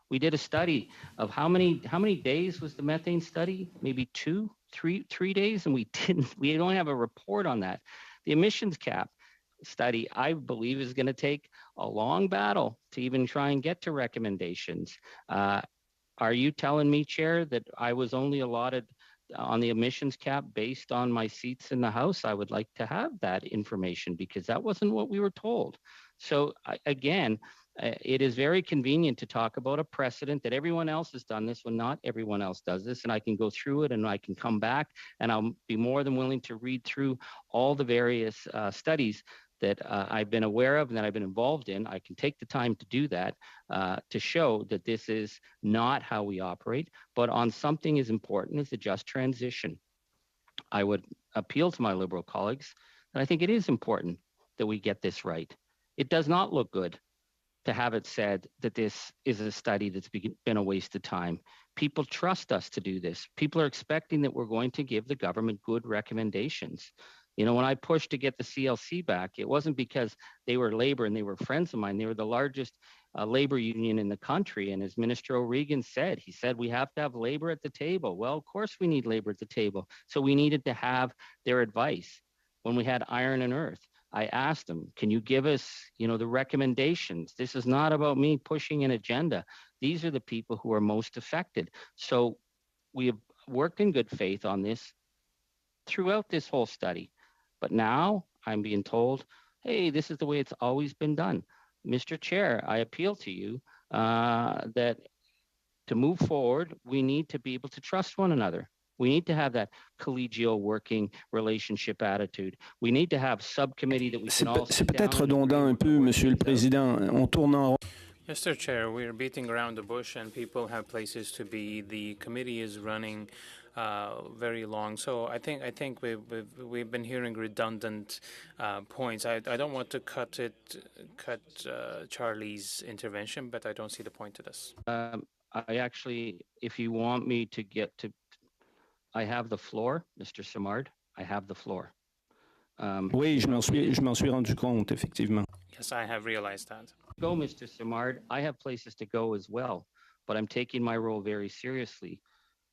We did a study of how many days was the methane study? Maybe 3 days, and we don't have a report on that. The emissions cap study, I believe, is going to take a long battle to even try and get to recommendations. Are you telling me, Chair, that I was only allotted on the emissions cap based on my seats in the House? I would like to have that information because that wasn't what we were told. So again, it is very convenient to talk about a precedent that everyone else has done this when not everyone else does this. And I can go through it and I can come back and I'll be more than willing to read through all the various studies that I've been aware of and that I've been involved in. I can take the time to do that to show that this is not how we operate, but on something as important as the just transition. I would appeal to my Liberal colleagues that I think it is important that we get this right. It does not look good to have it said that this is a study that's been a waste of time. People trust us to do this. People are expecting that we're going to give the government good recommendations. You know, when I pushed to get the CLC back, it wasn't because they were Labour and they were friends of mine. They were the largest Labour union in the country. And as Minister O'Regan said, he said, we have to have Labour at the table. Well, of course we need Labour at the table. So we needed to have their advice. When we had Iron and Earth, I asked them, can you give us, the recommendations? This is not about me pushing an agenda. These are the people who are most affected. So we have worked in good faith on this throughout this whole study. But now I'm being told, hey, this is the way it's always been done. Mr. Chair, I appeal to you that to move forward, we need to be able to trust one another. We need to have that collegial working relationship attitude. We need to have subcommittee that we can all C'est peut-être redondant un peu, Monsieur le Président. On tourne en rond. Mr. Chair, we're beating around the bush and people have places to be. The committee is running very long. So I think we've been hearing redundant points. I don't want to cut Charlie's intervention, but I don't see the point to this. I actually, if you want me to get to, I have the floor, Mr. Simard. I have the floor. Oui, je m'en suis rendu compte, effectivement. Yes, I have realized that. Go, Mr. Simard. I have places to go as well, but I'm taking my role very seriously.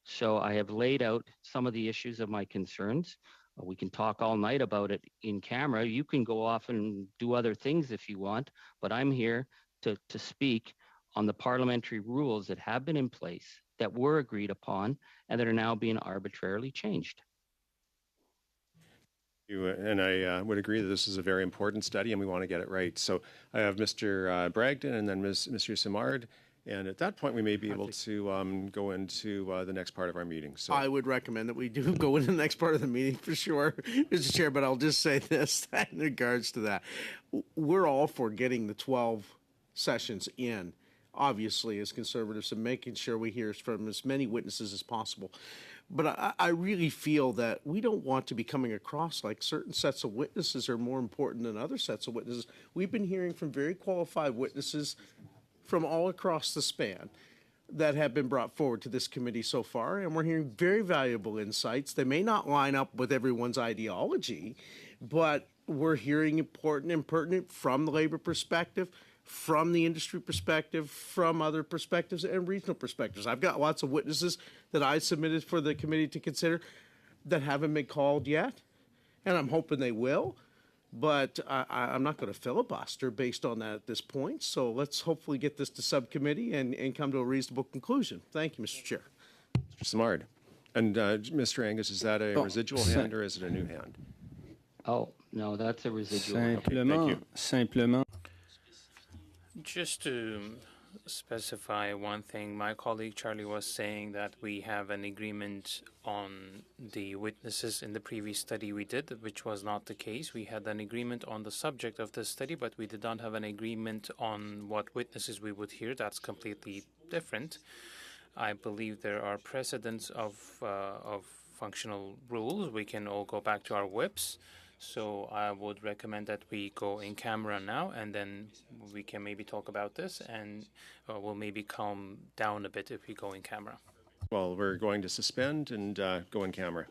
So I have laid out some of the issues of my concerns. We can talk all night about it in camera. You can go off and do other things if you want, but I'm here to speak on the parliamentary rules that have been in place, that were agreed upon, and that are now being arbitrarily changed. And I would agree that this is a very important study and we want to get it right. So I have Mr. Bragdon and then Mr. Simard. And at that point, we may be able to go into the next part of our meeting. So I would recommend that we do go into the next part of the meeting for sure, Mr. Chair, but I'll just say this in regards to that. We're all for getting the 12 sessions in, obviously, as conservatives, and making sure we hear from as many witnesses as possible. But I really feel that we don't want to be coming across like certain sets of witnesses are more important than other sets of witnesses. We've been hearing from very qualified witnesses from all across the span that have been brought forward to this committee so far, and we're hearing very valuable insights. They may not line up with everyone's ideology, but we're hearing important and pertinent from the Labour perspective, from the industry perspective, from other perspectives and regional perspectives. I've got lots of witnesses that I submitted for the committee to consider that haven't been called yet, and I'm hoping they will. But I'm not going to filibuster based on that at this point. So let's hopefully get this to subcommittee and come to a reasonable conclusion. Thank you, Mr. Chair. Mr. Simard. And Mr. Angus, is that a residual hand or is it a new hand? Oh, no, that's a residual. Simplement. Just to specify one thing. My colleague Charlie was saying that we have an agreement on the witnesses in the previous study we did, which was not the case. We had an agreement on the subject of this study, but we did not have an agreement on what witnesses we would hear. That's completely different. I believe there are precedents of functional rules. We can all go back to our whips. So I would recommend that we go in camera now, and then we can maybe talk about this, and we'll maybe calm down a bit if we go in camera. Well, we're going to suspend and go in camera.